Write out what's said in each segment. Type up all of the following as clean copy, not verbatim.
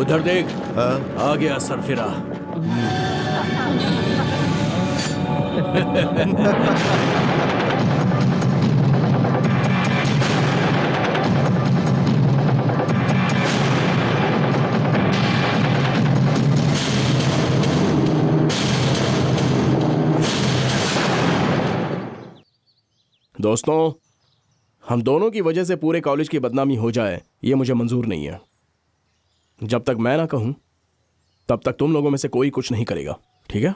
उधर देख। हाँ? आ गया सरफिरा। दोस्तों, हम दोनों की वजह से पूरे कॉलेज की बदनामी हो जाए, यह मुझे मंजूर नहीं है। जब तक मैं ना कहूं तब तक तुम लोगों में से कोई कुछ नहीं करेगा, ठीक है?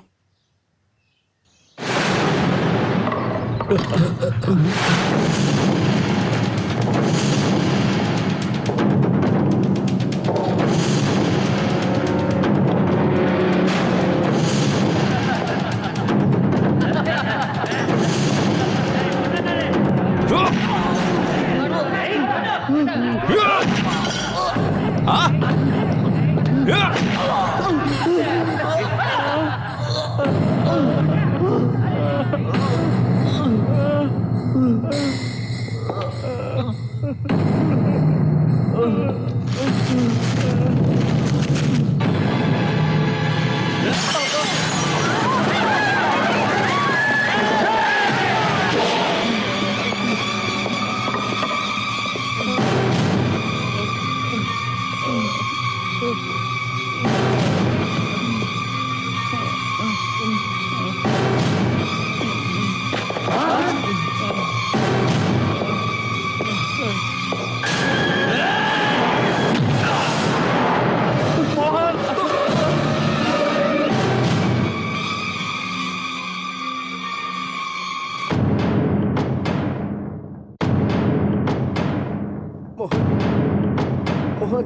मोहन,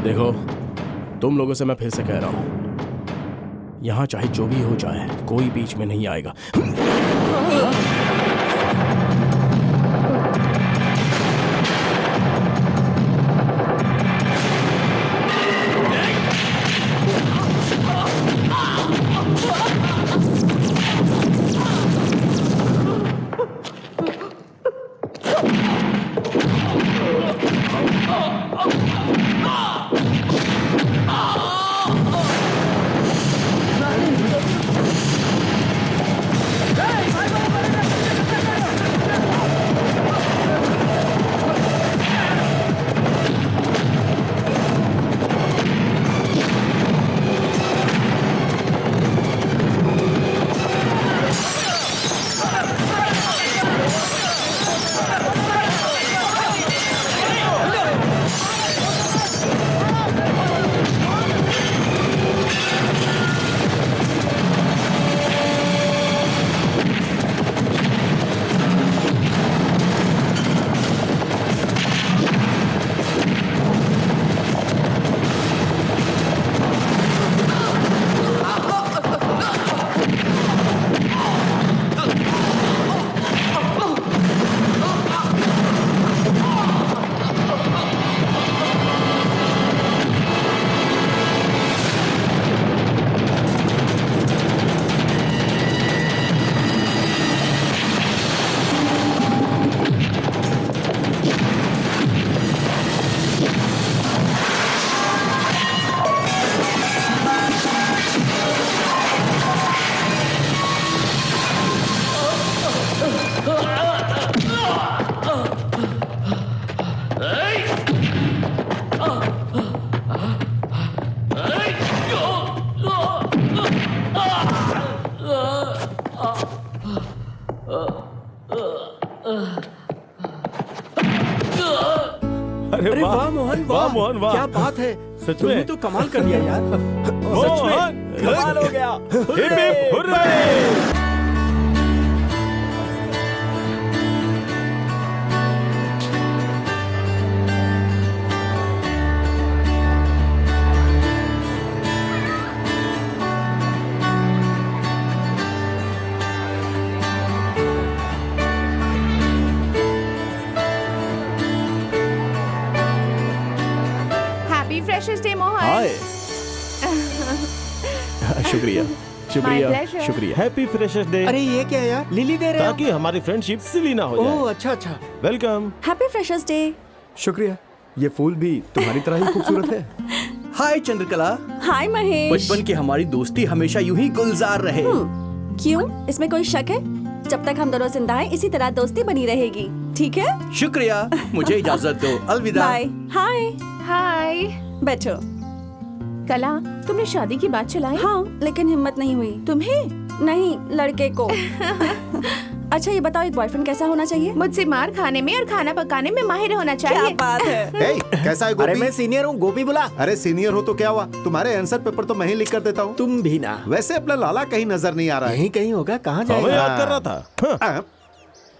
देखो, तुम लोगों से मैं फिर से कह रहा हूं, यहां चाहे जो भी हो जाए, कोई बीच में नहीं आएगा। अरे वाह मोहन, वाह मोहन, वाह, क्या बात है। सच में तो कमाल कर दिया यार। सच में कमाल हो गया। Hip hip hurray. Freshers day Mohan. Hi शुक्रिया शुक्रिया pleasure. शुक्रिया। Happy freshers day. अरे ये क्या है यार, लिली दे रहे हो? ताकि हमारी फ्रेंडशिप सिली ना हो ओह जाए। अच्छा अच्छा, वेलकम। Happy freshers day. शुक्रिया। ये फूल भी तुम्हारी तरह ही खूबसूरत है। हाय चंद्रकला। हाय महेश। बचपन की हमारी दोस्ती हमेशा यूं ही गुलजार रहे। क्यों, इसमें कोई शक है? जब तक हम दोनों जिंदा हैं इसी तरह दोस्ती बनी रहेगी, ठीक है? शुक्रिया, मुझे इजाजत दो, अलविदा। बाय। हाय। हाय बैठो। कला, तुमने शादी की बात चलाई? हाँ, लेकिन हिम्मत नहीं हुई। तुम्हें? नहीं, लड़के को। अच्छा ये बताओ, एक बॉयफ्रेंड कैसा होना चाहिए? मुझसे मार खाने में और खाना पकाने में माहिर होना क्या चाहिए। बात है। हे, कैसा है अरे गोपी? मैं सीनियर हूँ, गोपी बुला। अरे सीनियर हो तो क्या हुआ, तुम्हारे आंसर पेपर तो मैं ही लिख कर देता हूँ। तुम भी ना। वैसे अपना लाला कहीं नजर नहीं आ रहा है। यहीं कहीं होगा, कहाँ हमें जाएगा? याद कर रहा था। हाँ। हाँ,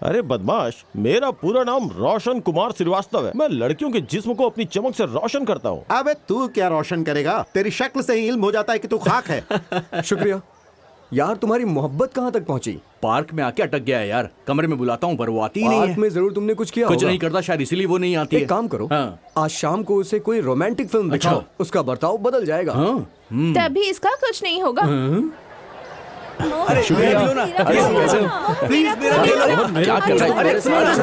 अरे बदमाश, मेरा पूरा नाम रोशन कुमार श्रीवास्तव है। मैं लड़कियों के जिस्म को अपनी चमक से रोशन करता हूँ। अबे तू क्या रोशन करेगा, तेरी शक्ल से ही इल्म हो जाता है कि तू खाक है। शुक्रिया यार। तुम्हारी मोहब्बत कहाँ तक पहुँची? पार्क में आके अटक गया है यार। कमरे में बुलाता हूँ पर वो आती ही नहीं पार्क है। में जरूर तुमने कुछ किया कुछ होगा। नहीं करता शायद, इसीलिए वो नहीं आती है। एक काम करो, हाँ। आज शाम को उसे कोई रोमांटिक फिल्म दिखाओ। अच्छा। उसका बर्ताव बदल जाएगा। हाँ? तभी इसका कुछ नहीं होगा। अरे शुक्रिया। मेरा भी लो ना। अरे कैसे? प्लीज मेरा भी लो ना। क्या कर रहा है? अरे सुनो ना।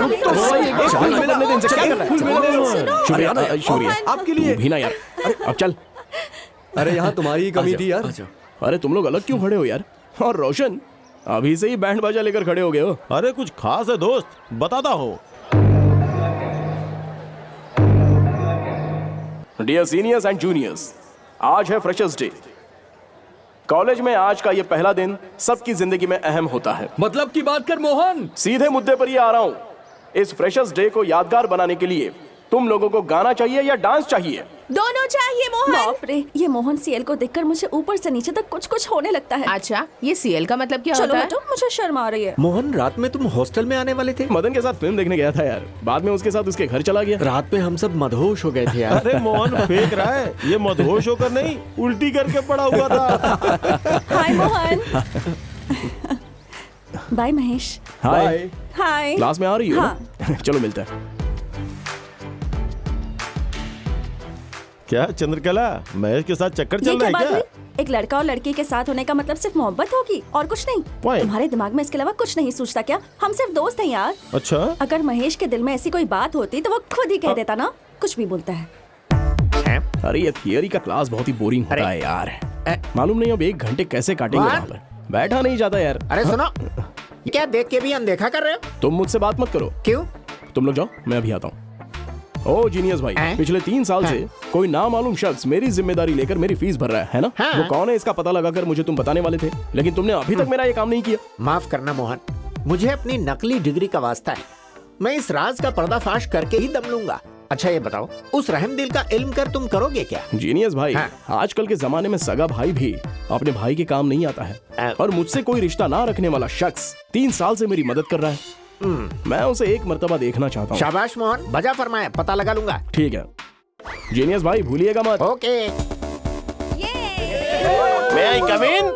चाल नहीं करने दे इनसे, क्या कर रहा है? शुक्रिया शुक्रिया। आपके लिए। तू भी ना यार, अब चल। अरे यहाँ तुम्हारी ही कमी थी यार। अच्छा। अरे तुम लोग अलग क्यों खड़े हो यार? और रोशन, अभी से ही बैंड बाजा लेकर खड़े हो गए हो। अरे कुछ खास है दोस्त, बताता हूँ। डियर सीनियर्स एंड जूनियर्स, आज है फ्रेशर्स डे। कॉलेज में आज का ये पहला दिन सबकी जिंदगी में अहम होता है। मतलब की बात कर मोहन। सीधे मुद्दे पर ही आ रहा हूं। इस फ्रेशर्स डे को यादगार बनाने के लिए तुम लोगों को गाना चाहिए या डांस चाहिए? दोनों चाहिए मोहन। बाप रे, ये मोहन सीएल को देखकर मुझे ऊपर से नीचे तक कुछ कुछ होने लगता है। अच्छा, ये सीएल का मतलब क्या चलो होता है? हटो, मुझे शर्म आ रही है। मोहन, रात में तुम हॉस्टल में आने वाले थे? मदन के साथ फिल्म देखने गया था यार, बाद में उसके साथ उसके घर चला गया। रात में हम सब मदहोश हो गए थे यार। अरे मोहन फेंक रहा है, ये मदहोश होकर नहीं, उल्टी करके पड़ा हुआ था। हाय मोहन। बाय महेश। हाय। हाय। क्लास में आ रही हो? हाँ। चलो मिलते हैं। क्या चंद्रकला, महेश के साथ चक्कर ये चल क्या रहा बात है हुई? क्या? एक लड़का और लड़की के साथ होने का मतलब सिर्फ मोहब्बत होगी और कुछ नहीं? Point. तुम्हारे दिमाग में इसके अलावा कुछ नहीं सोचता क्या? हम सिर्फ दोस्त हैं यार। अच्छा, अगर महेश के दिल में ऐसी कोई बात होती तो वो खुद ही कह देता ना। कुछ भी बोलता है। अरे ये थियरी का क्लास बहुत ही बोरिंग होता है यार। मालूम नहीं अब 1 घंटे कैसे काटेंगे वहाँ पर। बैठा नहीं जाता यार। अरे सुनो, क्या देख के भी अनदेखा कर रहे हो? तुम मुझसे बात मत करो। क्यों? तुम लोग जाओ, मैं अभी आता हूँ। ओ जीनियस भाई, पिछले 3 साल से कोई नामालूम शख्स मेरी जिम्मेदारी लेकर मेरी फीस भर रहा है ना? हाँ। वो कौन है इसका पता लगाकर मुझे तुम बताने वाले थे, लेकिन तुमने अभी तक मेरा ये काम नहीं किया। माफ करना मोहन, मुझे अपनी नकली डिग्री का वास्ता है। मैं इस राज का पर्दाफाश करके ही दम लूंगा। अच्छा ये बताओ, उस रहमदिल का इल्म कर तुम करोगे क्या? जीनियस भाई, हाँ। आजकल के जमाने में सगा भाई भी अपने भाई के काम नहीं आता है। और मुझसे कोई रिश्ता ना रखने वाला शख्स 3 साल से मेरी मदद कर रहा है। मैं उसे एक मर्तबा देखना चाहता हूँ। शाबाश मोहन, बजा फरमाया, पता लगा लूंगा। ठीक है जीनियस भाई, भूलिएगा मत। ओके। मैं आई कम इन?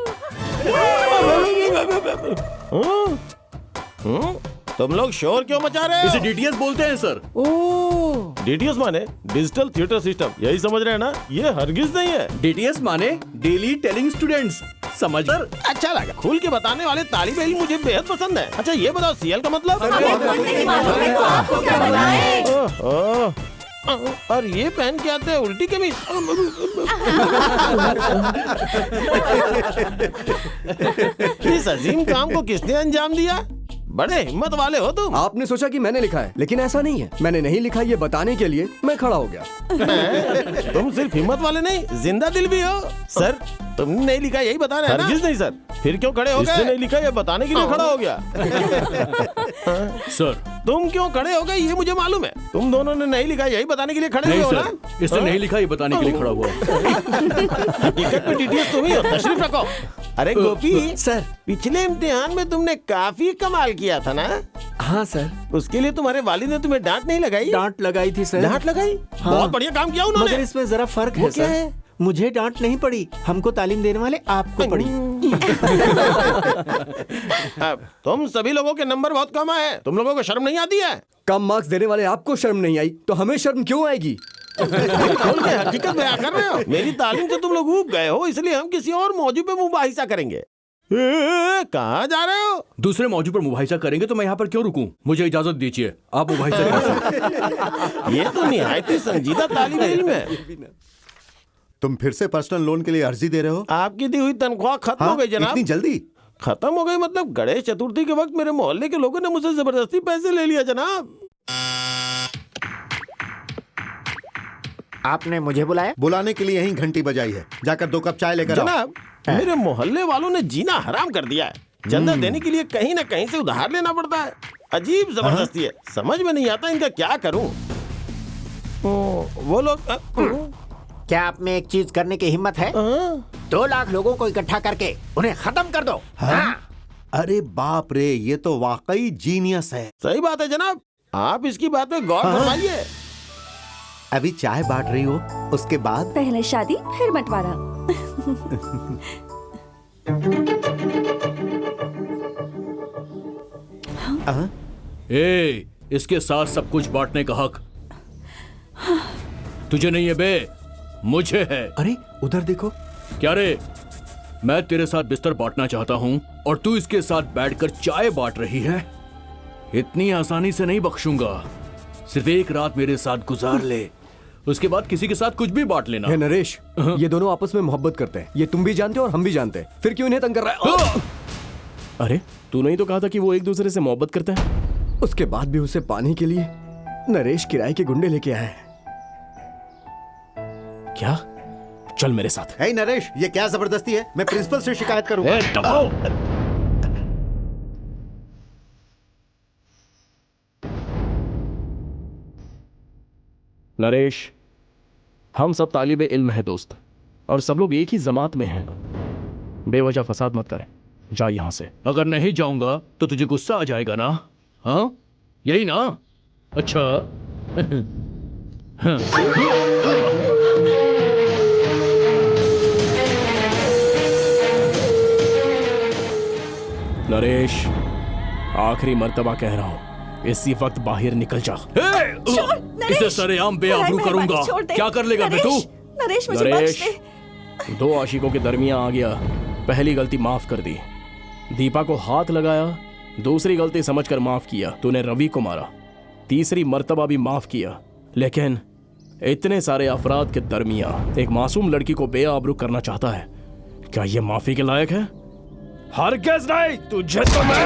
तुम लोग शोर क्यों मचा रहे इसे हो? डीटीएस बोलते हैं सर। डीटीएस माने डिजिटल थिएटर सिस्टम, यही समझ रहे हैं ना? ये हरगिज नहीं है। डीटीएस माने डेली टेलिंग स्टूडेंट्स। समझ सर अच्छा लगा, खुल के बताने वाले तालिब इल्म मुझे बेहद पसंद है। अच्छा ये बताओ, सीएल का मतलब? आपको क्या बताएं? ओह, और ये पहन के आते हैं उल्टी कमीज। इस अजीम काम को किसने अंजाम दिया? बड़े हिम्मत वाले हो तुम। आपने सोचा कि मैंने लिखा है, लेकिन ऐसा नहीं है। मैंने नहीं लिखा, ये बताने के लिए मैं खड़ा हो गया। तुम सिर्फ हिम्मत वाले नहीं, जिंदा दिल भी हो। सर तुमने नहीं लिखा यही बता रहे हैं ना? हरगिज नहीं सर। फिर क्यों खड़े हो गए? इसने नहीं लिखा ये बताने के लिए खड़ा हो गया। सर, तुम क्यों खड़े हो गए ये मुझे मालूम है। तुम दोनों ने नहीं लिखा यही बताने के लिए खड़े हुए नहीं हो ना? सर, इसने नहीं लिखा, ये बताने के लिए खड़ा हुआ। हकीकत में डीटीएस तुम ही हो, तशरीफ रखो। अरे गोपी सर। पिछले इम्तिहान में तुमने काफी कमाल किया था ना? हाँ सर। उसके लिए तुम्हारे वालिद ने तुम्हें डांट नहीं लगाई? डांट लगाई थी सर। डांट लगाई? बहुत बढ़िया काम किया उन्होंने। मगर इसमें जरा फर्क है क्या सर। है? मुझे डांट नहीं पड़ी, हमको तालीम देने वाले आपको पड़ी। अब तुम सभी लोगों के नंबर बहुत कम आए, तुम लोगों को शर्म नहीं आती है? कम मार्क्स देने वाले आपको शर्म नहीं आई तो हमें शर्म क्यों आएगी? खोल के हकीकत बयां कर रहे हो। मेरी तालीम से तुम लोग ऊब गए हो, इसलिए हम किसी और मौजू पे मुबाहिसा करेंगे। कहाँ जा रहे हो? दूसरे मौजू पर मुबाहिसा करेंगे तो मैं यहाँ पर क्यों रुकूं? मुझे इजाजत दीजिए, आप मुबाहिसा कर सकते। ये तो निहायत ही संजीदा तालीम इल्म है। तुम फिर से पर्सनल लोन के लिए अर्जी दे रहे हो? आपकी दी हुई तनख्वाह खत्म हो गई जनाब। इतनी जल्दी? खत्म हो गई मतलब गणेश चतुर्थी के वक्त मेरे मोहल्ले के लोगों ने मुझसे जबरदस्ती पैसे ले लिया जनाब। आपने मुझे बुलाया? बुलाने के लिए यही घंटी बजाई है। जाकर 2 कप चाय लेकर आओ। जनाब मेरे मोहल्ले वालों ने जीना हराम कर दिया है। चंदा देने के लिए कहीं ना कहीं से उधार लेना पड़ता है। अजीब जबरदस्ती है, समझ में नहीं आता इनका क्या करूं। वो लोग क्या आप में एक चीज करने की हिम्मत है? 2 लाख लोगों को इकट्ठा करके उन्हें खत्म कर दो। हाँ? अरे बाप रे, ये तो वाकई जीनियस है। सही बात है जनाब, आप इसकी बात पे गौर फरमाइए। अभी चाय बांट रही हो, उसके बाद पहले शादी फिर बंटवारा। इसके साथ सब कुछ बांटने का हक तुझे नहीं है बे, मुझे है। अरे उधर देखो। क्या रे, मैं तेरे साथ बिस्तर बांटना चाहता हूँ और तू इसके साथ बैठकर चाय बांट रही है। इतनी आसानी से नहीं बख्शूंगा। सिर्फ एक रात मेरे साथ गुजार ले, उसके बाद किसी के साथ कुछ भी बांट लेना। हे नरेश, ये दोनों आपस में मोहब्बत करते हैं। ये तुम भी जानते हो और हम भी जानते हैं, फिर क्यों इन्हें तंग कर रहा है? अरे तूने ही तो कहा था कि वो एक दूसरे से मोहब्बत करते हैं। उसके बाद भी उसे पाने के लिए नरेश किराए के गुंडे लेके आए। क्या? चल मेरे साथ। हे नरेश, ये क्या जबरदस्ती है? मैं प्रिंसिपल से शिकायत करूंगा। नरेश, हम सब तालिबे इल्म है दोस्त, और सब लोग एक ही जमात में हैं। बेवजह फसाद मत करें, जा यहां से। अगर नहीं जाऊंगा तो तुझे गुस्सा आ जाएगा ना? हाँ, यही ना? अच्छा। नरेश, आखिरी मर्तबा कह रहा हूं, इसी वक्त बाहर निकल जा। इसे सरेआम बेआबरू करूंगा। क्या कर लेगा बे तू? नरेश मुझे बख्श नरेश, 2 आशिकों के दरमियान आ गया। पहली गलती माफ कर दी, दीपा को हाथ लगाया। दूसरी गलती समझकर माफ किया, तूने रवि को मारा। तीसरी मर्तबा भी माफ किया, लेकिन इतने सारे अफराद के दरमियान एक मासूम लड़की को बेआबरू करना चाहता है। क्या यह माफी के लायक है? हरगिज़ नहीं। तुझे तो मैं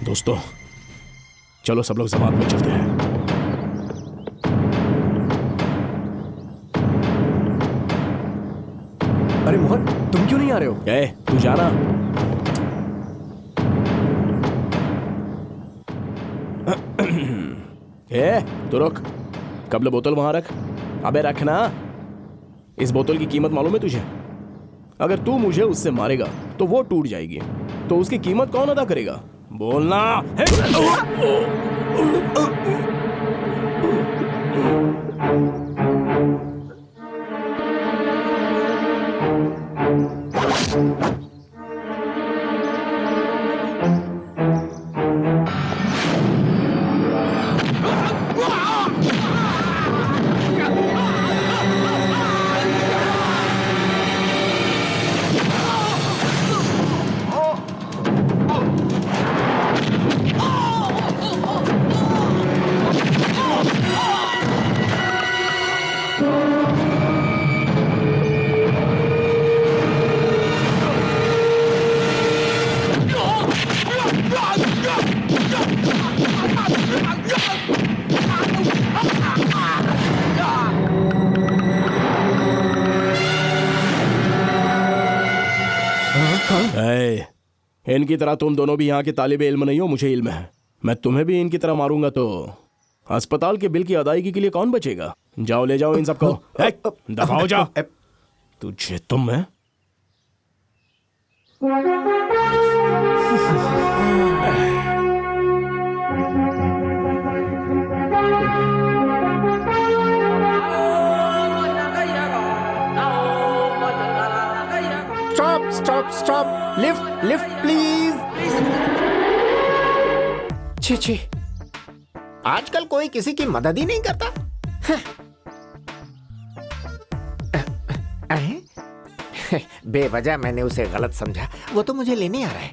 दोस्तों, चलो सब लोग जमात में चलते हैं। अरे मोहन, तुम क्यों नहीं आ रहे हो? तू जाना। तू रुक, कबल बोतल वहां रख। अबे रखना। इस बोतल की कीमत मालूम है तुझे? अगर तू मुझे उससे मारेगा तो वो टूट जाएगी, तो उसकी कीमत कौन अदा करेगा? बोलना। इनकी तरह तुम दोनों भी यहाँ के तालिबे इल्म नहीं हो, मुझे इल्म है। मैं तुम्हें भी इनकी तरह मारूंगा तो अस्पताल के बिल की अदायगी के लिए कौन बचेगा? जाओ ले जाओ इन सबको। दफाओ जाओ। तुझे तुम है। Stop stop stop, lift lift please. छी छी, आजकल कोई किसी की मदद ही नहीं करता। बेवजह मैंने उसे गलत समझा, वो तो मुझे लेने आ रहा है।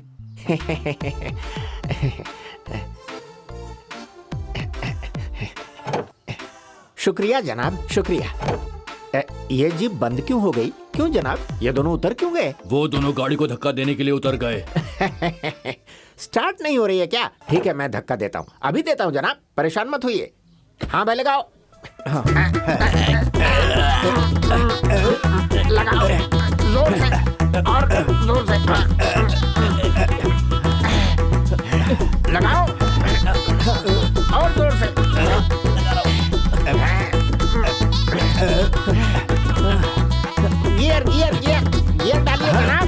शुक्रिया जनाब, शुक्रिया। ये जीप बंद क्यों हो गई? क्यों जनाब, ये दोनों उतर क्यों गए? वो दोनों गाड़ी को धक्का देने के लिए उतर गए। स्टार्ट नहीं हो रही है क्या? ठीक है, मैं धक्का देता हूँ, अभी देता हूँ जनाब, परेशान मत होइए। हाँ भाई लगाओ। हाँ। लगाओ जोर से और जोर से लगाओ और जोर से। गियर गियर गियर गियर डालिए जनाब।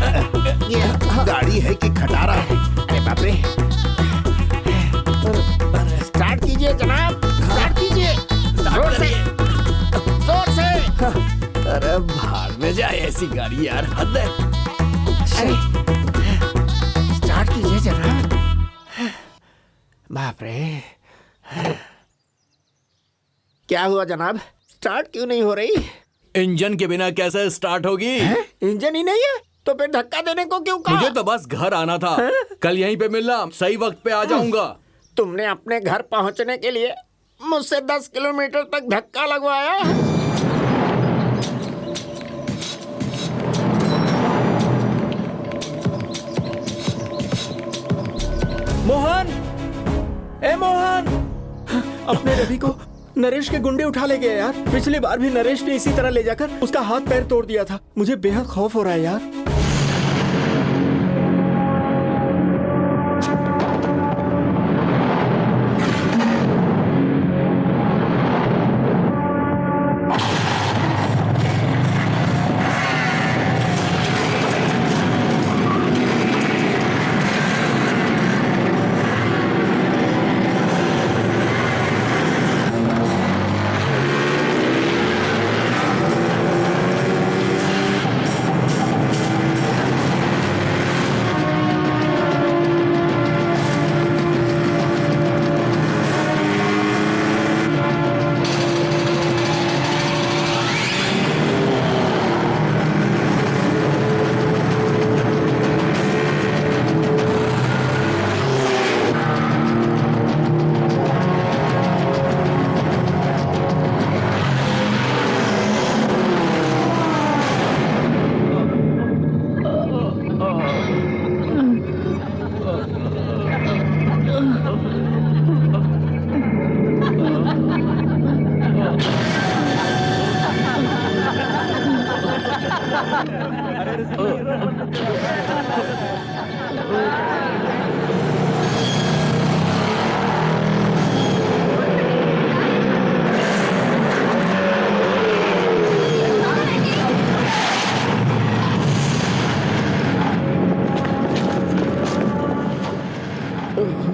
गियर गाड़ी है कि खटारा है? अरे बाप रे, स्टार्ट कीजिए जनाब, स्टार्ट कीजिए जोर से जोर से। अरे भाड़ में जाए ऐसी गाड़ी यार, हद है। अरे स्टार्ट कीजिए जनाब। बाप रे, क्या हुआ जनाब, स्टार्ट क्यों नहीं हो रही? इंजन के बिना कैसे स्टार्ट होगी? इंजन ही नहीं है तो फिर धक्का देने को क्यों कहा? मुझे तो बस घर आना था। कल यहीं पे मिलना, सही वक्त पे आ जाऊंगा। तुमने अपने घर पहुंचने के लिए मुझसे 10 किलोमीटर तक धक्का लगवाया। मोहन, ए मोहन, अपने रवि को नरेश के गुंडे उठा ले गए यार। पिछली बार भी नरेश ने इसी तरह ले जाकर उसका हाथ पैर तोड़ दिया था। मुझे बेहद खौफ हो रहा है यार।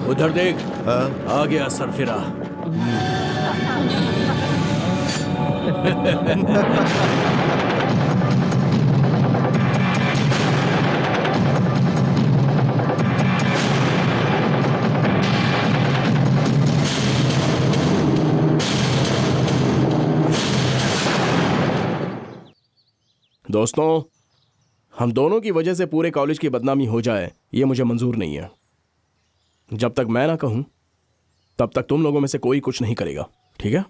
उधर देख, आ गया सरफिरा। दोस्तों, हम दोनों की वजह से पूरे कॉलेज की बदनामी हो जाए, ये मुझे मंजूर नहीं है। जब तक मैं ना कहूं तब तक तुम लोगों में से कोई कुछ नहीं करेगा, ठीक है?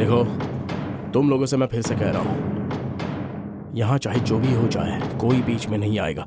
देखो, तुम लोगों से मैं फिर से कह रहा हूं, यहां चाहे जो भी हो जाए, कोई बीच में नहीं आएगा।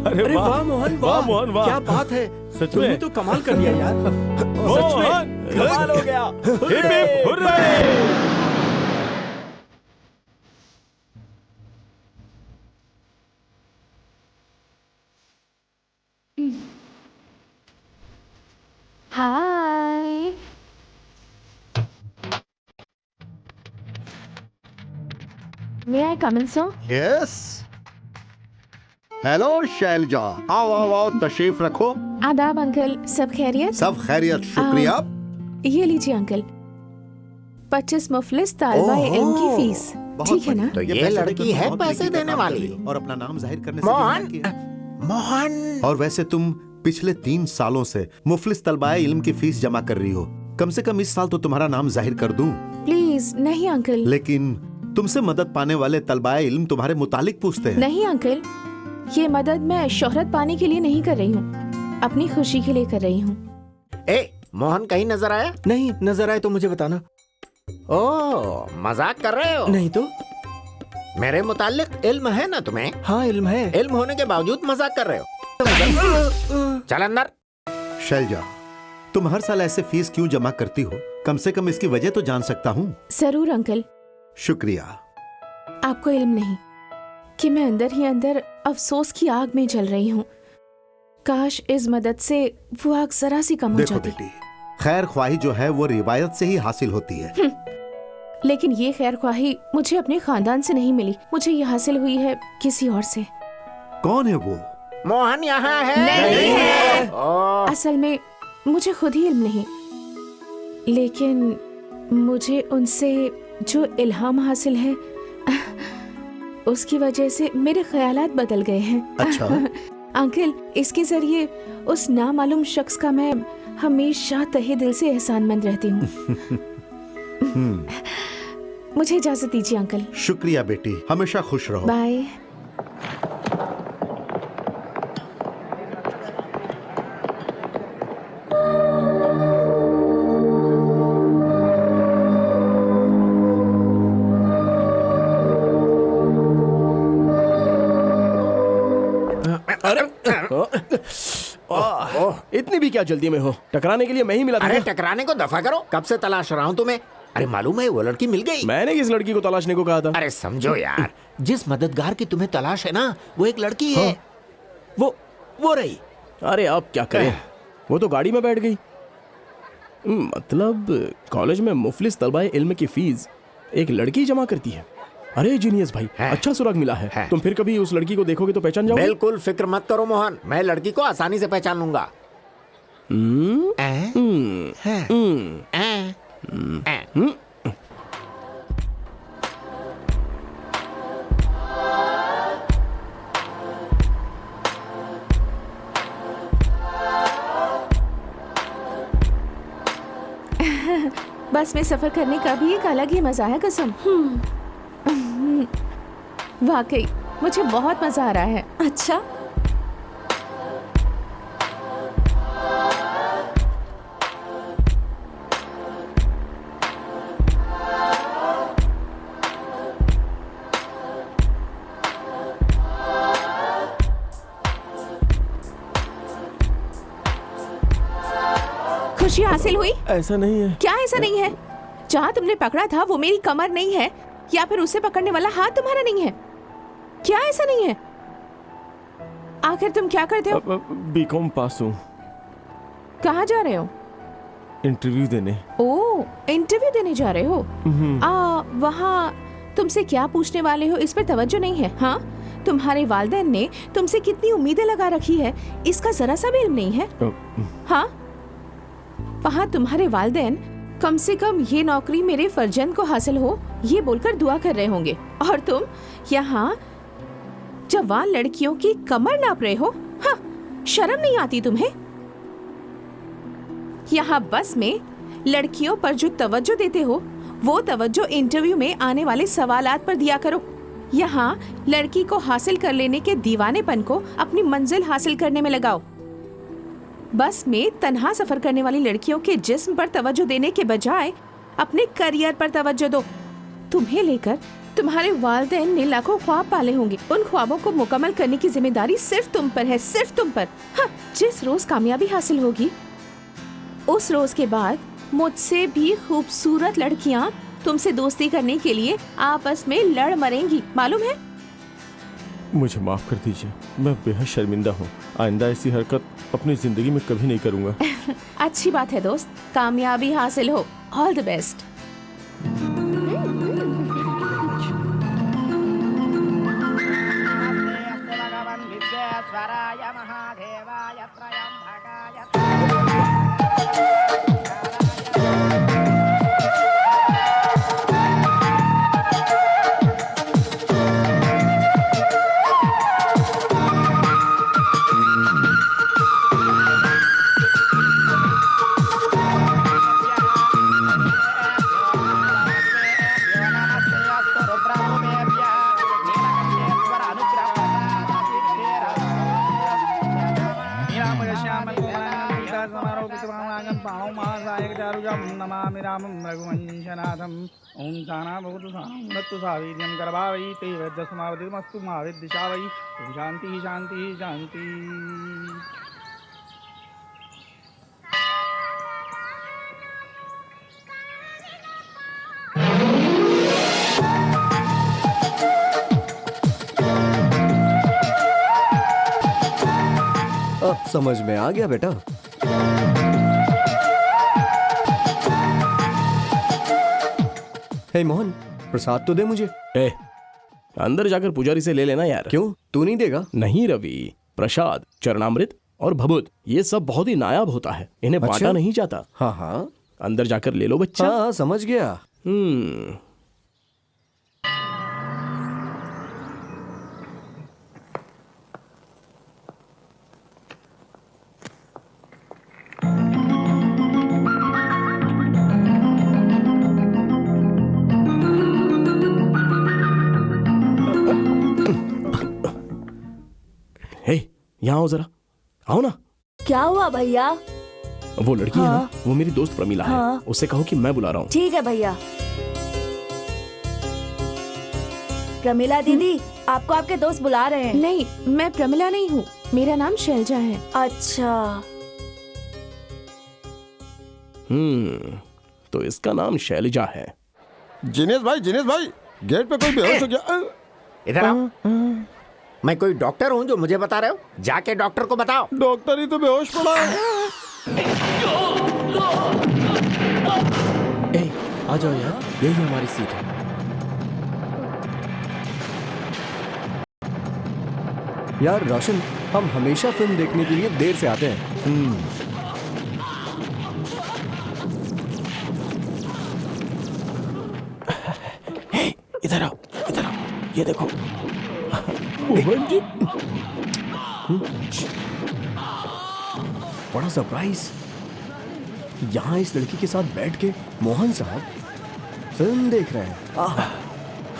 अरे वाह मोहन, वाह मोहन, वाह। क्या बात है, सच तुमने में? तो कमाल कर दिया यार। सच में कमाल हो गया। Hip hip hurray! Hi. May I come in sir? Yes. Hello Shailaja, आओ आओ आओ, तशरीफ रखो। आदाब अंकल, सब खैरियत? सब खैरियत, शुक्रिया। ये लीजिए अंकल, 25 मुफलिस तालबा ओहो, इल्म की फीस, बहुत ठीक है ना? बढ़िया। तो ये पैसे लड़की देकर है बहुत पैसे नेकी का देने काम वाली। कर रही हो और अपना नाम जाहिर करने से मोहन, भी मना किया। मोहन, और वैसे तुम पिछले 3 सालों से मुफलिस तलबाए इल्म की फीस जमा कर रही हो। कम से कम इस साल तो तुम्हारा नाम जाहिर कर दूं। प्लीज नहीं अंकल। लेकिन तुमसे मदद पाने वाले तलबाए इल्म तुम्हारे मुतालिक पूछते हैं। नहीं अंकल, ये मदद मैं शोहरत पाने के लिए नहीं कर रही हूँ, अपनी खुशी के लिए कर रही हूँ। ए मोहन कहीं नजर आया? नहीं, नजर आए तो मुझे बताना। ओ मजाक कर रहे हो? नहीं तो। मेरे मुतालिक इल्म है ना तुम्हें? हाँ इल्म है। इल्म होने के बावजूद मजाक कर रहे हो? चल अंदर। शैलजा, तुम हर साल ऐसे फीस क्यों जमा करती हो? कम से कम इसकी वजह तो जान सकता हूँ। जरूर अंकल। शुक्रिया। आपको इल्म नहीं कि मैं अंदर ही अंदर अफसोस की आग में जल रही हूँ। काश इस मदद से वो आग जरा सी कम हो देखो जाती। बेटी, खैर ख्वाही जो है वो रिवायत से ही हासिल होती है। लेकिन ये खैर ख्वाही मुझे अपने खानदान से नहीं मिली, मुझे ये हासिल हुई है किसी और से। कौन है वो? मोहन यहाँ है? नहीं है। ओ, असल में मुझे खुद ही इल्म नहीं, लेकिन मुझे उनसे जो इल्हाम हासिल है उसकी वजह से मेरे ख्यालात बदल गए हैं। अच्छा। अंकल, इसके जरिए उस नामालूम शख्स का मैं हमेशा तहे दिल से एहसानमंद रहती हूँ। मुझे इजाजत दीजिए अंकल। शुक्रिया बेटी, हमेशा खुश रहो। बाय। इतनी भी क्या जल्दी में हो? टकराने के लिए मैं ही मिला था अरे क्या? टकराने को दफा करो, कब से तलाश रहा हूँ तुम्हें। अरे मालूम है वो लड़की मिल गई। मैंने किस लड़की को तलाशने को कहा था? अरे समझो यार, जिस मददगार की तुम्हें तलाश है ना, वो एक लड़की है। वो रही। अरे अब क्या करें, वो तो गाड़ी में बैठ गई। मतलब कॉलेज में मुफलिस तलबाए इल्म की फीस एक लड़की जमा करती है। अरे जीनियस भाई, अच्छा सुराग मिला है। तुम फिर कभी उस लड़की को देखोगे तो पहचान जाओगे। बिल्कुल फिक्र मत करो मोहन, मैं लड़की को आसानी से पहचान लूंगा। बस में सफर करने का भी एक अलग ही मजा है कसम। वाकई मुझे बहुत मजा आ रहा है। अच्छा, खुशी हासिल हुई? ऐसा नहीं है। क्या ऐसा नहीं है? जहाँ तुमने पकड़ा था वो मेरी कमर नहीं है, या फिर उसे पकड़ने वाला हाथ तुम्हारा नहीं है? क्या ऐसा नहीं है? आखिर तुम क्या करते हो? बीकॉम पास हूँ, कहाँ जा रहे हो? इंटरव्यू देने। ओ, इंटरव्यू देने जा रहे हो? वहाँ तुमसे क्या पूछने वाले हो इस पर तवज्जो नहीं है। हाँ, तुम्हारे वालिदैन ने तुमसे कितनी उम्मीदें लगा रखी है इसका जरा सा भी इल्म नहीं है। हाँ, वहाँ तुम्हारे वालिदैन कम से कम ये नौकरी मेरे फर्जंद को हासिल हो ये बोलकर दुआ कर रहे होंगे, और तुम यहाँ जवान लड़कियों की कमर नाप रहे हो। हाँ, शर्म नहीं आती तुम्हें? यहाँ बस में लड़कियों पर जो तवज्जो देते हो वो तवज्जो इंटरव्यू में आने वाले सवालात पर दिया करो। यहाँ लड़की को हासिल कर लेने के दीवानेपन को अपनी मंजिल हासिल करने में लगाओ। बस में तन्हा सफर करने वाली लड़कियों के जिस्म पर तवज्जो देने के बजाय अपने करियर पर तवज्जो दो। तुम्हें लेकर तुम्हारे वालिदैन ने लाखों ख्वाब पाले होंगे, उन ख्वाबों को मुकम्मल करने की जिम्मेदारी सिर्फ तुम पर है, सिर्फ तुम पर। हाँ, जिस रोज कामयाबी हासिल होगी उस रोज के बाद मुझसे भी खूबसूरत लड़कियां तुमसे दोस्ती करने के लिए आपस में लड़ मरेंगी, मालूम है? मुझे माफ कर दीजिए, मैं बेहद शर्मिंदा हूँ। आइंदा ऐसी हरकत अपनी जिंदगी में कभी नहीं करूँगा। अच्छी बात है दोस्त, कामयाबी हासिल हो। All the best. नमामि रामं रघुवंशनाथम्। ओम जाना भवतु सानत्तु सावीर्यं गर्भावै ते वैद्यसमावधिमस्तु मा विद्विषा वै। ओम शांति शांति शांति। अब समझ में आ गया बेटा। हे मोहन, प्रसाद तो दे मुझे। अंदर जाकर पुजारी से ले लेना यार। क्यों, तू नहीं देगा? नहीं रवि, प्रसाद, चरणामृत और भभूत ये सब बहुत ही नायाब होता है, इन्हें बांटा नहीं जाता। हाँ हाँ, अंदर जाकर ले लो बच्चा। हाँ समझ गया। यहाँ आओ जरा, आओ ना। क्या हुआ भैया? वो लड़की है ना, वो मेरी दोस्त प्रमीला है। उससे कहो कि मैं बुला रहा हूँ। ठीक है भैया। प्रमीला दीदी, आपको आपके दोस्त बुला रहे हैं। नहीं, मैं प्रमिला नहीं हूँ, मेरा नाम शैलजा है। अच्छा। तो इसका नाम शैलजा है। जिनेश भाई, जिनेश भाई, गेट पे कोई बेहोश हो गया। इधर आओ। मैं कोई डॉक्टर हूँ जो मुझे बता रहे हो? जाके डॉक्टर को बताओ। डॉक्टर ही तो बेहोश पड़ा है। ए, आ जाओ यार, यही हमारी सीट है। यार रोशन, हम हमेशा फिल्म देखने के लिए देर से आते हैं। इधर आओ, इधर आओ, ये देखो। मोहन जी, बड़ा सरप्राइज। यहाँ इस लड़की के साथ बैठ के मोहन साहब फिल्म देख रहे हैं। आह,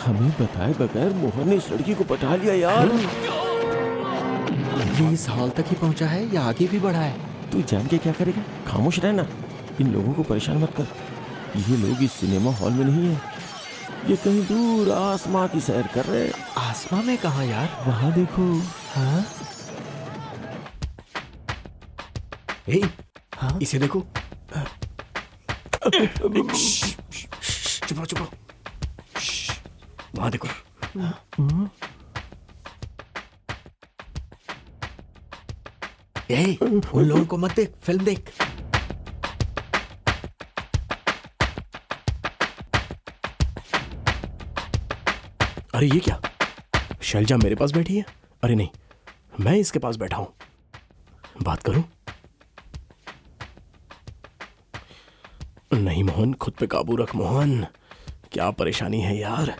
हमें बताए बगैर मोहन ने इस लड़की को पटा लिया यार। ये इस हाल तक ही पहुंचा है या आगे भी बढ़ा है? तू जान के क्या करेगा? खामोश रहना, इन लोगों को परेशान मत कर। ये लोग इस सिनेमा हॉल में नहीं है, ये कहीं दूर आसमां की सैर कर रहे हैं। आसमां में कहाँ यार? वहां देखो। हाँ? हाँ? इसे देखो। चुप रहो, चुप रहो। वहां देखो। उन लोगों को मत देख, फिल्म देख। अरे ये क्या? शैलजा मेरे पास बैठी है? अरे नहीं, मैं इसके पास बैठा हूं। बात करूं? नहीं मोहन, खुद पे काबू रख मोहन। क्या परेशानी है यार,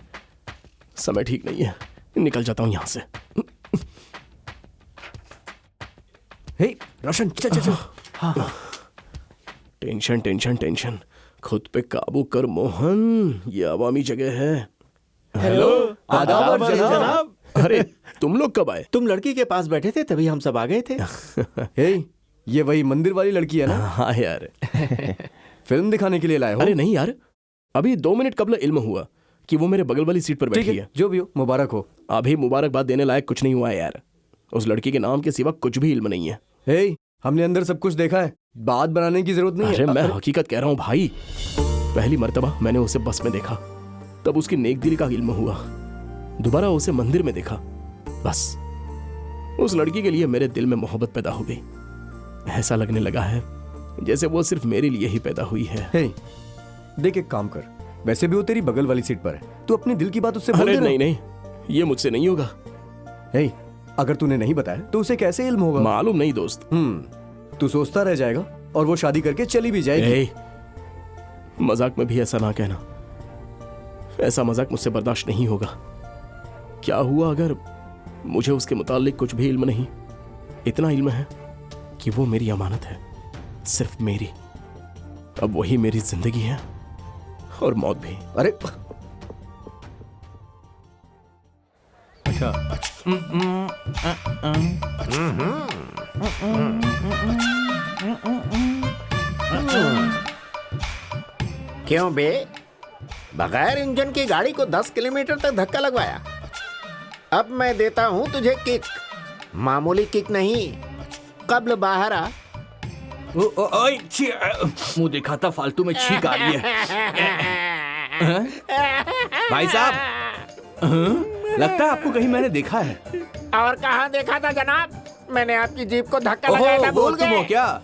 समय ठीक नहीं है, निकल जाता हूं यहां से। हे रोशन, चल चल चल। हाँ। टेंशन टेंशन टेंशन, खुद पे काबू कर मोहन, ये अवामी जगह है। हेलो, आदाब जनाब। अरे तुम लोग कब आए? तुम लड़की के पास बैठे थे तभी हम सब आ गए थे। हे, ये वही मंदिर वाली लड़की है ना? हाँ यार। फिल्म दिखाने के लिए लाए हो? अरे नहीं यार, अभी 2 मिनट कबल इल्म हुआ कि वो मेरे बगल वाली सीट पर ठीक बैठी है, है। जो भी हो मुबारक हो। अभी मुबारकबाद देने लायक कुछ नहीं हुआ है यार, उस लड़की के नाम के सिवा कुछ भी इल्म नहीं है। हे, हमने अंदर सब कुछ देखा है, बात बनाने की जरूरत नहीं अरे है। मैं हकीकत कह रहा हूँ भाई, पहली मर्तबा मैंने उसे बस में देखा, तब उसकी नेक दिली का इल्म हुआ। दोबारा उसे मंदिर में देखा, बस उस लड़की के लिए मेरे दिल में मोहब्बत पैदा हो गई। ऐसा लगने लगा है जैसे वो सिर्फ मेरे लिए ही पैदा हुई है। हे, देख एक काम कर, वैसे भी वो तेरी बगल वाली सीट पर है, तू अपनी दिल की बात उससे बोल अरे दे ना। नहीं नहीं, ये मुझसे नहीं होगा। हे, अगर तूने नहीं बताया तो उसे कैसे इल्म होगा? मालूम नहीं दोस्त। तू सोचता रह जाएगा और वो शादी करके चली भी जाएगी। ए, मजाक में भी ऐसा ना कहना, ऐसा मजाक मुझसे बर्दाश्त नहीं होगा। क्या हुआ अगर मुझे उसके मुतालिक कुछ भी इल्म नहीं? इतना इल्म है कि वो मेरी अमानत है, सिर्फ मेरी। अब वही मेरी जिंदगी है और मौत भी। अरे क्यों बे, बगैर इंजन की गाड़ी को 10 किलोमीटर तक धक्का लगवाया? अब मैं देता हूं तुझे किक, मामूली किक नहीं। कब्ल बाहर आ। मुंह देखा था, फालतू में छींक आ रही है। भाई साहब, लगता है आपको कहीं मैंने देखा है। और कहाँ देखा था जनाब? मैंने आपकी जीप को धक्का लगाया था, भूल तुम हो गए? क्या?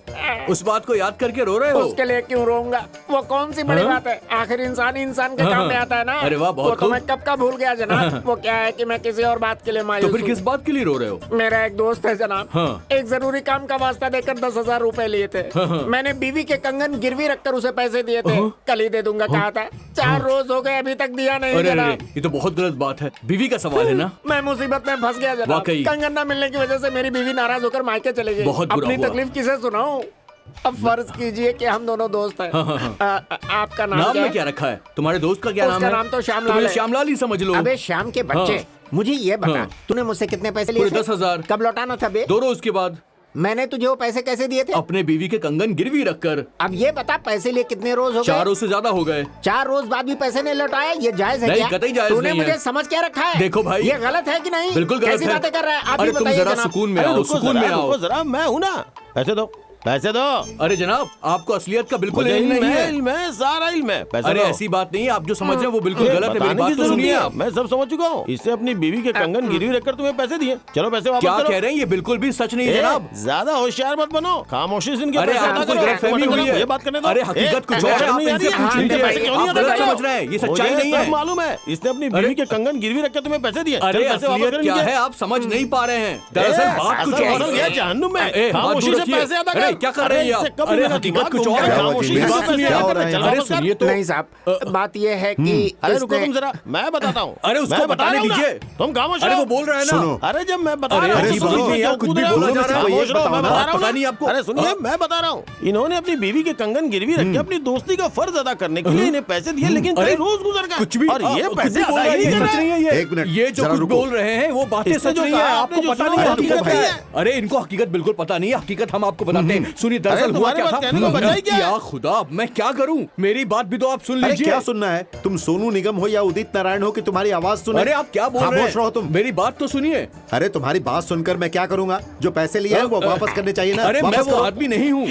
उस बात को याद करके रो रहे हो? उसके लिए क्यों रोऊंगा? वो कौन सी बड़ी बात है? आखिर इंसान इंसान के काम में आता है ना। अरे वाह, बहुत वो तो खूब। मैं कब का भूल गया जनाब। वो क्या है कि मैं किसी और बात के लिए तो मायूस फिर हूँ। किस बात के लिए रो रहे हो? मेरा एक दोस्त है जनाब, हाँ। एक जरूरी काम का वास्ता देकर 10,000 रुपए लिए थे। मैंने बीवी के कंगन गिरवी रखकर उसे पैसे दिए थे, कल ही दे दूंगा कहा था। 4 रोज हो गए अभी तक दिया नहीं अरे जनाब। ये तो बहुत गलत बात है, बीवी का सवाल है ना। मैं मुसीबत में फंस गया जनाब। वाकई। कंगन न मिलने की वजह से मेरी बीवी नाराज होकर मायके चले गई। बहुत बुरा अपनी हुआ। तकलीफ किसे सुनाऊं? अब फर्ज कीजिए कि हम दोनों दोस्त हैं। आपका नाम नाम क्या में है? क्या रखा है? तुम्हारे दोस्त का क्या नाम उसका है? नाम तो श्यामलाल मुझे है। श्यामलाल ही समझ लो। अबे श्याम के बच्चे, हाँ। मुझे ये बता, हाँ। तूने मुझसे कितने पैसे लिए पूरे थे? 10,000। कब लौटाना था बे? 2 रोज के बाद मैंने तुझे वो पैसे कैसे दिए थे? अपने बीवी के कंगन गिरवी रखकर। अब ये बता, पैसे लिए कितने रोज हो 4 गए? रोज से ज्यादा हो गए। 4 रोज बाद भी पैसे नहीं लौटाए, ये जायज है नहीं, क्या? कतई जायज तूने नहीं है। मुझे समझ क्या रखा है? देखो भाई, ये गलत है कि नहीं? बिल्कुल गलत कैसी है। बातें कर रहा है? आप अरे ही तुम बताइए जरा जनाब। सुकून में अरे आओ, रुको सुकून जरा, में आओ। रुको जरा, मैं हूं ना। पैसे दो, पैसे दो। अरे जनाब, आपको असलियत का बिल्कुल मुझे इल्म नहीं है। इल्म है, सारा इल्म है। पैसे अरे दो। ऐसी बात नहीं है, आप जो समझ रहे हैं वो बिल्कुल गलत है। मेरी बताने बात की तो जरूरत सुनिए नहीं है। आप। मैं सब समझ चुका हूँ। इससे अपनी बीवी के कंगन गिरवी रखकर तुम्हें पैसे दिए। चलो पैसे वापस क्या करो। कह रहे हैं? ये बिल्कुल भी सच नहीं है जनाब। ज्यादा होशियार मत बनो, खामोशी से इनके अरे पैसे आपको अदा कोई करो। गलतफहमी हुई है। मुझे बात करने दो। अरे हकीकत कुछ और है, आप इनसे पूछ लीजिए। आप गलत समझ रहे हैं, ये सच्चाई नहीं है। मालूम है, इसने अपनी बीवी के कंगन गिरवी रखकर तुम्हें पैसे दिए। अरे चल पैसे वापस असलियत करो क्या इनके। है आप समझ नहीं पा रहे हैं। दरअसल बात कुछ और है। है। जहन्नुम में बात खामोशी दूर से रखिए। पैसे अदा कर। अरे क्या कर रहे हैं आप? इससे कब अरे मेरा हकीकत दिमाग कुछ घूम और गया। है। खामोशी से क्या पैसे हो अदा रहा कर। है? चलो अरे वापस कर। सुनिए तो। नहीं साहब, बात ये है कि अरे रुको इसने- तुम जरा, मैं बताता हूँ। अरे उसको मैं बताने रहा हूँ ना। दीजिए। तुम खामोश अरे रहो। वो बोल रहा है ना। सुनो। अरे जब मैं बता अरे रहा हूँ ऐसी तो बात सुनो, नहीं है, क्या कुछ भी कूद रहे हो? बोला जा रहा है। खामोश रहो, मैं बता रहा हूँ पता ना। नहीं आपको। अरे सुनिए, मैं बता रहा हूँ। इन्होंने अपनी बीवी के कंगन गिरवी रख के अपनी दोस्ती का फर्ज अदा करने के लिए इन्हें पैसे दिए, लेकिन कई रोज गुजर गए कुछ भी और ये कुछ पैसे भी बोल अदा रहे ही हैं, नहीं सच कर नहीं रहे। है ये। एक मिनट, ये जो जरा कुछ रुको। बोल रहे हैं वो बातें इसने सच जो नहीं कहा, है। आपने आपको जो पता सुना, नहीं है हकीकत हकीकत क्या नहीं है। है। अरे इनको हकीकत बिल्कुल पता नहीं है। हकीकत हम आपको बताते हैं। सुनिए, अरे दरअसल हुआ तुम्हारे क्या पास था। कहने को बचा ही क्या है? या खुदा, मैं क्या करूं? मेरी बात भी तो आप सुन अरे लीजिए। क्या सुनना है? तुम सोनू निगम हो या उदित नारायण हो कि तुम्हारी आवाज सुने? अरे आप क्या बोल रहे खामोश रहो हैं? तुम। मेरी बात तो सुनिए। अरे तुम्हारी बात सुनकर मैं क्या करूंगा? जो पैसे लिए हैं वो वापस करने चाहिए ना। अरे मैं वापस वो करो। आदमी नहीं हूँ।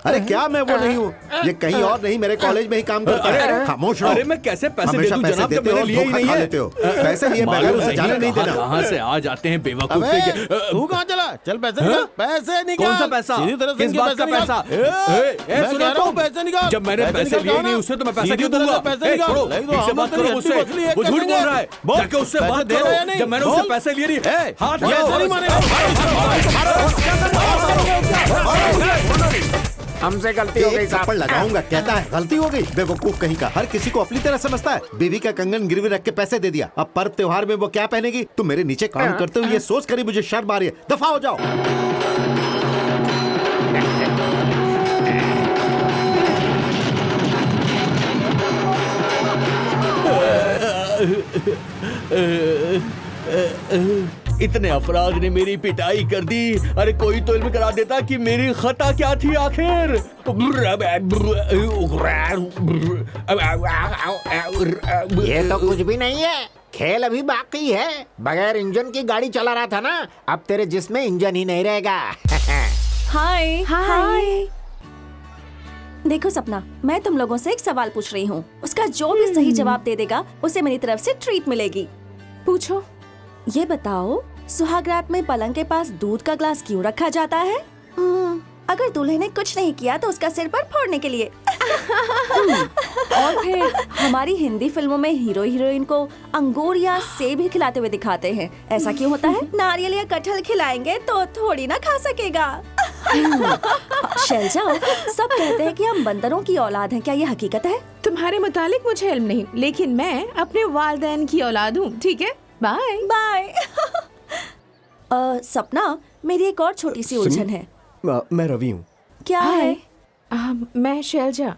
अरे क्या मैं वो नहीं हूँ? ये कहीं और नहीं, मेरे कॉलेज में ही काम करता है। खामोश रहो। अरे मैं कैसे पैसे दे हमेशा दूं पैसे जनाब, जब देते हो मैंने और लिए ही धोखा नहीं खा है। लेते हो। पैसे लिए बगैर मालूम उसे नहीं जाने नहीं देना। कहाँ से आ जाते हैं बेवकूफ अबे, के। तू कहाँ चला? चल पैसे निकाल, पैसे निकाल। कौन सा पैसा? सीधी तरह से किस इनके बात का पैसे पैसा? निकाल। मैं सुनो कह रहा हूँ तो। पैसे निकाल। जब मैंने पैसे निकाल लिए कहो नहीं ना। उससे तो मैं पैसा सीधी क्यों तरह से दूंगा? पैसे निकाल। छोड़ो, नहीं तो इससे हम बात तेरी करो हड्डी मुझसे। पसली एक वो कर झूठ देंगे। बोल रहा है। बोल, जाके उससे पैसे बात दे रहा है या करो। नहीं? जब मैंने उससे बोल। पैसे लिए नहीं। ए, हाथ ये ऐसे नहीं मानेगा। हमसे गलती हो गई एक साहब। थप्पड़ लगाऊंगा, कहता है गलती हो गई। बेवकूफ कहीं का, हर किसी को अपनी तरह समझता है। बीवी का कंगन गिरवी रख के पैसे दे दिया, अब पर्व त्योहार में वो क्या पहनेगी? तुम मेरे नीचे काम करते हो ये सोच कर ही मुझे शर्म आ रही है। दफा हो जाओ। इतने अफराद ने मेरी पिटाई कर दी। अरे कोई तो इल्म करा देता कि मेरी खता क्या थी आखिर। ये तो कुछ भी नहीं है, खेल अभी बाकी है। बगैर इंजन की गाड़ी चला रहा था ना, अब तेरे जिस्म में इंजन ही नहीं रहेगा। हाय हाय। देखो सपना, मैं तुम लोगों से एक सवाल पूछ रही हूँ। उसका जो भी सही जवाब दे देगा उसे मेरी तरफ से ट्रीट मिलेगी। पूछो। ये बताओ, सुहागरात में पलंग के पास दूध का ग्लास क्यों रखा जाता है? अगर दूल्हे ने कुछ नहीं किया तो उसका सिर पर फोड़ने के लिए। और फिर हमारी हिंदी फिल्मों में हीरो हीरोइन को अंगूर या सेब ही खिलाते हुए दिखाते हैं। ऐसा क्यों होता है? नारियल या कटहल खिलाएंगे तो थोड़ी ना खा सकेगा। शैलजा, सब कहते हैं कि हम बंदरों की औलाद हैं, क्या ये हकीकत है? तुम्हारे मुतालिक मुझे इल्म नहीं, लेकिन मैं अपने वालिदैन की औलाद हूँ। ठीक है, बाय बाय। सपना, मेरी एक और छोटी सी उलझन है। मैं रवि हूँ। क्या है? मैं शैलजा।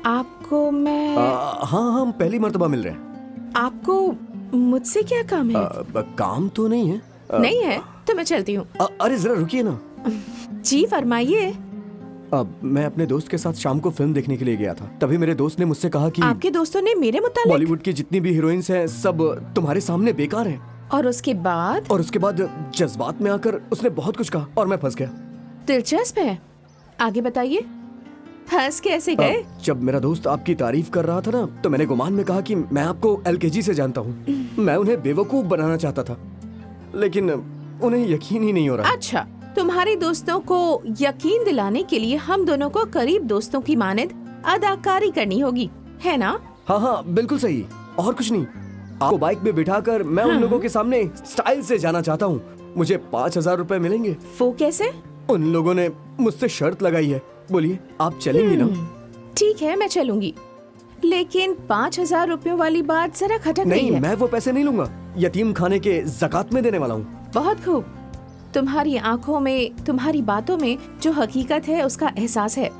आपको मैं हाँ, हम पहली मर्तबा मिल रहे हैं। आपको मुझसे क्या काम है? काम तो नहीं है। नहीं है तो मैं चलती हूँ। अरे जरा रुकिए ना। जी फरमाइए। मैं अपने दोस्त के साथ शाम को फिल्म देखने के लिए गया था। तभी मेरे दोस्त ने मुझसे कहा कि आपके दोस्तों ने मेरे मुतालिक? बॉलीवुड की जितनी भी हीरोइंस हैं सब तुम्हारे सामने बेकार हैं। और उसके बाद जज्बात में आकर उसने बहुत कुछ कहा और मैं फंस गया। दिलचस्प है, आगे बताइए। फंस कैसे गए? जब मेरा दोस्त आपकी तारीफ कर रहा था ना, तो मैंने गुमान में कहा कि मैं आपको LKG से जानता हूँ। मैं उन्हें बेवकूफ बनाना चाहता था, लेकिन उन्हें यकीन ही नहीं हो रहा। अच्छा, तुम्हारे दोस्तों को यकीन दिलाने के लिए हम दोनों को करीब दोस्तों की मानद अदाकारी करनी होगी, है ना? हाँ, बिल्कुल सही, और कुछ नहीं। आपको बाइक में बिठाकर मैं उन लोगों के सामने स्टाइल से जाना चाहता हूँ। मुझे 5,000 रुपए मिलेंगे। वो कैसे? उन लोगों ने मुझसे शर्त लगाई है। बोलिए, आप चलेंगी ना? ठीक है, मैं चलूंगी, लेकिन 5,000 रुपयों वाली बात जरा खटक रही नहीं, है। मैं वो पैसे नहीं लूंगा। यतीम खाने के ज़कात में देने वाला हूँ। बहुत खूब। तुम्हारी आंखों में, तुम्हारी बातों में जो हकीकत है उसका एहसास है,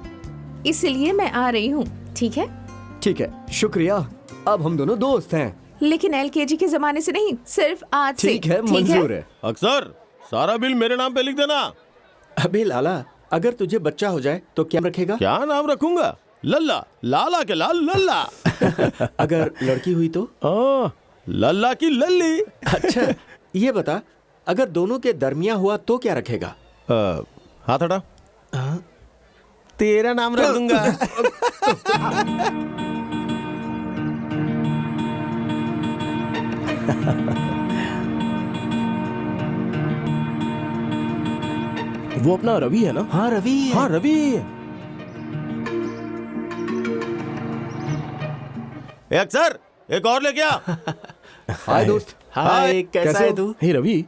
इसलिए मैं आ रही हूँ। ठीक है? ठीक है, शुक्रिया। अब हम दोनों दोस्त हैं। लेकिन LKG के जमाने से नहीं, सिर्फ आज से। ठीक है, मंजूर है। अक्सर सारा बिल मेरे नाम पे लिख देना। अबे लाला, अगर तुझे बच्चा हो जाए तो क्या रखेगा? क्या नाम रखूंगा? लल्ला, लाला के लाल लल्ला। अगर लड़की हुई तो? लल्ला की लल्ली। अच्छा, ये बता, अगर दोनों के दरमिया हुआ तो क्या रखेगा? हाथ हटा। तेरा नाम रख दूंगा। वो अपना रवि है ना? हाँ रवि, हाँ रवि। एक सर, एक और लेके आ। हाय दोस्त। हाय, कैसा है तू? हे रवि,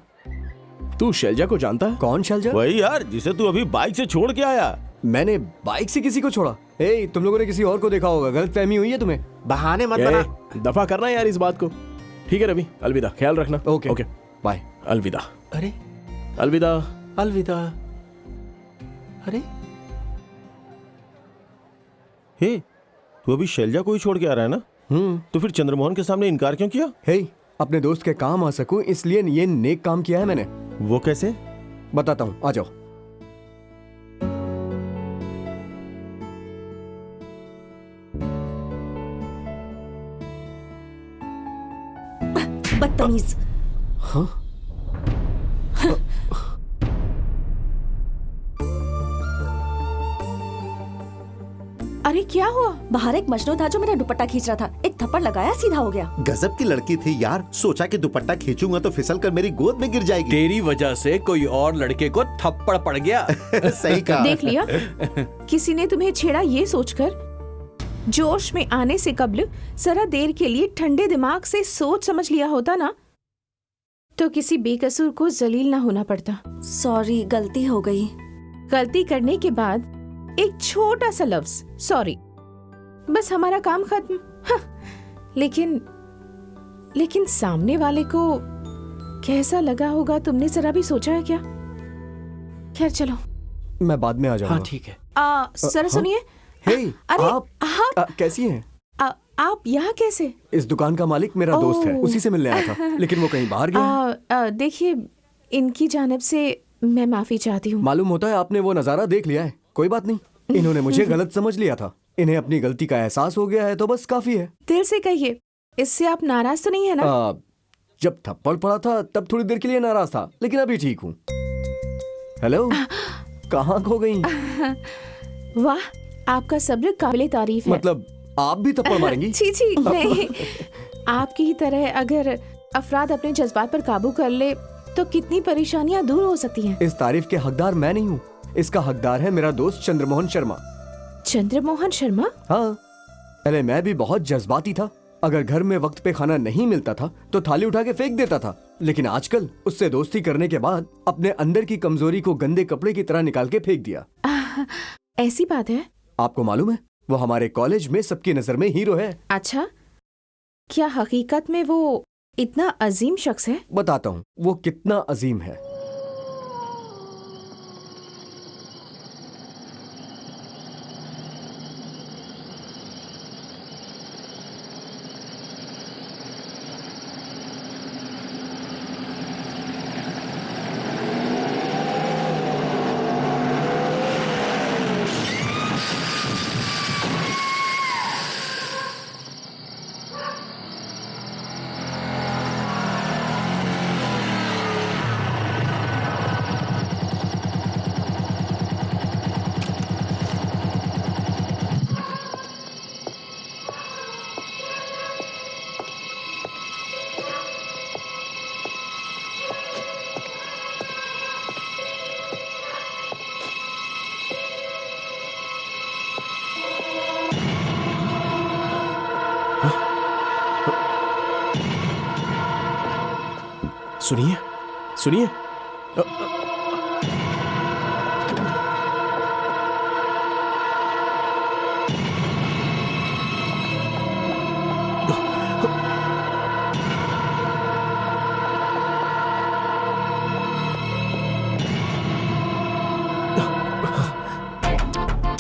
तू शैलजा को जानता है? कौन शैलजा? वही यार जिसे तू अभी बाइक से छोड़ के आया। मैंने बाइक से किसी को छोड़ा? ए, तुम लोगों ने किसी और को देखा होगा, गलतफहमी हुई है तुम्हें। बहाने मत बना। दफा करना यार इस बात को। ठीक है रवि, अलविदा, ख्याल रखना। Okay okay, bye. अलविदा। अरे अलविदा। अलविदा। अरे हे, तू अभी शैलजा को ही छोड़ के आ रहा है ना? तो फिर चंद्रमोहन के सामने इनकार क्यों किया? हे, अपने दोस्त के काम आ सकूं इसलिए ये नेक काम किया है मैंने। वो कैसे? बताता हूँ, आ जाओ। बदतमीज। अरे क्या हुआ? बाहर एक मजनू था जो मेरा दुपट्टा खींच रहा था, एक थप्पड़ लगाया, सीधा हो गया। गजब की लड़की थी यार, सोचा कि दुपट्टा खींचूंगा तो फिसल कर मेरी गोद में गिर जाएगी। तेरी वजह से कोई और लड़के को थप्पड़ पड़ गया। सही कहा। देख लिया, किसी ने तुम्हें छेड़ा ये सोचकर। जोश में आने से कब्ल जरा देर के लिए ठंडे दिमाग से सोच समझ लिया होता ना, तो किसी बेकसूर को जलील ना होना पड़ता। सॉरी, गलती हो गई। गलती करने के बाद एक छोटा सा लफ्ज सॉरी, बस हमारा काम खत्म। हाँ, लेकिन सामने वाले को कैसा लगा होगा तुमने जरा भी सोचा है क्या? खैर चलो, मैं बाद में आ जाऊंगा। हाँ ठीक है। सर सुनिए। हे, अरे आप कैसी हैं? आप यहाँ कैसे? इस दुकान का मालिक मेरा दोस्त है, उसी से मिलने आया था, लेकिन वो कहीं बाहर गया। देखिए, इनकी जानिब से मैं माफी चाहती हूँ। मालूम होता है आपने वो नजारा देख लिया है। कोई बात नहीं, इन्होंने मुझे गलत समझ लिया था। इन्हें अपनी गलती का एहसास हो गया है तो बस काफी है। दिल से कहिए, इससे आप नाराज तो नहीं है ना? जब थप्पड़ पड़ा था तब थोड़ी देर के लिए नाराज था, लेकिन अभी ठीक हूँ। हेलो, कहाँ खो गई? वाह, आपका सब्र काबिले तारीफ है। मतलब आप भी थप्पड़ मारेंगी? छी नहीं। आपकी ही तरह अगर अफराद अपने जज्बात पर काबू कर ले तो कितनी परेशानियां दूर हो सकती हैं। इस तारीफ के हकदार मैं नहीं हूँ, इसका हकदार है मेरा दोस्त चंद्रमोहन शर्मा। चंद्रमोहन शर्मा? हाँ, पहले मैं भी बहुत जज्बाती था। अगर घर में वक्त पे खाना नहीं मिलता था तो थाली उठा के फेंक देता था, लेकिन आजकल उससे दोस्ती करने के बाद अपने अंदर की कमजोरी को गंदे कपड़े की तरह निकाल के फेंक दिया। ऐसी बात है? आपको मालूम है, वो हमारे कॉलेज में सबकी नजर में हीरो है। अच्छा, क्या हकीकत में वो इतना अजीम शख्स है? बताता हूँ वो कितना अजीम है। सुनिए सुनिए।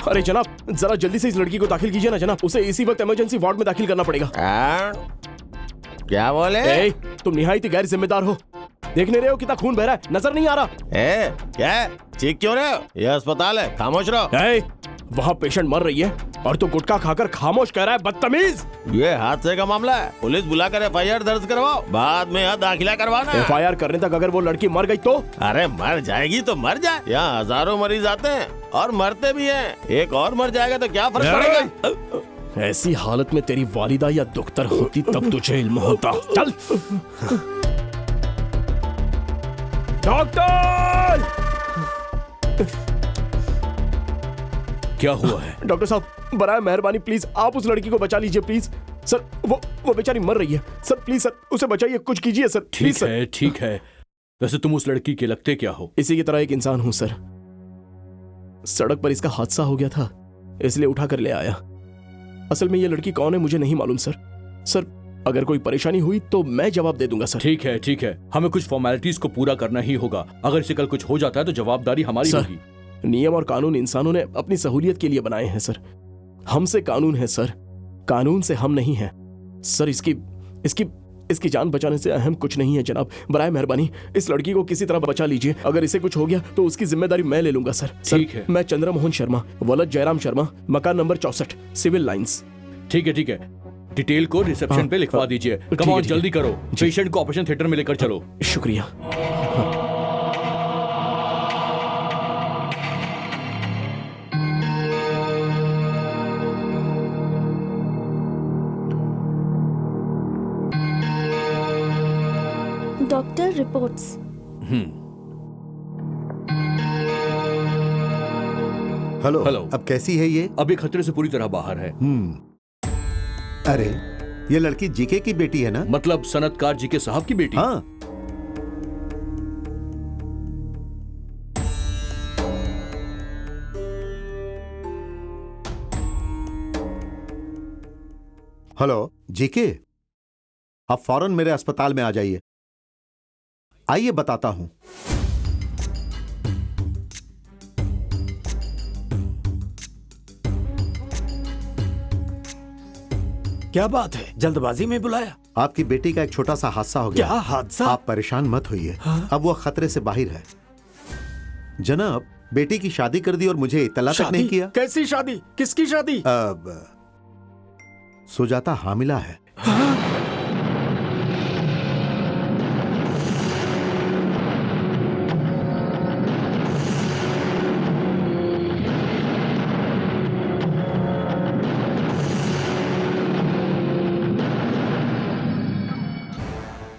अरे जनाब, जरा जल्दी से इस लड़की को दाखिल कीजिए ना जनाब, उसे इसी वक्त इमरजेंसी वार्ड में दाखिल करना पड़ेगा। क्या बोले? ए, तुम निहायत गैर जिम्मेदार हो। देख नहीं रहे हो कितना खून बह रहा है? नजर नहीं आ रहा? क्या चीख क्यों रहे हो? यह अस्पताल है, खामोश रहो। वहाँ पेशेंट मर रही है और तू गुटखा खाकर खामोश कह रहा है, बदतमीज। ये हादसे का मामला है, पुलिस बुलाकर FIR दर्ज करवाओ, बाद में यहाँ दाखिला करवाना। FIR करने तक अगर वो लड़की मर गई तो? अरे मर जाएगी तो मर जाए, यहाँ हजारों मरीज आते हैं और मरते भी हैं, एक और मर जाएगा तो क्या फर्क पड़ेगा। ऐसी हालत में तेरी वालिदा या दुख्तर होती तब तुझे इल्म होता। चल डॉक्टर। क्या हुआ है? डॉक्टर साहब बराए मेहरबानी प्लीज आप उस लड़की को बचा लीजिए प्लीज सर। वो बेचारी मर रही है सर, प्लीज सर उसे बचाइए, कुछ कीजिए सर प्लीज सर। ठीक है। वैसे तुम उस लड़की के लगते क्या हो? इसी की तरह एक इंसान हूं सर। सड़क पर इसका हादसा हो गया था इसलिए उठा कर ले आया। असल में ये लड़की कौन है मुझे नहीं मालूम सर। सर अगर कोई परेशानी हुई तो मैं जवाब दे दूंगा सर। ठीक है, हमें कुछ फॉर्मेलिटीज को पूरा करना ही होगा। अगर इसे कल कुछ हो जाता है तो जवाबदारी हमारी होगी। नियम और कानून इंसानों ने अपनी सहूलियत के लिए बनाए हैं सर। हमसे कानून है सर, कानून से हम नहीं हैं सर। इसकी जान बचाने से अहम कुछ नहीं है जनाब। बराए मेहरबानी इस लड़की को किसी तरह बचा लीजिए। अगर इसे कुछ हो गया तो उसकी जिम्मेदारी मैं ले लूंगा सर। ठीक है। मैं चंद्रमोहन शर्मा, वलद जयराम शर्मा, मकान नंबर 64, सिविल लाइंस। ठीक है, डिटेल को रिसेप्शन पे लिखवा दीजिए। कम ऑन जल्दी करो, पेशेंट को ऑपरेशन थिएटर में लेकर चलो। शुक्रिया। Doctor reports. हेलो। हेलो। अब कैसी है ये? अभी खतरे से पूरी तरह बाहर है। अरे ये लड़की जीके की बेटी है ना? मतलब सनतकार जीके साहब की बेटी? हाँ। हेलो जीके, आप फौरन मेरे अस्पताल में आ जाइए। आइए बताता हूं। क्या बात है, जल्दबाजी में बुलाया? आपकी बेटी का एक छोटा सा हादसा हो गया। क्या हादसा? आप परेशान मत होइए। अब वो खतरे से बाहर है। जनाब बेटी की शादी कर दी और मुझे इत्तला तक नहीं किया। कैसी शादी? किसकी शादी? अब सुजाता हामिला है।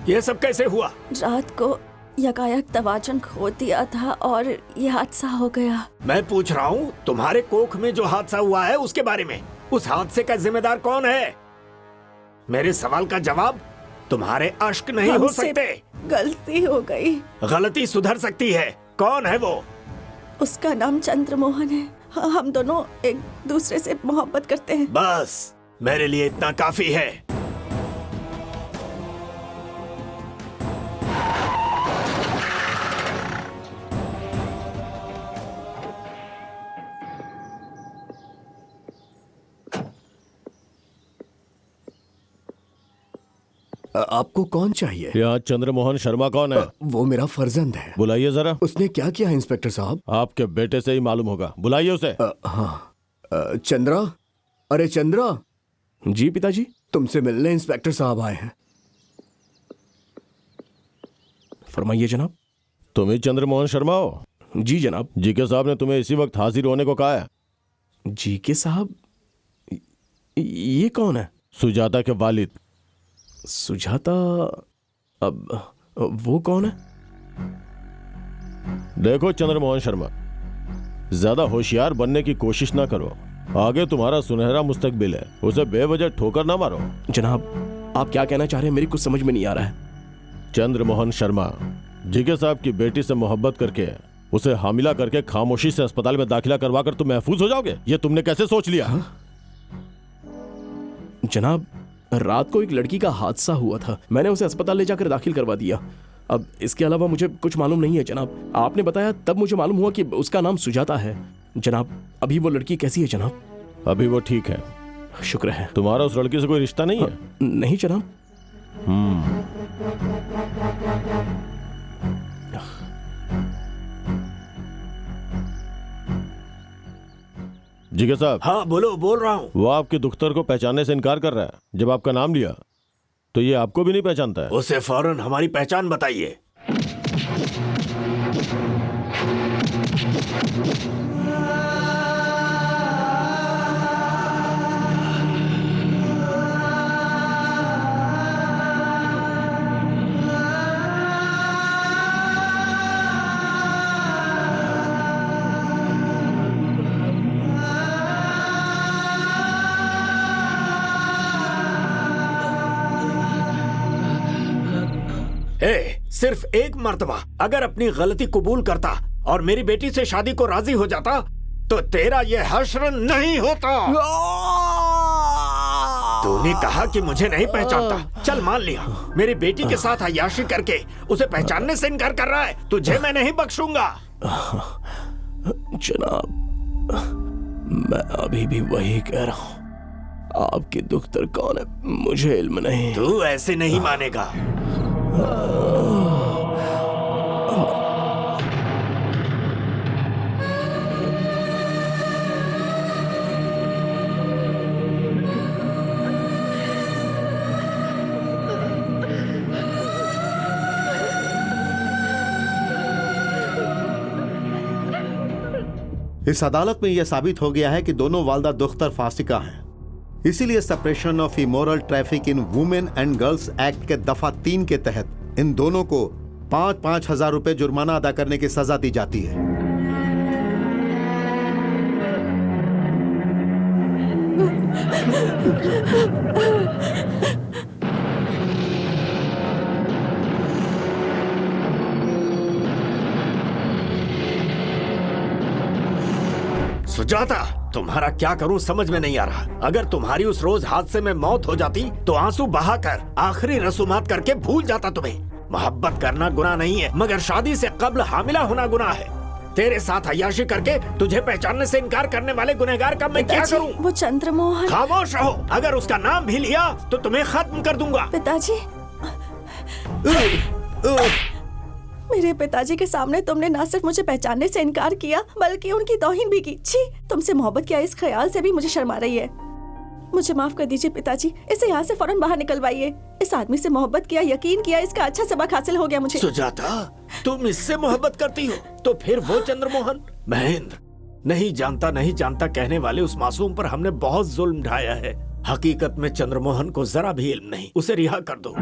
ये सब कैसे हुआ? रात को यकायक तवाजन खो दिया था और ये हादसा हो गया। मैं पूछ रहा हूँ तुम्हारे कोख में जो हादसा हुआ है उसके बारे में। उस हादसे का जिम्मेदार कौन है? मेरे सवाल का जवाब तुम्हारे अश्क नहीं हो सकते। गलती हो गई। गलती सुधर सकती है। कौन है वो? उसका नाम चंद्रमोहन है। हम दोनों एक दूसरे से मोहब्बत करते हैं। बस मेरे लिए इतना काफी है। आपको कौन चाहिए? यहाँ चंद्रमोहन शर्मा कौन है? वो मेरा फर्जंद है। बुलाइए जरा। उसने क्या किया है इंस्पेक्टर साहब? आपके बेटे से ही मालूम होगा, बुलाइए उसे। हाँ। चंद्रा, अरे चंद्रा। जी पिताजी। तुमसे मिलने इंस्पेक्टर साहब आए हैं। फरमाइए जनाब। तुम ही चंद्रमोहन शर्मा हो? जी जनाब। जीके साहब ने तुम्हें इसी वक्त हाजिर होने को कहा है। जीके साहब? ये कौन है? सुजाता के वालिद। सुजाता? अब वो कौन है? देखो चंद्रमोहन शर्मा, ज्यादा होशियार बनने की कोशिश ना करो। आगे तुम्हारा सुनहरा मुस्तकबिल है, उसे बेवजह ठोकर ना मारो। जनाब आप क्या कहना चाह रहे हैं, मेरी कुछ समझ में नहीं आ रहा है। चंद्रमोहन शर्मा जीके साहब की बेटी से मोहब्बत करके उसे हामिला करके खामोशी से अस्पताल में दाखिला करवा कर तुम महफूज हो जाओगे, ये तुमने कैसे सोच लिया? जनाब रात को एक लड़की का हादसा हुआ था, मैंने उसे अस्पताल ले जाकर दाखिल करवा दिया। अब इसके अलावा मुझे कुछ मालूम नहीं है जनाब। आपने बताया तब मुझे मालूम हुआ कि उसका नाम सुजाता है। जनाब अभी वो लड़की कैसी है जनाब? अभी वो ठीक है, शुक्र है। तुम्हारा उस लड़की से कोई रिश्ता नहीं है? नहीं जनाब। जिगर साहब। हाँ बोलो, बोल रहा हूँ। वो आपके दुख्तर को पहचानने से इनकार कर रहा है। जब आपका नाम लिया तो ये आपको भी नहीं पहचानता है। उसे फौरन हमारी पहचान बताइए। सिर्फ एक मर्तबा अगर अपनी गलती कबूल करता और मेरी बेटी से शादी को राजी हो जाता तो तेरा ये हश्र नहीं होता। तूने कहा कि मुझे नहीं पहचानता, चल मान लिया। मेरी बेटी के साथ अय्याशी करके उसे पहचानने से इनकार कर रहा है। तुझे मैं नहीं बख्शूंगा। जनाब, मैं अभी भी वही कह रहा हूँ। आपकी दुख्तर कौन है मुझे इल्म नहीं। तू ऐसे नहीं मानेगा। इस अदालत में यह साबित हो गया है कि दोनों वालदा दुख्तर फासिका हैं। इसीलिए separation of immoral traffic in women and girls act के दफा 3 के तहत इन दोनों को 5-5 हजार रुपए जुर्माना अदा करने की सजा दी जाती है। सुजाता, तुम्हारा क्या करूं समझ में नहीं आ रहा। अगर तुम्हारी उस रोज हादसे में मौत हो जाती तो आंसू बहाकर आखिरी रसूमात करके भूल जाता तुम्हें। मोहब्बत करना गुनाह नहीं है, मगर शादी से कब्ल हामिला होना गुनाह है। तेरे साथ अय्याशी करके तुझे पहचानने से इनकार करने वाले गुनहगार का मैं क्या करूं? वो चंद्रमोहन। खामोश रहो, अगर उसका नाम भी लिया तो तुम्हें खत्म कर दूंगा। पिताजी, मेरे पिताजी के सामने तुमने ना सिर्फ मुझे पहचानने से इनकार किया बल्कि उनकी तौहीन भी की। छी, तुमसे मोहब्बत किया इस ख्याल से भी मुझे शर्म आ रही है। मुझे माफ कर दीजिए पिताजी, इसे यहाँ से फौरन बाहर निकलवाइए। इस आदमी से मोहब्बत किया, यकीन किया, इसका अच्छा सबक हासिल हो गया मुझे। सुजाता, तुम इससे मोहब्बत करती हो तो फिर वो चंद्रमोहन? महेंद्र, नहीं जानता कहने वाले उस मासूम पर हमने बहुत जुल्म ढाया है। हकीकत में चंद्रमोहन को जरा भी इल्म नहीं। उसे रिहा कर दो।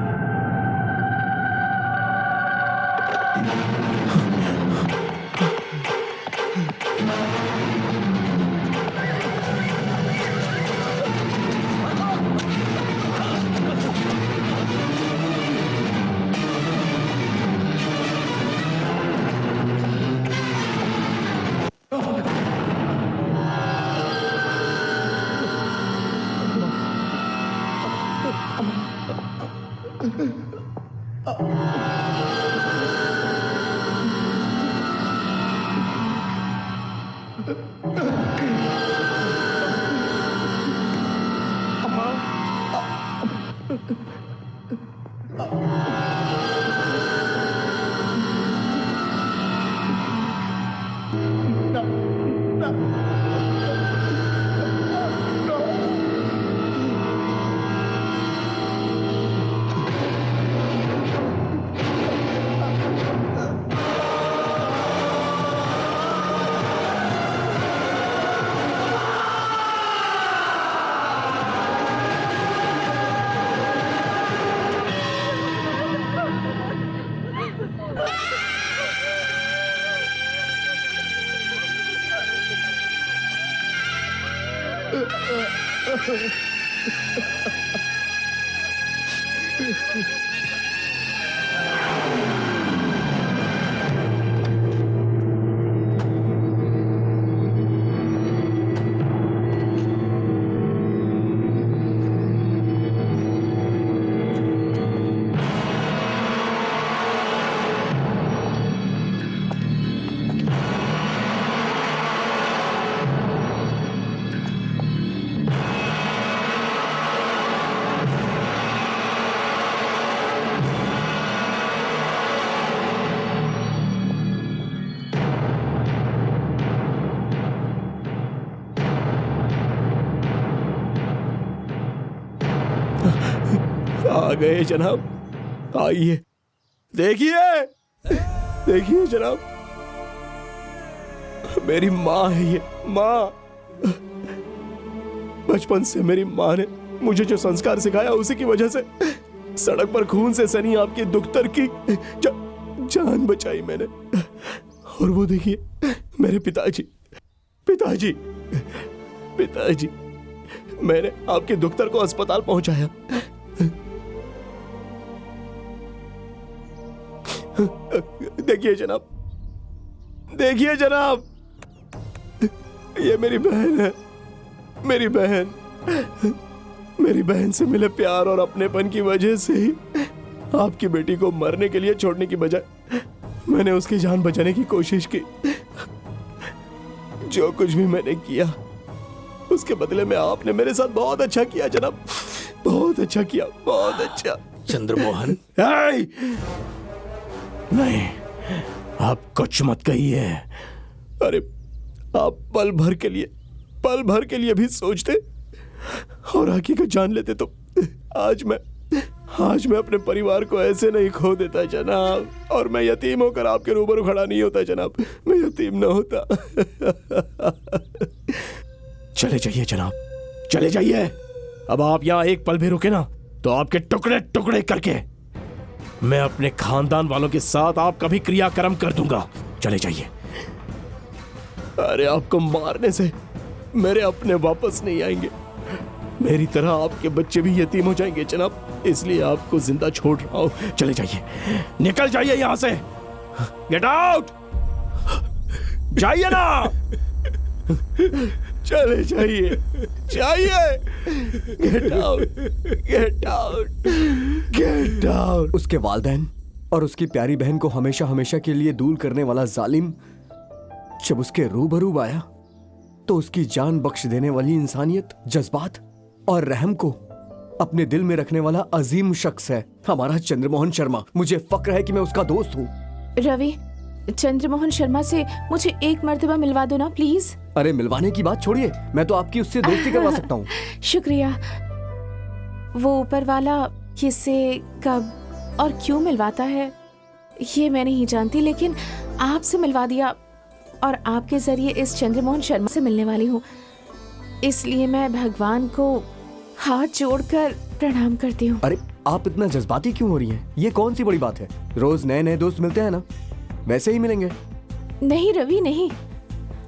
आ गए जनाब, आइए, देखिए देखिए जनाब, मेरी माँ है ये, माँ। बचपन से मेरी माँ ने मुझे जो संस्कार सिखाया उसी की वजह से सड़क पर खून से सनी आपकी दुख्तर की जान बचाई मैंने। और वो देखिए मेरे पिताजी पिताजी पिताजी, मैंने आपके दुख्तर को अस्पताल पहुंचाया। देखिए जनाब, देखिए जनाब, ये मेरी बहन है, मेरी बहन। मेरी बहन से मिले प्यार और अपनेपन की वजह से ही आपकी बेटी को मरने के लिए छोड़ने की बजाय मैंने उसकी जान बचाने की कोशिश की। जो कुछ भी मैंने किया उसके बदले में आपने मेरे साथ बहुत अच्छा किया जनाब, बहुत अच्छा किया, बहुत अच्छा। चंद्रमोहन, नहीं, आप कुछ मत कहिए। अरे आप पल भर के लिए भी सोचते और हकीकत जान लेते तो आज मैं अपने परिवार को ऐसे नहीं खो देता जनाब, और मैं यतीम होकर आपके रूबरू खड़ा नहीं होता जनाब, मैं यतीम न होता। चले जाइए जनाब, चले जाइए। अब आप यहाँ एक पल भी रुके ना तो आपके टुकड़े टुकड़े करके मैं अपने खानदान वालों के साथ आपका भी क्रियाक्रम कर दूंगा। चले जाइए। अरे आपको मारने से मेरे अपने वापस नहीं आएंगे, मेरी तरह आपके बच्चे भी यतीम हो जाएंगे जनाब, इसलिए आपको जिंदा छोड़ रहा हूं। चले जाइए, निकल जाइए यहां से, गेट आउट, जाइए ना, चले जाइए, जाइए, get out, get out, get out. उसके वालिदैन और उसकी प्यारी बहन को हमेशा हमेशा के लिए दूर करने वाला जालिम जब उसके रूबरू आया तो उसकी जान बख्श देने वाली इंसानियत, जज्बात और रहम को अपने दिल में रखने वाला अजीम शख्स है हमारा चंद्रमोहन शर्मा। मुझे फक्र है कि मैं उसका दोस्त हूँ। रवि, चंद्रमोहन शर्मा से मुझे एक मर्तबा मिलवा दो ना प्लीज। अरे मिलवाने की बात छोड़िए, मैं तो आपकी उससे दोस्ती करवा सकता हूँ। शुक्रिया। वो ऊपर वाला किससे, कब और क्यों मिलवाता है ये मैं नहीं जानती, लेकिन आपसे मिलवा दिया और आपके जरिए इस चंद्रमोहन शर्मा से मिलने वाली हूँ, इसलिए मैं भगवान को हाथ जोड़कर प्रणाम करती हूँ। अरे आप इतना जज्बाती क्यों हो रही हैं? ये कौन सी बड़ी बात है? रोज नए नए दोस्त मिलते हैं ना, वैसे ही मिलेंगे। नहीं रवि, नहीं।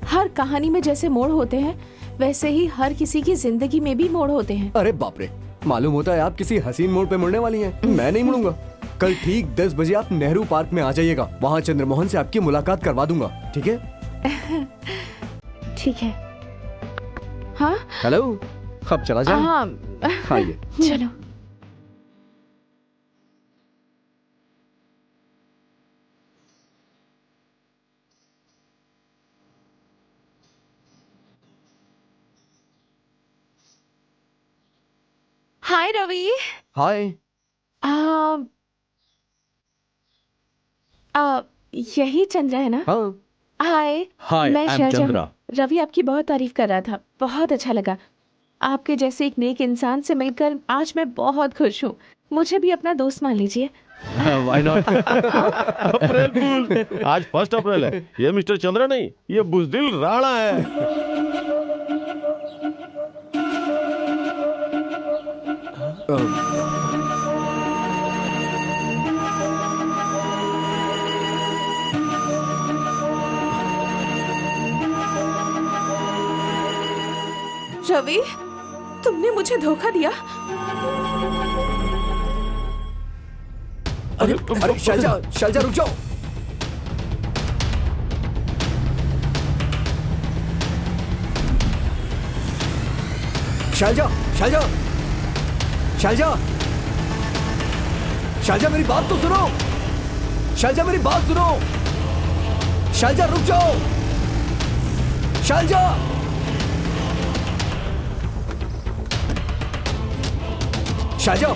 हर कहानी में जैसे मोड़ होते हैं वैसे ही हर किसी की जिंदगी में भी मोड़ होते हैं। अरे बाप रे, मालूम होता है आप किसी हसीन मोड़ पे मुड़ने वाली हैं। मैं नहीं मुड़ूंगा। कल ठीक 10 बजे आप नेहरू पार्क में आ जाइएगा, वहाँ चंद्रमोहन से आपकी मुलाकात करवा दूंगा, ठीक है? ठीक है। हाँ हेलो, अब चला जाए? हाँ आइए। चलो। हाय रवि। हाय। यही चंद्रा है ना? हाँ। हाय। हाय, मैं आई एम शहजाद। चंद्रा। रवि आपकी बहुत तारीफ कर रहा था, बहुत अच्छा लगा। आपके जैसे एक नेक इंसान से मिलकर आज मैं बहुत खुश हूँ। मुझे भी अपना दोस्त मान लीजिए। Why not? अप्रैल फूल, आज 1 अप्रैल है। ये मिस्टर चंद्रा नहीं, ये बुजदिल राणा है। रवि, तुमने मुझे धोखा दिया। अरे शैलजा, शैलजा रुक जाओ। शैलजा, शैलजा, शैलजा, शैलजा मेरी बात तो सुनो। शैलजा मेरी बात सुनो। शैलजा रुक जाओ। शैलजा, शैलजा,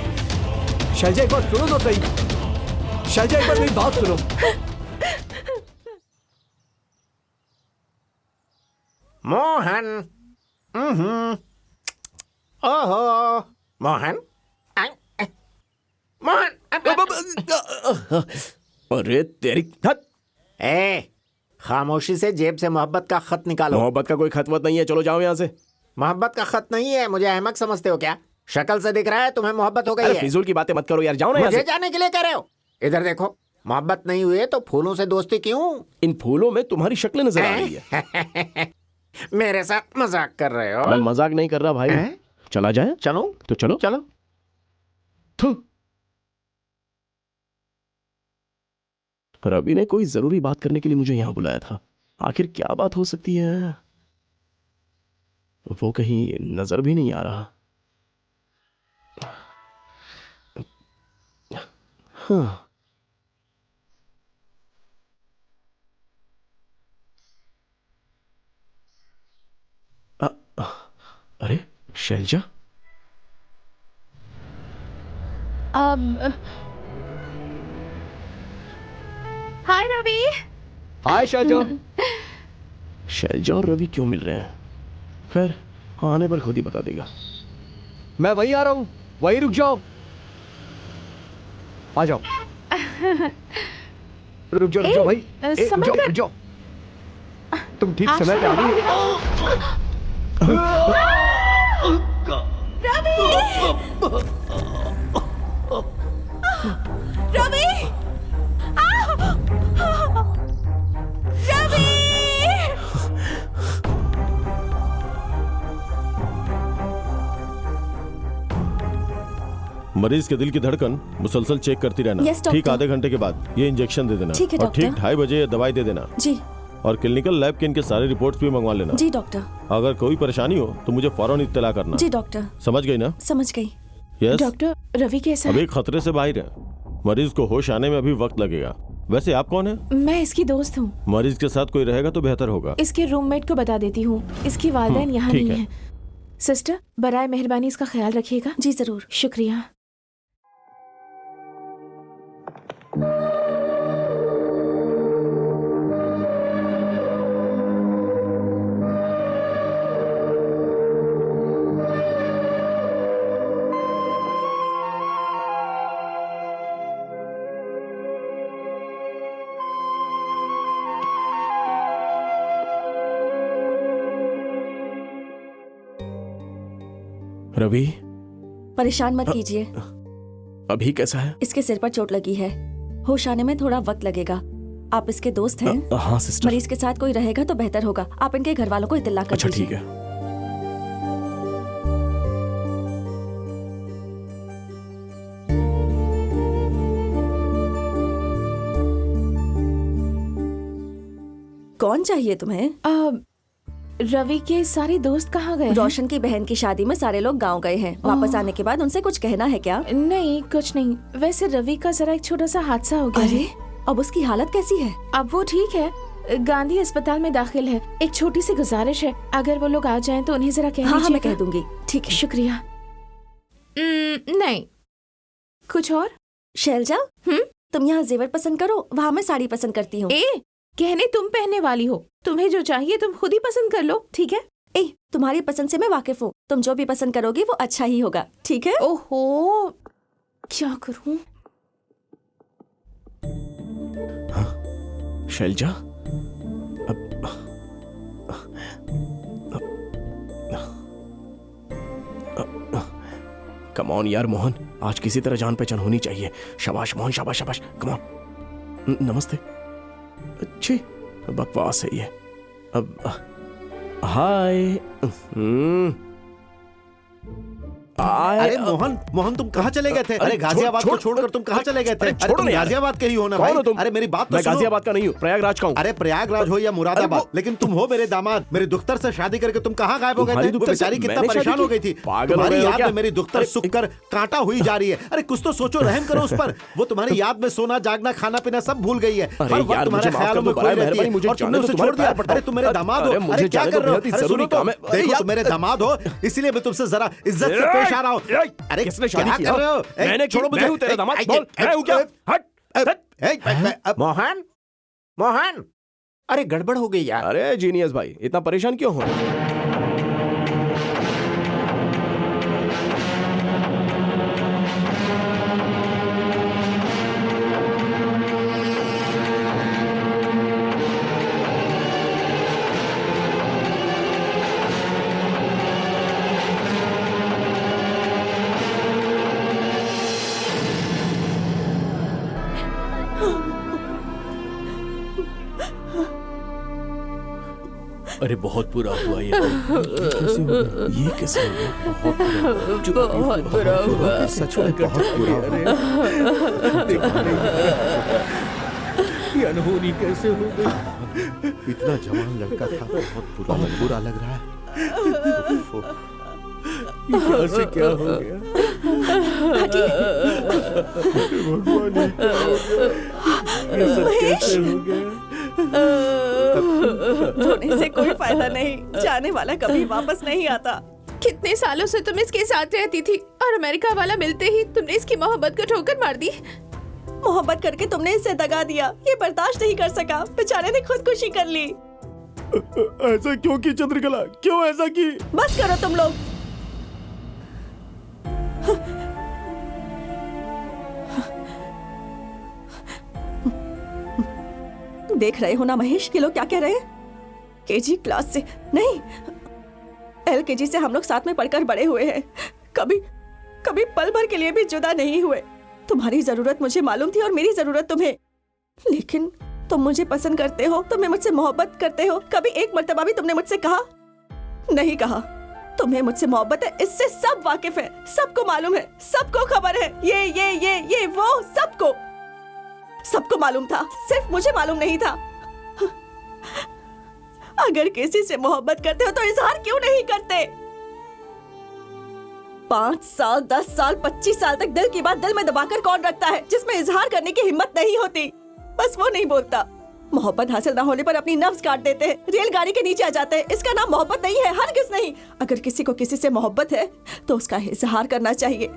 शैलजा एक बार सुनो तो सही। शैलजा एक बार मेरी बात सुनो। मोहन। ओहो मोहन। मोहन अरे तेरी हट। ए, खामोशी से जेब से मोहब्बत का खत निकालो। मोहब्बत का कोई खतवत नहीं है, चलो जाओ यहाँ से। मोहब्बत का खत नहीं है, मुझे अहमक समझते हो क्या? शक्ल से दिख रहा है तुम्हें मोहब्बत हो गई अरे है। फिजूल की बातें मत करो यार, जाओ ना यहाँ मुझे से। जाने के लिए कह रहे हो? इधर देखो, मोहब्बत नहीं हुई है तो फूलों से दोस्ती क्यों? इन फूलों में तुम्हारी शक्ल नजर आ रही है। मेरे साथ मजाक कर रहे हो? मैं मजाक नहीं कर रहा भाई। चला जाए? चलो तो चलो चलो। थू। रवि ने कोई जरूरी बात करने के लिए मुझे यहाँ बुलाया था। आखिर क्या बात हो सकती है? वो कहीं नजर भी नहीं आ रहा। हाँ। अरे शैलजा, हाय रवि। हाय शैलजा। शैलजा और रवि क्यों मिल रहे हैं? खैर आने पर खुद ही बता देगा। मैं वहीं आ रहा हूँ, वहीं रुक जाओ। आ जाओ। रुक जाओ भाई। रुक जाओ। तुम ठीक समय पे आ गई। रवि! रवि! मरीज के दिल की धड़कन मुसलसल चेक करती रहना। Yes, ठीक डॉक्टर। आधे घंटे के बाद ये इंजेक्शन दे देना। ठीक है, और ठीक डॉक्टर। 2:30 बजे ये दवाई दे देना। जी और क्लिनिकल लैब के इनके सारे रिपोर्ट्स भी मंगवा लेना। जी डॉक्टर। अगर कोई परेशानी हो तो मुझे फौरन इत्तला करना। जी डॉक्टर, समझ गई ना? समझ गई। यस। डॉक्टर रवि कैसा है? अभी खतरे से बाहर है, मरीज को होश आने में अभी वक्त लगेगा। वैसे आप कौन है? मैं इसकी दोस्त हूँ। मरीज के साथ कोई रहेगा तो बेहतर होगा। इसके रूममेट को बता देती हूँ। इसकी वालिदैन यहाँ ठीक नहीं है। है। सिस्टर, बराए मेहरबानी इसका ख्याल रखिएगा। जी जरूर। शुक्रिया। रवि परेशान मत कीजिए, अभी कैसा है? इसके सिर पर चोट लगी है, होश आने में थोड़ा वक्त लगेगा। आप इसके दोस्त हैं? हाँ सिस्टर। मरीज के साथ कोई रहेगा तो बेहतर होगा। आप इनके घर वालों को इत्तला कर अच्छा दीजिए। ठीक है। कौन चाहिए तुम्हें? रवि के सारे दोस्त कहाँ गए हैं? रोशन की बहन की शादी में सारे लोग गांव गए हैं। वापस आने के बाद उनसे कुछ कहना है क्या? नहीं, कुछ नहीं। वैसे रवि का जरा एक छोटा सा हादसा हो गया अरे है। अब उसकी हालत कैसी है? अब वो ठीक है, गांधी अस्पताल में दाखिल है। एक छोटी सी गुजारिश है, अगर वो लोग आ जाएं तो उन्हें जरा कह हाँ मैं दीजिएगा। कह दूंगी। ठीक है। शुक्रिया। नहीं, कुछ और? शैलजा, तुम यहाँ जेवर पसंद करो, वहाँ मैं साड़ी पसंद करती हूँ। कहने तुम पहनने वाली हो, तुम्हें जो चाहिए तुम खुद ही पसंद कर लो, ठीक है? तुम्हारी पसंद से मैं वाकिफ हूँ। तुम जो भी पसंद करोगी वो अच्छा ही होगा, ठीक है? ओहो, क्या करूं? शैलजा, कम ऑन यार मोहन, आज किसी तरह जान पहचान होनी चाहिए। शाबाश मोहन, शाबाश शाबाश, कम ऑन। नमस्ते। अच्छी बकवास है ये। अब हाय। अरे मोहन, मोहन तुम कहाँ चले गए थे? अरे गाजियाबाद को छोड़कर तुम कहाँ चले गए थे? अरे तुम गाजियाबाद के ही हो ना भाई? अरे मेरी बात तो मैं सुनो। गाजियाबाद का नहीं हूँ, प्रयागराज का हूँ। अरे प्रयागराज हो या मुरादाबाद, लेकिन तुम हो मेरे दामाद। मेरी दुख्तर से शादी करके तुम कहाँ गायब हो गए थे? वो बेचारी कितना परेशान हो गई थी। तुम्हारी याद में मेरी दुख्तर सूख कर कांटा हुई जा रही है। अरे कुछ तो सोचो, रहम करो उस पर। वो तुम्हारी याद में सोना जागना खाना पीना सब भूल गई है। हर वक्त तुम्हारे ख्यालों में खोई रहती है और तुमने उसे छोड़ दिया। अरे तुम मेरे दामाद हो, अरे क्या कर रहे हो? अरे सुनो तो, देखो तुम मेरे दामाद हो, इसीलिए मैं तुमसे जरा इज्जत से पेश आ रहा हूँ। अरे किसने शादी क्या किया? कर रहे हो? मैंने छोड़ो, मुझे हूँ तेरा दामाद। बोल, मैं हूँ क्या? हट। मोहन, मोहन, अरे गड़बड़ हो गई यार। अरे जीनियस भाई, इतना परेशान क्यों हो? अरे बहुत बुरा हुआ ये। ये कैसे हो गया? बहुत बुरा हुआ। सच में बहुत बुरा हुआ। ये अनहोनी कैसे हो गई? इतना जवान लड़का था, बहुत बुरा लग रहा है। ये क्या से क्या हो गया? भगवान, ये सब कैसे हो गया? रोने से कोई फायदा नहीं, जाने वाला कभी वापस नहीं आता। कितने सालों से तुम इसके साथ रहती थी और अमेरिका वाला मिलते ही तुमने इसकी मोहब्बत को ठोकर मार दी। मोहब्बत करके तुमने इसे दगा दिया, ये बर्दाश्त नहीं कर सका, बेचारे ने खुदकुशी कर ली। ऐसा क्यों की चंद्रकला, क्यों ऐसा की? बस करो तुम लोग। देख रहे हो ना महेश, ये लोग क्या कह रहे हैं? केजी क्लास से नहीं, LKG से हम लोग साथ में पढ़कर बड़े हुए हैं, कभी कभी पल भर के लिए भी जुदा नहीं हुए। तुम्हारी जरूरत मुझे मालूम थी और मेरी जरूरत तुम्हें, लेकिन तुम मुझे पसंद करते हो, तुम्हें मुझसे मोहब्बत करते हो। कभी एक मर्तबा भी तुमने मुझसे कहा नहीं? कहा तुम्हें मुझसे मोहब्बत है, इससे सब वाकिफ है, सबको मालूम है, सबको खबर है। ये वो सबको मालूम था, सिर्फ मुझे मालूम नहीं था। अगर किसी से मोहब्बत करते हो तो इजहार क्यों नहीं करते? 5 साल, 10 साल, 25 साल तक दिल की बात दिल में दबाकर कौन रखता है, जिसमें इजहार करने की हिम्मत नहीं होती? बस वो नहीं बोलता। मोहब्बत हासिल ना होने पर अपनी नफ्स काट देते हैं, रेलगाड़ी के नीचे आ जाते हैं। इसका नाम मोहब्बत नहीं है, हरगिज़ नहीं। अगर किसी को किसी से मोहब्बत है तो उसका इजहार करना चाहिए।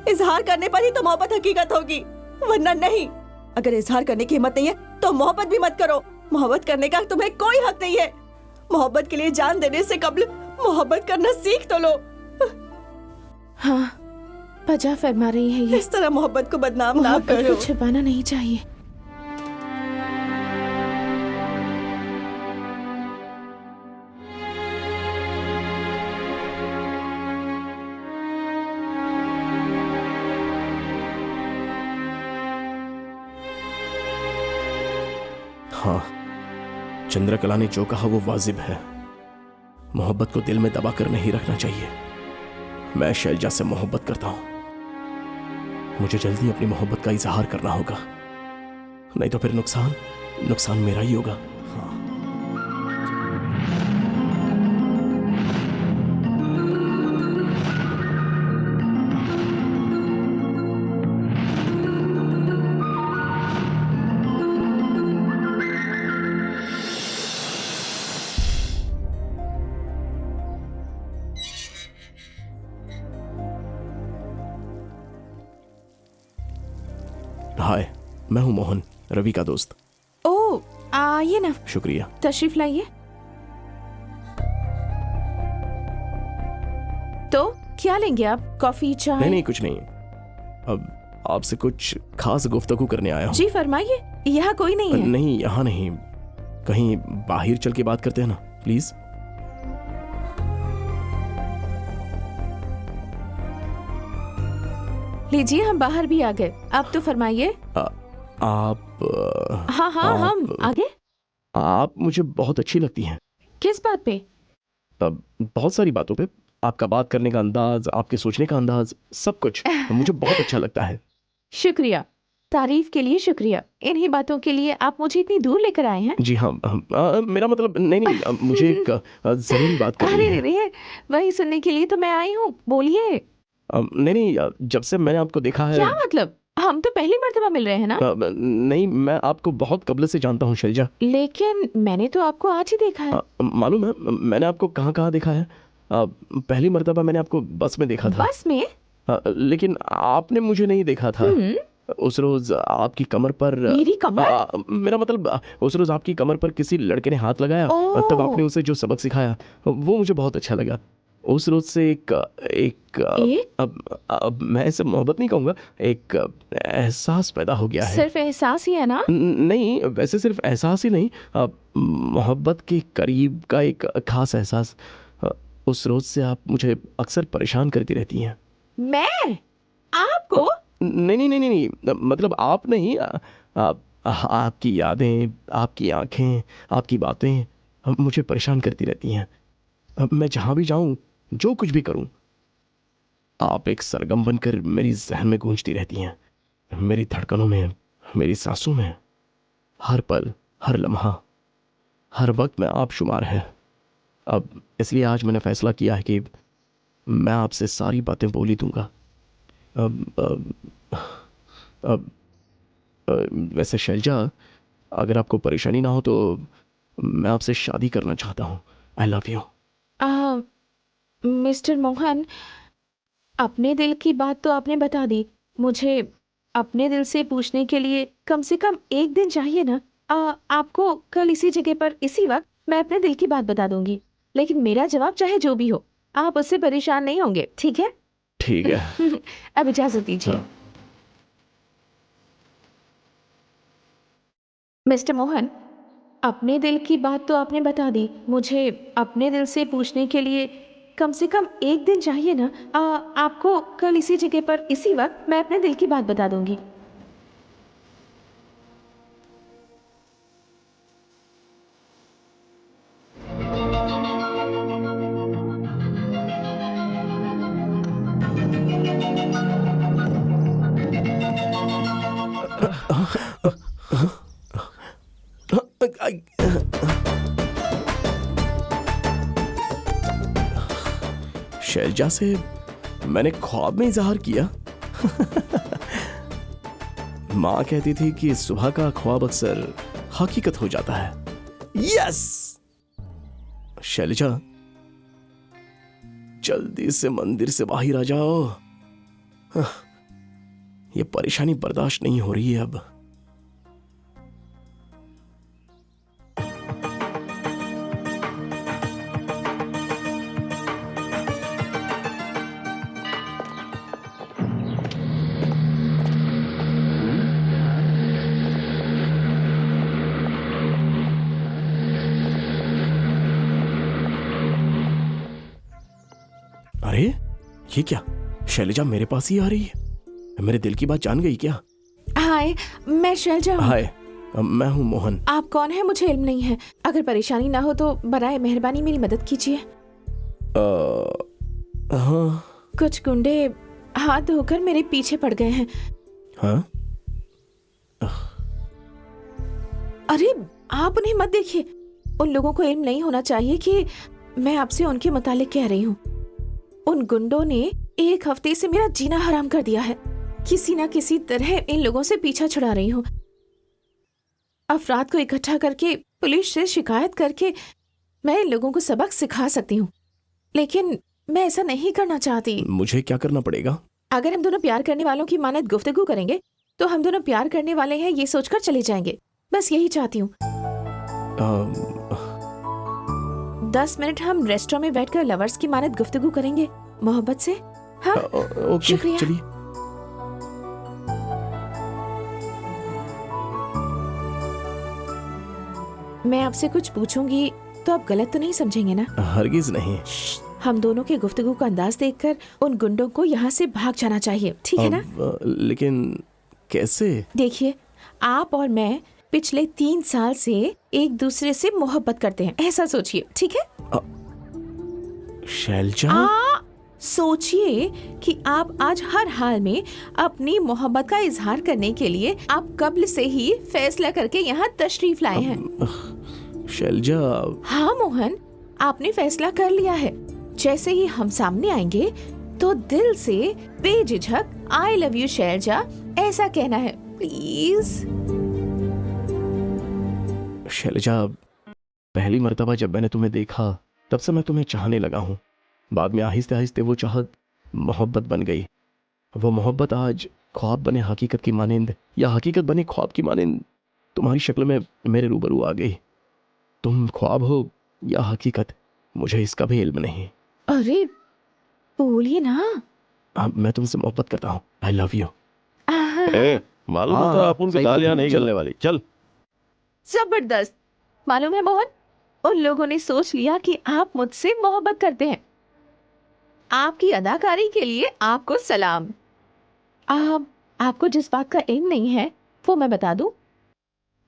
इजहार करने पर ही तो मोहब्बत हकीकत होगी, वरना नहीं। अगर इजहार करने की हिम्मत नहीं है तो मोहब्बत भी मत करो। मोहब्बत करने का तुम्हें कोई हक नहीं है। मोहब्बत के लिए जान देने से कबल मोहब्बत करना सीख तो लो। हाँ, वजह फरमा रही है ये। इस तरह मोहब्बत को बदनाम ना मोहब्बत करो। को छिपाना नहीं चाहिए। हाँ, चंद्रकला ने जो कहा वो वाजिब है। मोहब्बत को दिल में दबाकर नहीं रखना चाहिए। मैं शैलजा से मोहब्बत करता हूं, मुझे जल्दी अपनी मोहब्बत का इजहार करना होगा, नहीं तो फिर नुकसान मेरा ही होगा। हाय, मैं हूं मोहन, रवि का दोस्त। ओ, आइए ना, शुक्रिया। तशरीफ लाइए। तो क्या लेंगे आप? कॉफी, चाय? नहीं, कुछ नहीं। अब आपसे कुछ खास गुफ्तगू करने आया हूं। जी फरमाइए, यहाँ कोई नहीं है। नहीं, यहाँ नहीं, कहीं बाहर चल के बात करते हैं ना, प्लीज। लीजिए, हम बाहर भी आ गए। आप तो फरमाइए। आप हाँ, हम आगे। आप मुझे बहुत अच्छी लगती हैं। किस बात पे? बहुत सारी बातों पे। आपका बात करने का अंदाज, आपके सोचने का अंदाज, सब कुछ मुझे बहुत अच्छा लगता है। शुक्रिया, तारीफ के लिए शुक्रिया। इन्हीं बातों के लिए आप मुझे इतनी दूर लेकर आए हैं? जी हाँ, मेरा मतलब नहीं, मुझे एक जरूरी बात करनी है। अरे, वही सुनने के लिए तो मैं आई हूँ, बोलिए। नहीं, जब से मैंने आपको देखा है। क्या मतलब? हम तो पहली मर्तबा मिल रहे हैं ना? नहीं, मैं आपको बहुत कबल से जानता हूँ शैलजा। लेकिन मैंने तो आपको आज ही देखा है। मालूम है मैंने आपको कहाँ कहाँ देखा है? पहली मर्तबा मैंने आपको बस में देखा था। बस में? लेकिन आपने मुझे नहीं देखा था। उस रोज आपकी कमर पर। मेरी कमर? मेरा मतलब उस रोज आपकी कमर पर किसी लड़के ने हाथ लगाया, तब आपने उसे जो सबक सिखाया वो मुझे बहुत अच्छा लगा। उस रोज से एक अब मैं इसे मोहब्बत नहीं कहूँगा, एक एहसास पैदा हो गया है। सिर्फ एहसास ही है ना? नहीं, वैसे सिर्फ एहसास ही नहीं, मोहब्बत के करीब का एक खास एहसास। उस रोज से आप मुझे अक्सर परेशान करती रहती हैं। मैं? आपको? नहीं, मतलब आप नहीं, आपकी यादें, आपकी आंखें, आपकी बातें मुझे परेशान करती रहती हैं। अब मैं जहाँ भी जाऊँ, जो कुछ भी करूँ, आप एक सरगम बनकर मेरी जहन में गूंजती रहती हैं, मेरी धड़कनों में, मेरी सांसों में। हर पल, हर लम्हा, हर वक्त में आप शुमार है। अब इसलिए आज मैंने फैसला किया है कि मैं आपसे सारी बातें बोल ही दूंगा। अब वैसे शैलजा, अगर आपको परेशानी ना हो तो मैं आपसे शादी करना चाहता हूँ। I love you. Mister Mohan, अपने दिल की बात तो आपने बता दी। मुझे अपने दिल से पूछने के लिए कम से कम एक दिन चाहिए ना। आपको कल इसी जगह पर इसी वक्त मैं अपने दिल की बात बता दूंगी, लेकिन मेरा जवाब चाहे जो भी हो, आप उससे परेशान नहीं होंगे, ठीक है? ठीक है। अब इजाजत दीजिए। मिस्टर मोहन, अपने दिल की बात तो आपने बता दी। मुझे अपने दिल से पूछने के लिए कम से कम एक दिन चाहिए ना। आपको कल इसी जगह पर इसी वक्त मैं अपने दिल की बात बता दूंगी। शैलजा से मैंने ख्वाब में इजहार किया। माँ कहती थी कि सुबह का ख्वाब अक्सर हकीकत हो जाता है। यस शैलजा, जल्दी से मंदिर से बाहर आ जाओ। ये परेशानी बर्दाश्त नहीं हो रही है अब। अरे ये क्या, शैलजा मेरे पास ही आ रही है। मेरे दिल की बात जान गई क्या? हाय, मैं शैलजा हूँ। हाय, मैं हूँ मोहन। आप कौन है मुझे इल्म नहीं है। अगर परेशानी ना हो तो बराए मेहरबानी मेरी मदद कीजिए। हाँ। कुछ गुंडे हाथ धोकर मेरे पीछे पड़ गए हैं। हाँ? अरे आप उन्हें मत देखिए। उन लोगों को इल्म नहीं होना चाहिए कि मैं आपसे उनके मुतालिक कह रही हूँ। उन गुंडों ने एक हफ्ते से मेरा जीना हराम कर दिया है। किसी ना किसी तरह इन लोगों से पीछा छुड़ा रही हूँ। अफराद को इकट्ठा करके पुलिस से शिकायत करके मैं इन लोगों को सबक सिखा सकती हूँ, लेकिन मैं ऐसा नहीं करना चाहती। मुझे क्या करना पड़ेगा? अगर हम दोनों प्यार करने वालों की मानद गुफ्तगू करेंगे तो हम दोनों प्यार करने वाले हैं ये सोचकर चले जाएंगे। बस यही चाहती हूँ। 10 मिनट हम रेस्टोरेंट में बैठकर लवर्स की मानद गुफ्तगू करेंगे, मोहब्बत से। हाँ, ओके, शुक्रिया। चलिए। मैं आपसे कुछ पूछूंगी तो आप गलत तो नहीं समझेंगे ना? हरगिज नहीं। हम दोनों के गुफ्तगू का अंदाज देखकर उन गुंडों को यहाँ से भाग जाना चाहिए, ठीक है ना? लेकिन कैसे? देखिए, आप और मैं पिछले 3 साल से एक दूसरे से मोहब्बत करते हैं, ऐसा सोचिए, ठीक है? शैलजा, सोचिए कि आप आज हर हाल में अपनी मोहब्बत का इजहार करने के लिए आप कब्ल से ही फैसला करके यहाँ तशरीफ लाए हैं। शैलजा। हाँ मोहन, आपने फैसला कर लिया है। जैसे ही हम सामने आएंगे तो दिल से बेझिझक आई लव यू शैलजा ऐसा कहना है, प्लीज। शैलजा, पहली मर्तबा जब मैंने तुम्हें देखा तब से मैं तुम्हें चाहने लगा हूँ। बाद में आहिस्ते आहिस्ते वो चाहत मोहब्बत बन गई। वो मोहब्बत आज ख्वाब बने हकीकत की मानिंद, या हकीकत बने ख्वाब की मानिंद तुम्हारी शक्ल में मेरे रूबरू आ गई। तुम ख्वाब हो या हकीकत, मुझे इसका भी इल्म नहीं। अरे बोलिए ना। मैं तुमसे मोहब्बत करता हूँ। I love you. मालूम होता अपन की गालियां नहीं चलने वाली। चल। जबरदस्त। मालूम है मोहन, उन लोगों ने सोच लिया कि आप मुझसे मोहब्बत करते हैं। आपकी अदाकारी के लिए आपको सलाम। आपको जिस बात का इल्म नहीं है वो मैं बता दूं।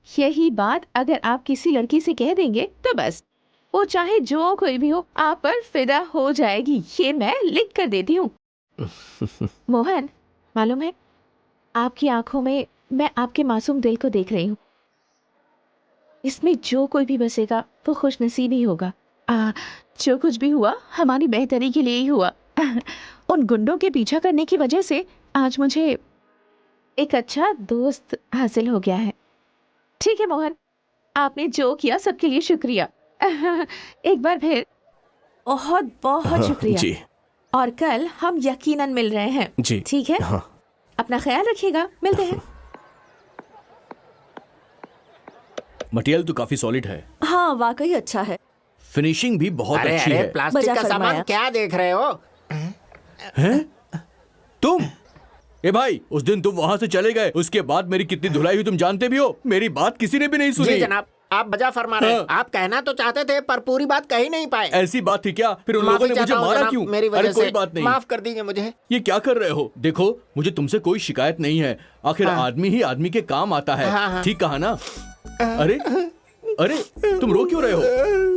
यही बात अगर आप किसी लड़की से कह देंगे तो बस वो चाहे जो कोई भी हो आप पर फिदा हो जाएगी, ये मैं लिख कर देती हूँ। मोहन, मालूम है आपकी आंखों में मैं आपके मासूम दिल को देख रही हूँ। इसमें जो कोई भी बसेगा वो खुश नसीब ही होगा। जो कुछ भी हुआ हमारी बेहतरी के लिए ही हुआ। उन गुंडों के पीछा करने की वजह से आज मुझे एक अच्छा दोस्त हासिल हो गया है। ठीक है मोहन, आपने जो किया सबके लिए शुक्रिया। एक बार फिर बहुत बहुत शुक्रिया। जी और कल हम यकीनन मिल रहे हैं। जी ठीक है, हाँ। अपना ख्याल रखिएगा, मिलते हैं। मटेरियल तो काफी सॉलिड है, हाँ वाकई अच्छा है। फिनिशिंग भी बहुत अरे अच्छी अरे है। प्लास्टिक बजा का सामान फरमाया। क्या देख रहे हो? तुम ए भाई, उस दिन तुम वहां से चले गए, उसके बाद मेरी कितनी धुलाई हुई तुम जानते भी हो। मेरी बात किसी ने भी नहीं जी सुनी। जनाब, आप बजा फरमा रहे हैं। हाँ। आप कहना तो चाहते थे पर पूरी बात कह ही नहीं पाए। ऐसी बात थी क्या? फिर उन लोगों माफी ने मुझे चाहता हूं मारा जनाब, क्यों? मेरी अरे वजह कोई से बात नहीं, माफ कर दीजिए मुझे। ये क्या कर रहे हो? देखो मुझे तुमसे कोई शिकायत नहीं है, आखिर हाँ। आदमी ही आदमी के काम आता है। हाँ, हाँ। ठीक कहा ना? अरे अरे तुम रो क्यों रहे हो?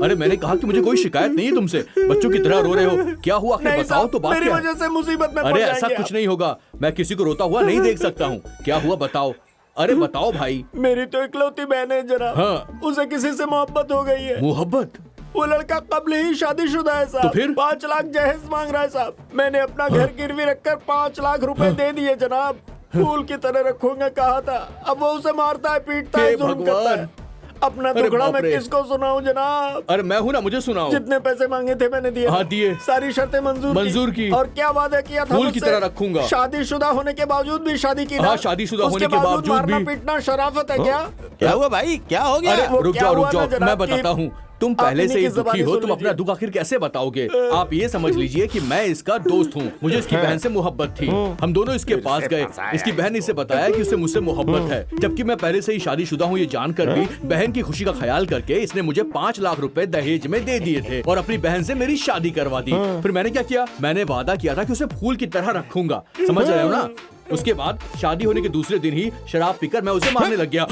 अरे मैंने कहा कि मुझे कोई शिकायत नहीं है तुमसे, बच्चों की तरह रो रहे हो। क्या हुआ आखिर? नहीं बताओ साहब, तो बात मेरी क्या है? वजह से मुसीबत में अरे पड़ ऐसा जाएंगे कुछ आप। नहीं होगा, मैं किसी को रोता हुआ नहीं देख सकता हूँ। क्या हुआ बताओ? अरे बताओ भाई। मेरी तो इकलौती बहन है जनाब। हाँ। उसे किसी से मोहब्बत हो गई है। मोहब्बत? वो लड़का कब्ल ही शादीशुदा है साहब। तो फिर? 5 लाख जहेज मांग रहा है साहब। मैंने अपना घर गिरवी रखकर 5 लाख रुपए दे दिए जनाब। फूल की तरह रखूंगा कहा था, अब वो उसे मारता है, पीटता है, हे जुल्म करता भगवान। है। अपना अरे दुखड़ा बाप मैं रे। किसको सुनाऊं जनाब? अरे मैं हूँ ना, मुझे सुनाओ। जितने पैसे मांगे थे मैंने दिए। हाँ, दिए। सारी शर्तें मंजूर की। और क्या वादा किया था फूल की मुझसे? तरह रखूंगा। शादीशुदा होने के बावजूद भी शादी की ना? हाँ, शादीशुदा उसके होने के बावजूद मारना भी। पीटना शराफत है क्या? क्या हुआ भाई, क्या हो गया? अरे वो रुक क्या जाओ हुआ रुक ना जाओ, जनाब मैं कि बताता हूँ। तुम आप पहले इन्हीं से ही की दुखी ज़बानी हो, सुन तुम अपना लीजिए। दुख आखिर कैसे बताओगे? आप ये समझ लीजिए कि मैं इसका दोस्त हूँ, मुझे इसकी बहन से मोहब्बत थी। हम दोनों इसके पास गए, फंसाया इसकी बहन ने इसे बताया कि उसे मुझसे मोहब्बत है, जबकि मैं पहले से ही शादीशुदा हूँ ये जानकर भी बहन की खुशी का ख्याल करके इसने मुझे 5 लाख रुपए दहेज में दे दिए थे और अपनी बहन से मेरी शादी करवा दी। फिर मैंने क्या किया? मैंने वादा किया था कि उसे फूल की तरह रखूंगा, समझ रहे हो ना? उसके बाद शादी होने के दूसरे दिन ही शराब पीकर मैं उसे मारने लग गया।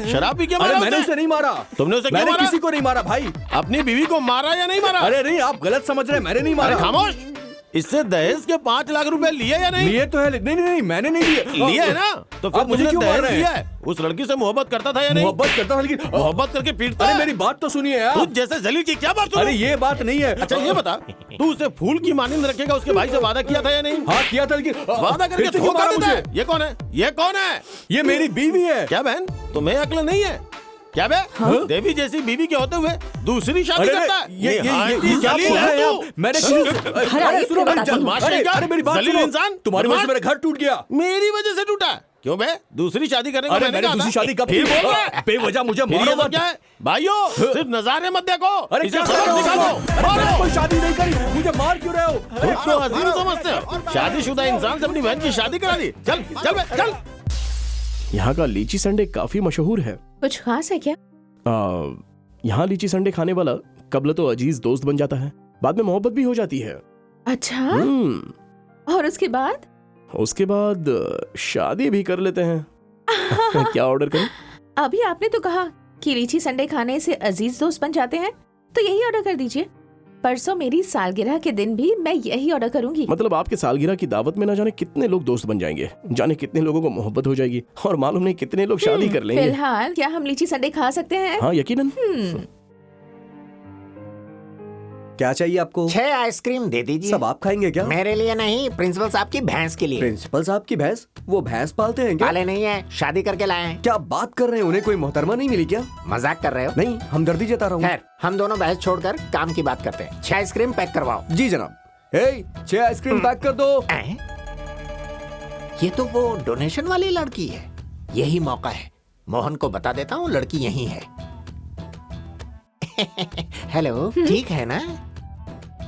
शराब पी के अरे मारा मैंने उसे? उसे नहीं मारा। तुमने उसे क्यों मैंने मारा? किसी को नहीं मारा भाई। अपनी बीवी को मारा या नहीं मारा? अरे नहीं, आप गलत समझ रहे हैं, मैंने नहीं अरे मारा। खामोश, इससे दहेज के 5 लाख रुपए लिए या नहीं? लिए तो है, नहीं नहीं नहीं, मैंने नहीं लिए। लिए है ना? तो फिर आप मुझे तुमने क्यों मार दहेज रहे लिया हैं? है? उस लड़की से मोहब्बत करता था या नहीं? मोहब्बत करता था लेकिन मोहब्बत करके पीटता अरे है? मेरी बात तो सुनिए यार। तुझ जैसे जलील की क्या बात सुनूं? अरे ये बात नहीं है। अच्छा ये बता, तू उसे फूल की मानिंद रखेगा, उसके भाई से वादा किया था या नहीं? हाँ किया था लेकिन वादा फिर करके से क्यों धोखा मारा देता है? मुझे? ये कौन है? ये कौन है? ये मेरी बीवी है। क्या बहन, तुम्हें अक्ल नहीं है क्या बे? देवी जैसी बीवी के होते हुए दूसरी शादी अरे करता है? ये क्या जलील बोल है रहे हैं तू। आप? मैंने हराइए, सुनो फिर मेरी बताती हूँ। अरे मेरी बात जलील सुनो। इंसान, तुम्हारी वजह से बदमाश। मेरा घर टूट गया। मेरी वजह से टूटा? क्यों बे? दूसरी शादी करने को अरे मैंने मैंने कहा दूसरी था। शादी कब फिर की? बोल रहा है? बेवजह मुझे फिर ये मारो सब मत। क्या है? भाइयों सिर्फ नजारे मत देखो, अरे इसे क्या सबक कर सिखा रहे हो? दो। अरे मैंने कोई शादी नहीं करी, मुझे मार क्यों रहे हो? खुद को हसीन समझते हो? शादीशुदा इंसान से अपनी बहन की शादी करा दी? चल चल बे, चल। यहाँ का लीची संडे काफी मशहूर है। कुछ खास है क्या? यहाँ लीची संडे खाने वाला कबल तो अजीज दोस्त बन जाता है, बाद में मोहब्बत भी हो जाती है। अच्छा, और उसके बाद शादी भी कर लेते हैं। क्या ऑर्डर करूं? अभी आपने तो कहा कि लीची संडे खाने से अजीज दोस्त बन जाते हैं, तो यही ऑर्डर कर दीजिए। परसों मेरी सालगिरह के दिन भी मैं यही ऑर्डर करूंगी। मतलब आपके सालगिरह की दावत में ना जाने कितने लोग दोस्त बन जाएंगे, जाने कितने लोगों को मोहब्बत हो जाएगी और मालूम नहीं कितने लोग शादी कर लेंगे। फिलहाल क्या हम लीची संडे खा सकते हैं? हाँ यकीनन। क्या चाहिए आपको? 6 आइसक्रीम दे दीजिए। सब आप खाएंगे क्या? मेरे लिए नहीं, प्रिंसिपल साहब की भैंस के लिए। प्रिंसिपल साहब की भैंस? वो भैंस पालते हैं क्या? पाले नहीं है, शादी करके लाए हैं। क्या बात कर रहे हैं? उन्हें कोई मोहतरमा नहीं मिली क्या? मजाक कर रहे हो? नहीं, हमदर्दी जता रहा हूँ। खैर, हम दोनों बहस छोड़कर काम की बात करते हैं। 6 आइसक्रीम पैक करवाओ। जी जनाब। 6 आइसक्रीम पैक कर दो। ये तो वो डोनेशन वाली लड़की है। यही मौका है, मोहन को बता देता हूँ लड़की यही है। हेलो, ठीक है ना?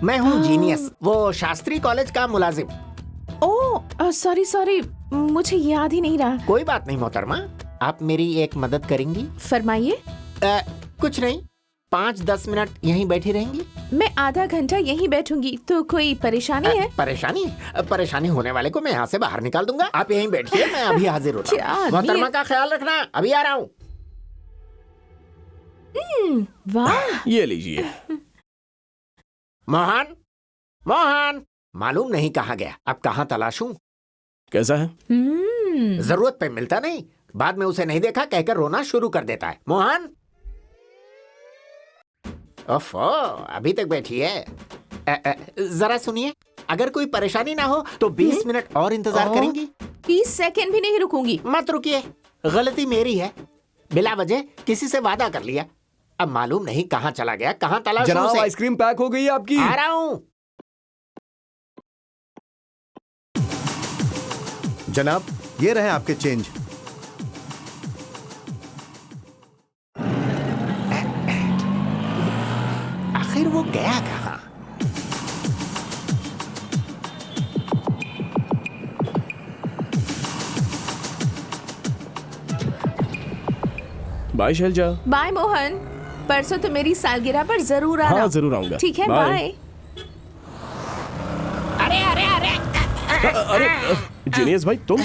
मैं हूँ जीनियस, वो शास्त्री कॉलेज का मुलाजिम। ओह सॉरी, मुझे याद ही नहीं रहा। कोई बात नहीं मोहतरमा, आप मेरी एक मदद करेंगी? फरमाइए। कुछ नहीं, 5-10 मिनट यहीं बैठी रहेंगी? मैं आधा घंटा यहीं बैठूंगी, तो कोई परेशानी है? परेशानी होने वाले को मैं यहाँ से बाहर निकाल दूंगा। आप यहीं बैठिए, मैं अभी हाजिर होता क्या हूँ। आदमी है? मोहतरमा का ख्याल रखना, अभी आ रहा हूँ। वाह। ये लीजिए। मोहन, मोहन, मालूम नहीं कहाँ गया। अब कहाँ तलाशूं? कैसा है? जरूरत पे मिलता नहीं, बाद में उसे नहीं देखा कहकर रोना शुरू कर देता है। मोहन, ओफो, अभी तक बैठी है। जरा सुनिए, अगर कोई परेशानी ना हो तो 20 मिनट और इंतजार करेंगी? 20 सेकंड भी नहीं रुकूंगी। मत रुकिए, गलती मेरी है। बिला वजह किसी से वादा कर लिया। अब मालूम नहीं कहाँ चला गया, कहाँ तलाशूं जनाब उसे। आइसक्रीम पैक हो गई है आपकी। आ रहा हूँ। जनाब, ये रहे आपके चेंज। आखिर वो गया कहाँ? बाय शैलजा। बाय मोहन, परसों तो मेरी सालगिरह पर जरूर आना। हाँ, जरूर आऊंगा। ठीक है, बाय। बाय। अरे अरे अरे, अरे जीनियस भाई, तुम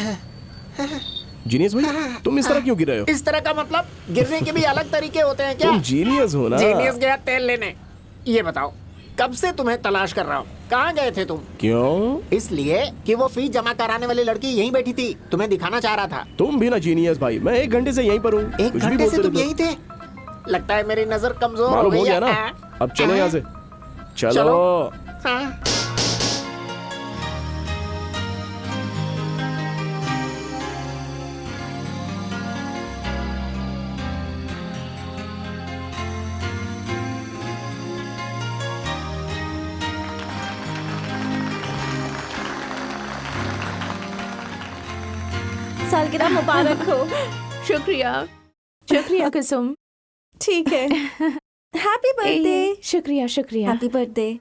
जीनियस भाई, तुम इस तरह क्यों गिर रहे हो? इस तरह का मतलब? गिरने के भी अलग तरीके होते हैं क्या? तुम जीनियस हो ना? जीनियस गया तेल लेने। ये बताओ, कब से तुम्हें तलाश कर रहा हूँ। कहाँ गए थे तुम? क्यों? इसलिए कि वो फीस जमा कराने वाली लड़की यहीं बैठी थी, तुम्हें दिखाना चाह रहा था। तुम भी ना जीनियस भाई, मैं 1 घंटे से यहीं पर हूँ। 1 घंटे से तुम यहीं थे? लगता है मेरी नजर कमजोर हो मालूम गई हो गया है। ना? अब चलो यहाँ से। चलो। हाँ। सालगिरह मुबारक हो। शुक्रिया, शुक्रिया कुसुम। ठीक है, हैप्पी बर्थडे। शुक्रिया शुक्रिया। Happy birthday.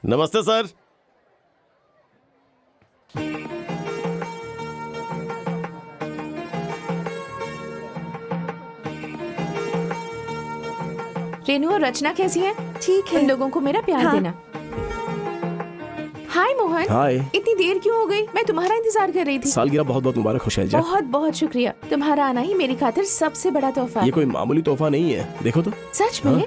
नमस्ते सर। रेनू और रचना कैसी है? ठीक है। उन लोगों को मेरा प्यार हाँ। देना। हाय मोहन। हाय। इतनी देर क्यों हो गई? मैं तुम्हारा इंतजार कर रही थी। सालगिरह बहुत बहुत मुबारक हो शैलजा। बहुत बहुत शुक्रिया। तुम्हारा आना ही मेरी खातिर सबसे बड़ा तोहफा ये है। कोई मामूली तोहफा नहीं है, देखो तो। सच में?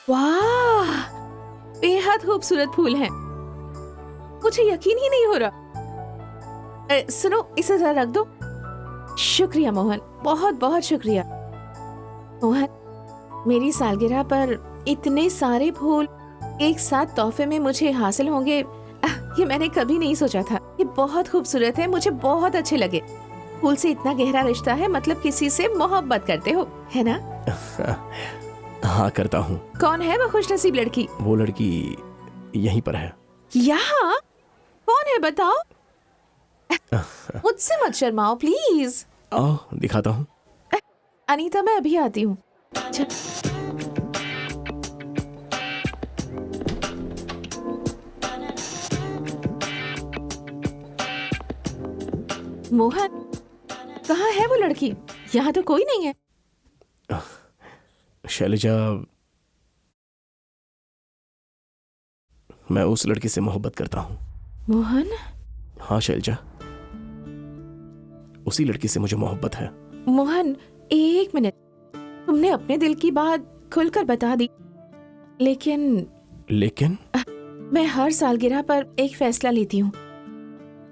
वाह, बेहद खूबसूरत फूल हैं। मुझे यकीन ही नहीं हो रहा। सुनो, इसे जरा रख दो। शुक्रिया मोहन, बहुत बहुत शुक्रिया। मोहन, मेरी सालगिरह पर इतने सारे फूल एक साथ तोहफे में मुझे हासिल होंगे, ये मैंने कभी नहीं सोचा था। ये बहुत खूबसूरत है, मुझे बहुत अच्छे लगे। फूल से इतना गहरा रिश्ता है, मतलब किसी से मोहब्बत करते हो, है ना? हाँ, करता हूँ। कौन है वो खुशनसीब लड़की? वो लड़की यहीं पर है। यहाँ? कौन है बताओ? मुझसे मत शर्माओ प्लीज। आओ दिखाता हूँ। अनीता, मैं अभी आती हूँ। मोहन, कहाँ है वो लड़की? यहाँ तो कोई नहीं है। शैलजा, मैं उस लड़की से मोहब्बत करता हूँ। मोहन? हाँ शैलजा, उसी लड़की से मुझे मोहब्बत है। मोहन, 1 मिनट। तुमने अपने दिल की बात खुलकर बता दी, लेकिन मैं हर सालगिरह पर एक फैसला लेती हूँ।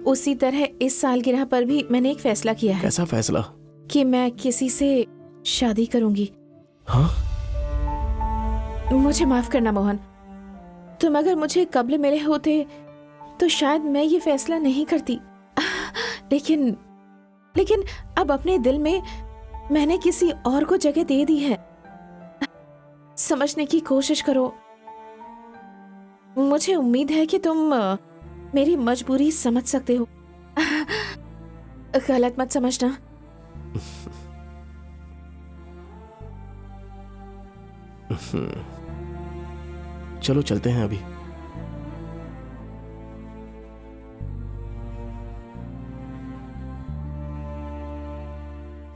उसी तरह इस सालगिरह पर भी मैंने एक फैसला किया है। कैसा फैसला? कि मैं किसी से शादी करूंगी। हाँ? मुझे माफ करना मोहन, तुम अगर मुझे कब्ल मिले होते तो शायद मैं ये फैसला नहीं करती। लेकिन अब अपने दिल में मैंने किसी और को जगह दे दी है। समझने की कोशिश करो। मुझे उम्मीद है कि तुम मेरी मजबूरी समझ सकते हो। गलत मत समझना। चलो चलते हैं अभी।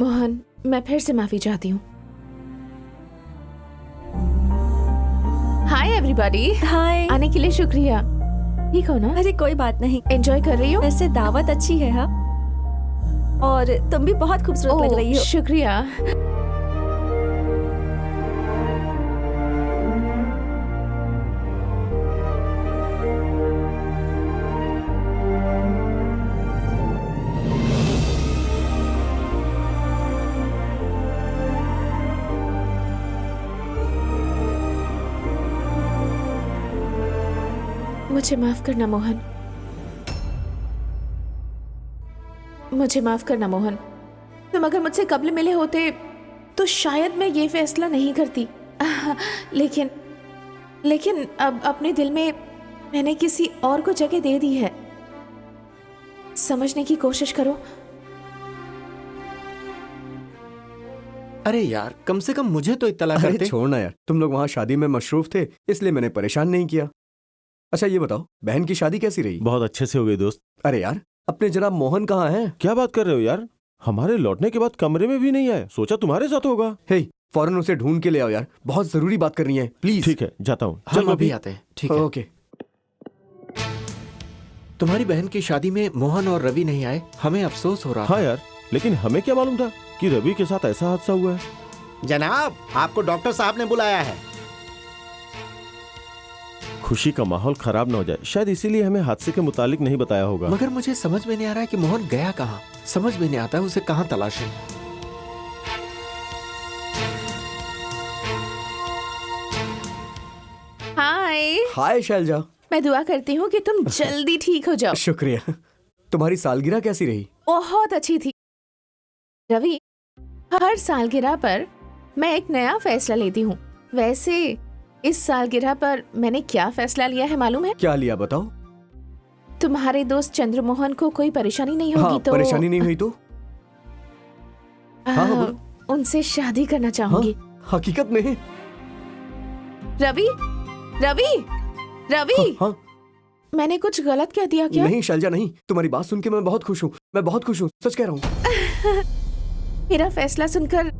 मोहन, मैं फिर से माफी चाहती हूँ। Hi everybody. हाय। आने के लिए शुक्रिया। ठीक हो ना? अरे कोई बात नहीं। एंजॉय कर रही हो? वैसे दावत अच्छी है। हाँ, और तुम भी बहुत खूबसूरत लग रही हो। शुक्रिया। मुझे माफ करना मोहन, मुझे माफ करना मोहन। तुम अगर मुझसे कब्ल मिले होते तो शायद मैं ये फैसला नहीं करती। लेकिन अब अपने दिल में मैंने किसी और को जगह दे दी है। समझने की कोशिश करो। अरे यार, कम से कम मुझे तो इत्तला अरे करते। छोड़ना यार, तुम लोग वहाँ शादी में मशरूफ थे इसलिए मैंने परेशान नहीं किया। अच्छा ये बताओ, बहन की शादी कैसी रही? बहुत अच्छे से हो गई दोस्त। अरे यार, अपने जनाब मोहन कहाँ हैं? क्या बात कर रहे हो यार, हमारे लौटने के बाद कमरे में भी नहीं आए। सोचा तुम्हारे साथ होगा। हे, फौरन उसे ढूंढ के ले आओ यार, बहुत जरूरी बात करनी है प्लीज। ठीक है, जाता हूँ। हम अभी आते हैं। ठीक है। ओके। तुम्हारी बहन की शादी में मोहन और रवि नहीं आए, हमें अफसोस हो रहा हाँ था। यार, लेकिन हमें क्या मालूम था कि रवि के साथ ऐसा हादसा हुआ है। जनाब, आपको डॉक्टर साहब ने बुलाया है। खुशी का माहौल खराब न हो जाए, शायद इसीलिए हमें हादसे के मुतालिक नहीं बताया होगा। मगर मुझे समझ में नहीं आ रहा है कि मोहन गया कहाँ। समझ में नहीं आता है उसे कहाँ तलाशें। हाय। हाय शैलजा। मैं दुआ करती हूँ कि तुम जल्दी ठीक हो जाओ। शुक्रिया। तुम्हारी सालगिरह कैसी रही? बहुत अच्छी थी रवि। हर सालगिरह पर मैं एक नया फैसला लेती हूँ। वैसे इस सालगिरह पर मैंने क्या फैसला लिया है मालूम है? क्या लिया बताओ? तुम्हारे दोस्त चंद्रमोहन को कोई परेशानी नहीं होगी? हाँ, तो परेशानी नहीं हुई तो? हाँ, बोलो। उनसे शादी करना चाहूंगी। हाँ, हकीकत में? रवि, रवि, रवि। हाँ, मैंने कुछ गलत कह दिया क्या? नहीं शैलजा नहीं, तुम्हारी बात सुन के मैं बहुत खुश हूँ। मैं बहुत खुश हूँ, सच कह रहा हूँ। मेरा फैसला सुनकर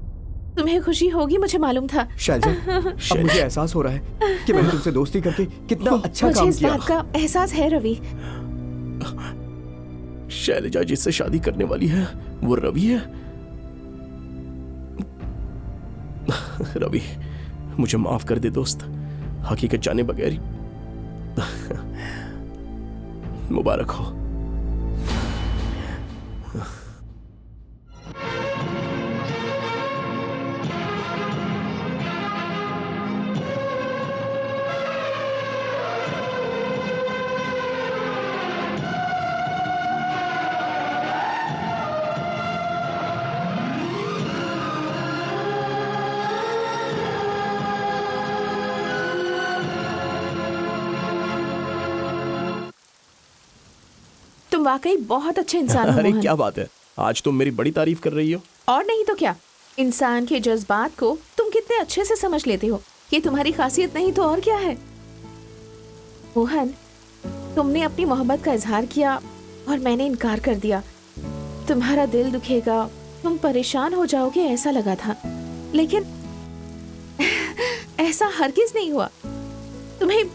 तुम्हें खुशी होगी, मुझे मालूम था। शैलजा, अब मुझे एहसास हो रहा है कि मैंने तुमसे दोस्ती करके कितना अच्छा मुझे काम इस किया। बात का एहसास है रवि। शैलजा जिससे शादी करने वाली है वो रवि है। रवि, मुझे माफ कर दे दोस्त, हकीकत जाने बगैर ही। मुबारक हो। तुम वाकई बहुत अच्छे इंसान हो अरे मोहन। क्या बात है, आज तुम मेरी बड़ी तारीफ कर रही हो। और नहीं तो क्या, इंसान के जज्बात को तुम कितने अच्छे से समझ लेते हो। ये तुम्हारी खासियत नहीं तो और क्या है। मोहन, तुमने अपनी मोहब्बत का इजहार किया और मैंने इनकार कर दिया। तुम्हारा दिल दुखेगा, तुम परेशान हो जाओगे ऐसा लगा था, लेकिन ऐसा हरगिज नहीं हुआ। तुम्हें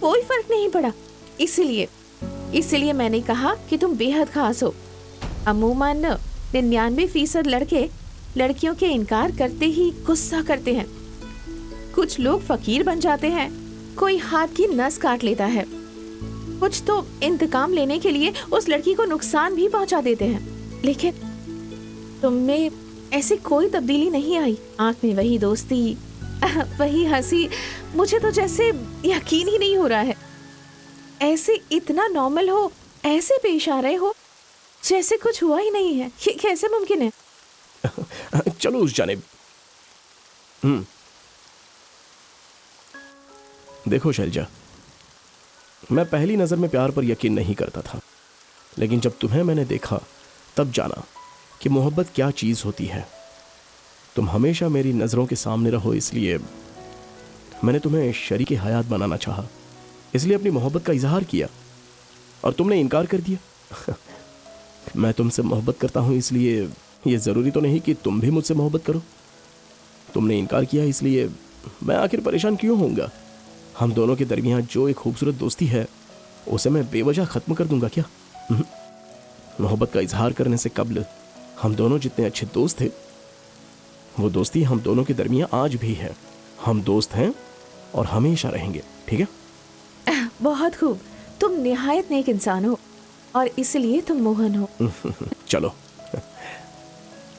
कोई फर्क नहीं पड़ा। इसीलिए मैंने कहा कि तुम बेहद खास हो। अमूमन 99% लड़के लड़कियों के इनकार करते ही गुस्सा करते हैं। कुछ लोग फकीर बन जाते हैं, कोई हाथ की नस काट लेता है, कुछ तो इंतकाम लेने के लिए उस लड़की को नुकसान भी पहुंचा देते हैं। लेकिन तुम में ऐसी कोई तब्दीली नहीं आई। आंख में वही दोस्ती, वही हंसी। मुझे तो जैसे यकीन ही नहीं हो रहा है। ऐसे इतना नॉर्मल हो, ऐसे पेश आ रहे हो जैसे कुछ हुआ ही नहीं है। ये कैसे मुमकिन है? चलो उस जानिब। देखो शैलजा, मैं पहली नजर में प्यार पर यकीन नहीं करता था, लेकिन जब तुम्हें मैंने देखा तब जाना कि मोहब्बत क्या चीज होती है। तुम हमेशा मेरी नजरों के सामने रहो, इसलिए मैंने तुम्हें शरीके हयात बनाना चाहा। इसलिए अपनी मोहब्बत का इजहार किया और तुमने इनकार कर दिया। मैं तुमसे मोहब्बत करता हूं, इसलिए ये जरूरी तो नहीं कि तुम भी मुझसे मोहब्बत करो। तुमने इनकार किया, इसलिए मैं आखिर परेशान क्यों होऊंगा? हम दोनों के दरमियान जो एक खूबसूरत दोस्ती है उसे मैं बेवजह खत्म कर दूंगा क्या? मोहब्बत का इजहार करने से कबल हम दोनों जितने अच्छे दोस्त थे वो दोस्ती हम दोनों के दरमियान आज भी है। हम दोस्त हैं और हमेशा रहेंगे, ठीक है? बहुत खूब, तुम निहायत नेक इंसान हो और इसलिए तुम मोहन हो। चलो।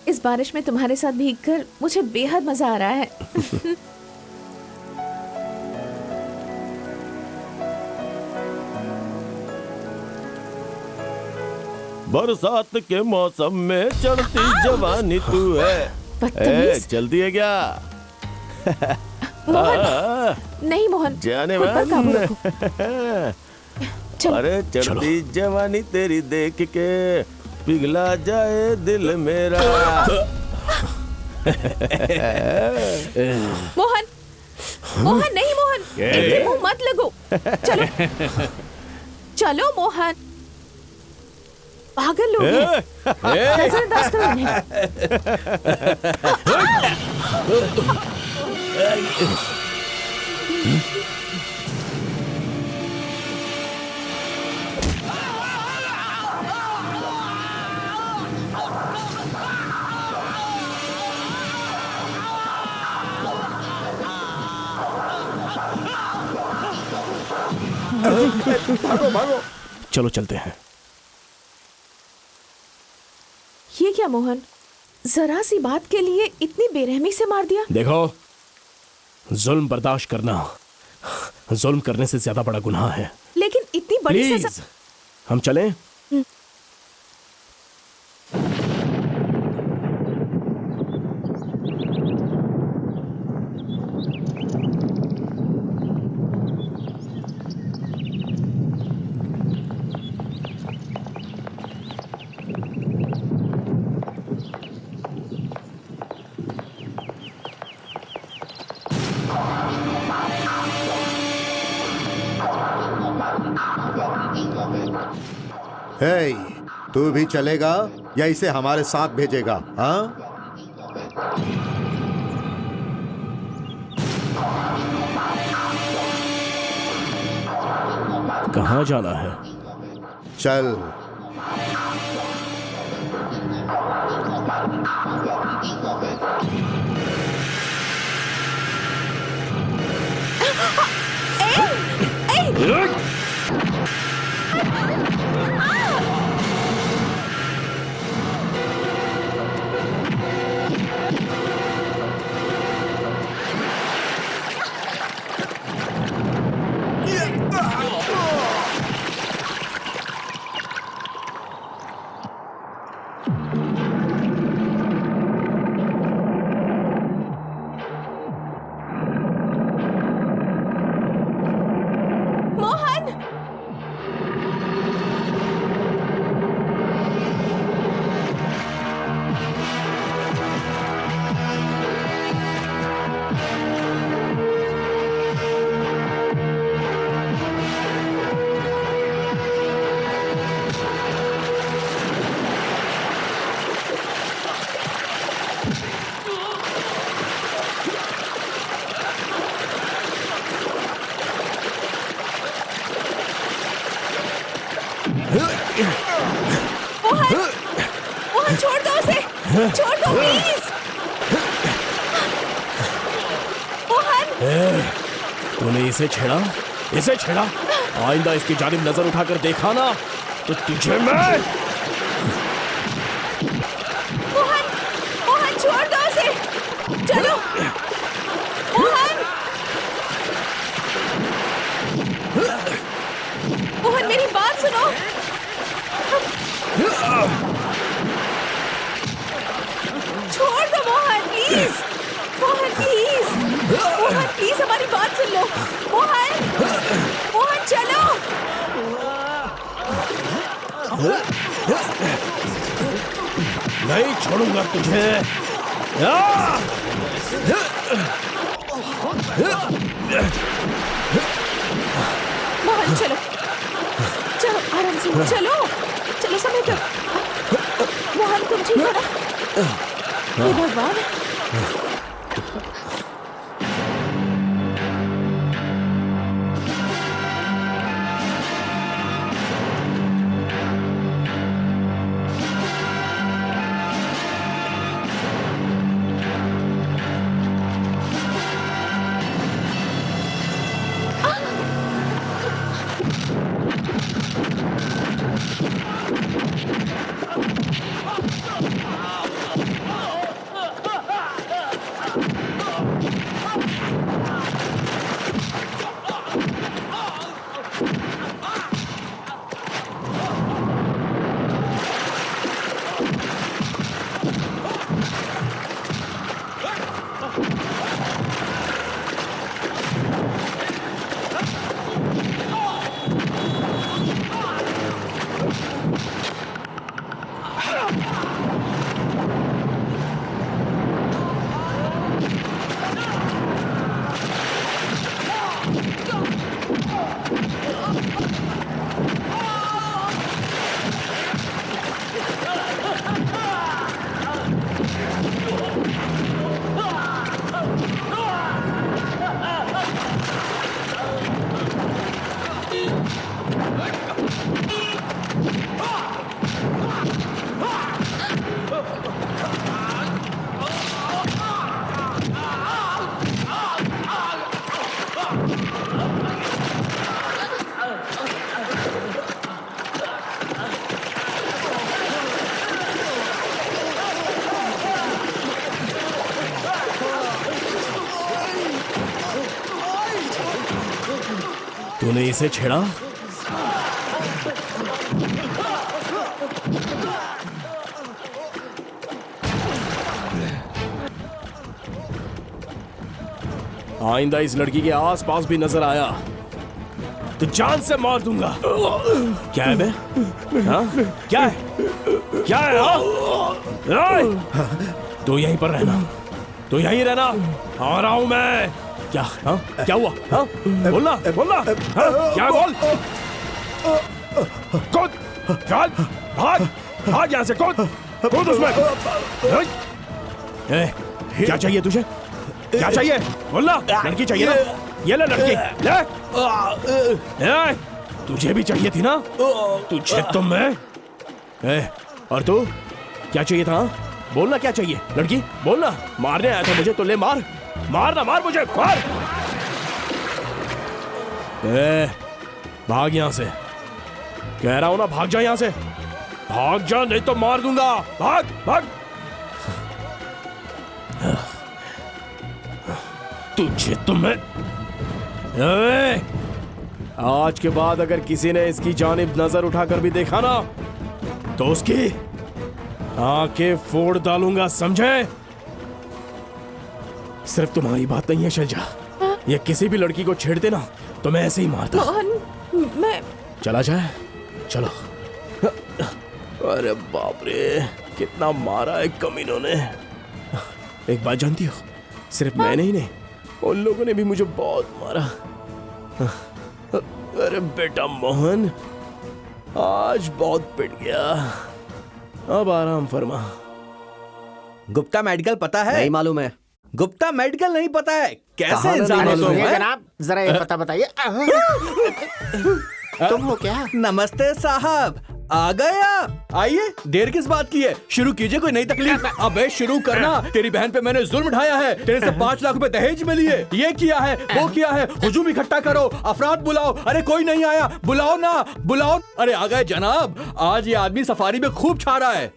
इस बारिश में तुम्हारे साथ भीगकर मुझे बेहद मजा आ रहा है। बरसात के मौसम में चढ़ती जवानी तू है। बदतमीज। जल्दी है क्या? मोहन, नहीं मोहन, जाने खुद पर काबू मन। रखो। चलो। अरे चढ़ती जवानी तेरी देख के पिघला जाए दिल मेरा। मोहन, मोहन नहीं मोहन, इतने मुंह मत लगो। चलो चलो मोहन, पागल लोग हैं। नजरअंदाज करो इन्हें। भागो भागो। चलो चलते हैं। ये क्या मोहन, जरा सी बात के लिए इतनी बेरहमी से मार दिया? देखो, जुल्म बर्दाश्त करना जुल्म करने से ज्यादा बड़ा गुनाह है। लेकिन इतनी बड़ी प्लीज सजा। हम चलें? हे, तू भी चलेगा या इसे हमारे साथ भेजेगा? हाँ, कहाँ जाना है? चल। मोहन छोड़ दो उसे, छोड़ दो प्लीज। मोहन, तूने इसे छेड़ा, इसे छेड़ा। आइंदा इसकी जानिब नजर उठाकर देखा ना तो तुझे मैं। मोहन, मोहन छोड़ दो उसे, चलो। मोहन, मोहन मेरी बात सुनो। छोड़ दो Mohan please, Mohan please, Mohan please हमारी बात सुन लो। मोहन, मोहन चलो। नहीं छोड़ूंगा तुझे। मोहन चलो, चलो आराम से, चलो चलो समय कर। मोहन तुम ठीक हो ना? हे भगवान। तूने इसे छेड़ा? आइंदा इस लड़की के आसपास भी नजर आया तो जान से मार दूंगा। क्या है बे? हाँ? क्या है? क्या है? हाँ? तू यहीं पर रहना, तू यहीं रहना, आ रहा हूं मैं। क्या? हाँ? क्या हुआ? हाँ? बोलना, बोलना। हाँ? क्या बोल? कूद, चल, भाग, भाग यहाँ से, कूद, कूद उसमें। क्या चाहिए तुझे? क्या चाहिए? बोलना। लड़की चाहिए ना? ये ले लड़की, ले। तुझे भी चाहिए थी ना? तुझे तो मैं। और तू क्या चाहिए था? बोलना क्या चाहिए? लड़की बोलना। मारने आया था मुझे तो ले मार, मारना, मार मुझे, मार। भाग यहाँ से, कह रहा हूं ना, भाग जा यहाँ से, भाग जा, नहीं तो मार दूंगा। भाग, भाग। तुझे तो मैं। आज के बाद अगर किसी ने इसकी जानिब नजर उठाकर भी देखा ना तो उसकी आंखें फोड़ डालूंगा, समझे? सिर्फ तुम्हारी बात नहीं है शैलजा, ये किसी भी लड़की को छेड़ते ना तो मैं ऐसे ही मारता। मोहन, मैं चला जाए, चलो। अरे बाप रे, कितना मारा है कमीनों ने। एक बात जानती हो, सिर्फ मैंने ही नहीं, उन लोगों ने भी मुझे बहुत मारा। अरे बेटा मोहन, आज बहुत पिट गया, अब आराम फरमा। गुप्ता मेडिकल पता है? नहीं मालूम है। गुप्ता मेडिकल नहीं पता है? कैसे कहाँ इंसान नहीं हो तुम? मालूम है? जनाब जरा ये पता बताइए। तुम हो क्या? नमस्ते साहब, आ गए आप? आइए, देर किस बात की है, शुरू कीजिए, कोई नई तकलीफ। अबे शुरू करना। तेरी बहन पे मैंने जुल्म ढाया है, तेरे से 5 लाख रुपए दहेज में लिए, ये किया है, वो किया है, हुजूम इकट्ठा करो, अफराद बुलाओ। अरे कोई नहीं आया, बुलाओ ना, बुलाओ। अरे आ गए जनाब, आज ये आदमी सफारी में खूब छा रहा है।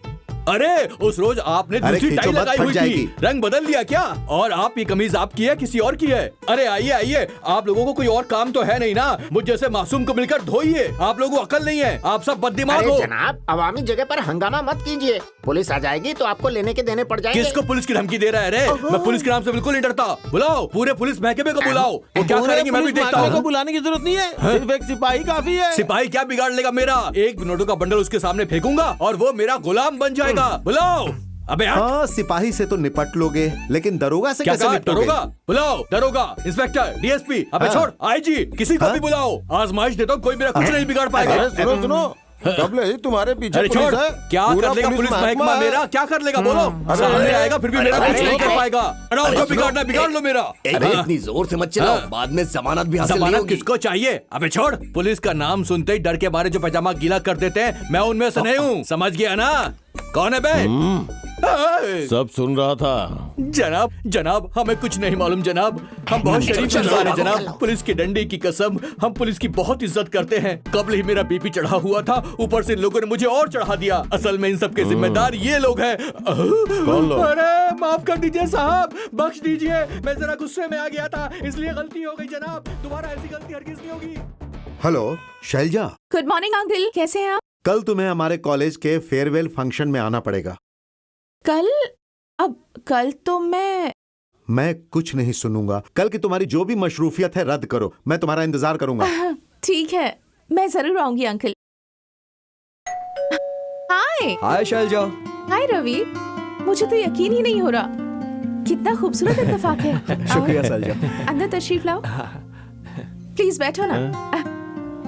अरे उस रोज आपने दूसरी खींचो टाई मत, लगाई फट हुई जाएगी। थी, रंग बदल लिया क्या? और आप ये कमीज आपकी है किसी और की है? अरे आइए आइए, आप लोगों को कोई और काम तो है नहीं ना, मुझ जैसे मासूम को मिलकर धोइए। आप लोगों को अकल नहीं है, आप सब बददिमाग अरे हो। जनाब, अवामी जगह पर हंगामा मत कीजिए, पुलिस आ जाएगी तो आपको लेने के देने पड़ जाएंगे। किसको पुलिस की धमकी दे रहा है रे? मैं पुलिस के नाम से बिल्कुल नहीं डरता। बुलाओ पूरे पुलिस महकमे को, बुलाओ, वो क्या करेंगे मैं भी देखता हूँ। बुलाने की जरूरत नहीं है, सिर्फ एक सिपाही काफी है। सिपाही क्या बिगाड़ लेगा मेरा? एक नोटों का बंडल उसके सामने फेंकूंगा और वो मेरा गुलाम बन जाएगा। बुलाओ। अबे हट। हाँ, सिपाही से तो निपट लोगे, लेकिन दरोगा से क्या कैसे कहा? निपटोगे? दरोगा? बुलाओ दरोगा, इंस्पेक्टर, डीएसपी। अबे हाँ। छोड़, आईजी, किसी को हाँ। भी बुलाओ। आजमाइश देता हूँ, कोई मेरा कुछ नहीं बिगाड़ पाएगा। अरे सुनो सुनो, कबले ही तुम्हारे पीछे अरे छोड़, पुलिस है। क्या पूरा कर लेगा पुलिस महकमा है। मेरा? क्या कर लेगा बोलो? सामने आएगा फिर भी मेरा कुछ नहीं कर पाएगा। अरे जो बिगाड़ना बिगाड़ लो मेरा। अरे इतनी जोर से मत चिल्लाओ, बाद में जमानत भी हासिल नहीं जमानत होगी। किसको चाहिए? अबे छोड़, पुलिस का नाम सुनते ही डर के मारे जो पैजामा गीला कर देते हैं, मैं उनमें से नहीं हूँ, समझ गया ना? कौन है बे? सब सुन रहा था। जनाब जनाब, हमें कुछ नहीं मालूम जनाब, हम बहुत शरीफ इंसान हैं जनाब। पुलिस की डंडे की कसम, हम पुलिस की बहुत इज्जत करते हैं। कबल ही मेरा बीपी चढ़ा हुआ था, ऊपर से इन लोगों ने मुझे और चढ़ा दिया। असल में इन सब के जिम्मेदार ये लोग हैं। कौन लोग? अरे माफ कर दीजिए साहब, बख्श दीजिए, मैं जरा गुस्से में आ गया था, इसलिए गलती हो गई जनाब। दोबारा ऐसी गलती हरगिज नहीं होगी। Hello Shailaja, good morning uncle, कैसे हैं आप? कल तुम्हें हमारे कॉलेज के फेयरवेल फंक्शन में आना पड़ेगा। कल? अब कल तो मैं कुछ नहीं सुनूंगा। कल की तुम्हारी जो भी मशरूफियत है रद्द करो, मैं तुम्हारा इंतजार करूंगा। ठीक है, मैं जरूर आऊंगी अंकल। हाय हाय शैलजा। हाय रवि, मुझे तो यकीन ही नहीं हो रहा, कितना खूबसूरत इत्तेफाक है। शुक्रिया आओ, शैलजा। अंदर तशरीफ लाओ, प्लीज बैठो ना।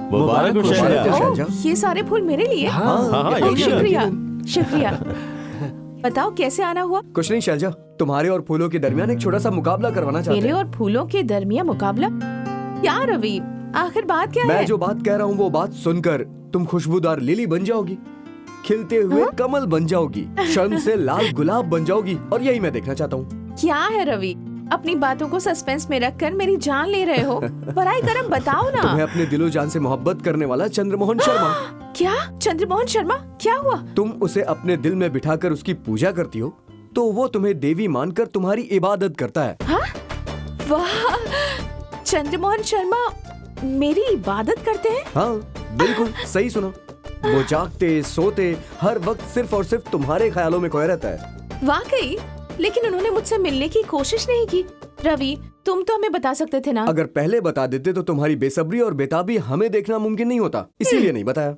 मुबारक हो मुबारक शैलजा। हो। ओह, शैलजा। ये सारे फूल मेरे लिए? हाँ, ओह, यकीनन। शुक्रिया शुक्रिया। बताओ कैसे आना हुआ? कुछ नहीं शैलजा, तुम्हारे और फूलों के दरमियान एक छोटा सा मुकाबला करवाना चाहते मेरे हैं। और फूलों के दरमियान मुकाबला? क्या रवि, आखिर बात क्या है? मैं जो बात कह रहा हूँ वो बात सुनकर तुम खुशबूदार लिली बन जाओगी, खिलते हुए कमल बन जाओगी, शर्म से लाल गुलाब बन जाओगी, और यही मैं देखना चाहता हूँ। क्या है रवि, अपनी बातों को सस्पेंस में रखकर मेरी जान ले रहे हो? बराए करम बताओ ना। तुम्हें अपने दिलो जान से मोहब्बत करने वाला चंद्रमोहन शर्मा। क्या? चंद्रमोहन शर्मा? क्या हुआ? तुम उसे अपने दिल में बिठाकर उसकी पूजा करती हो तो वो तुम्हें देवी मानकर तुम्हारी इबादत करता है। हाँ? वाह, चंद्रमोहन शर्मा मेरी इबादत करते हैं? हाँ बिल्कुल सही सुना। वो जागते सोते हर वक्त सिर्फ और सिर्फ तुम्हारे ख्यालों में खोया रहता है। वाकई? लेकिन उन्होंने मुझसे मिलने की कोशिश नहीं की। रवि, तुम तो हमें बता सकते थे ना। अगर पहले बता देते तो तुम्हारी बेसब्री और बेताबी हमें देखना मुमकिन नहीं होता, इसीलिए नहीं बताया।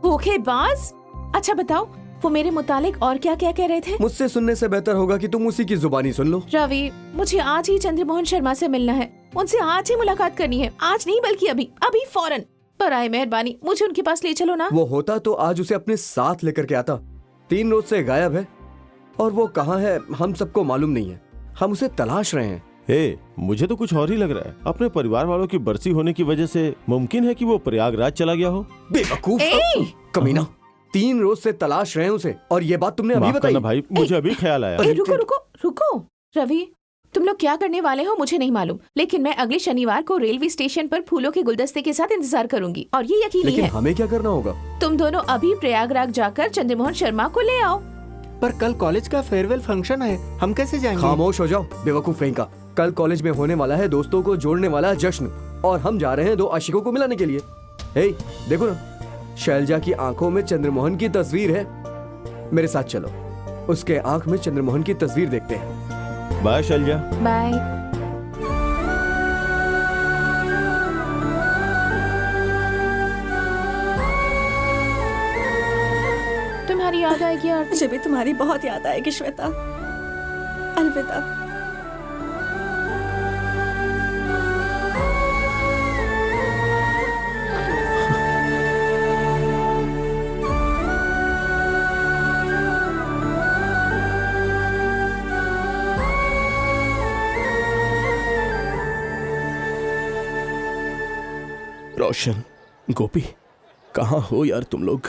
धोखेबाज। अच्छा बताओ, वो मेरे मुतालिक और क्या क्या कह रहे थे? मुझसे सुनने से बेहतर होगा कि तुम उसी की जुबानी सुन लो। रवि, मुझे आज ही चंद्रमोहन शर्मा से मिलना है। उनसे आज ही मुलाकात करनी है। आज नहीं बल्कि अभी अभी फौरन। बराए मेहरबानी मुझे उनके पास ले चलो ना। वो होता तो आज उसे अपने साथ लेकर के आता। 3 रोज से गायब है और वो कहाँ है हम सबको मालूम नहीं है। हम उसे तलाश रहे हैं। मुझे तो कुछ और ही लग रहा है। अपने परिवार वालों की बरसी होने की वजह से मुमकिन है कि वो प्रयागराज चला गया हो। बेवकूफ कमीना, 3 रोज से तलाश रहे हैं उसे, और ये बात तुमने अभी माफ बताई। करना भाई, मुझे अभी ख्याल आया। रुको रुको रुको। रवि, तुम लोग क्या करने वाले हो मुझे नहीं मालूम, लेकिन मैं अगले शनिवार को रेलवे स्टेशन पर फूलों के गुलदस्ते के साथ इंतजार करूंगी। और ये यकीनी लेकिन है। हमें क्या करना होगा? तुम दोनों अभी प्रयागराज जाकर चंद्रमोहन शर्मा को ले आओ। पर कल कॉलेज का फेयरवेल फंक्शन है, हम कैसे जाएंगे? खामोश हो जाओ बेवकूफ कहीं का। कल कॉलेज में होने वाला है दोस्तों को जोड़ने वाला जश्न, और हम जा रहे हैं 2 आशिकों को मिलाने के लिए। देखो ना, शैलजा की आंखों में चंद्रमोहन की तस्वीर है। मेरे साथ चलो, उसके आंख में चंद्रमोहन की तस्वीर देखते हैं। बाय शैलजा। बाय। तुम्हारी याद आएगी आरती? मुझे भी तुम्हारी बहुत याद आएगी श्वेता। अलविदा। रोशन, गोपी, कहाँ हो यार तुम लोग?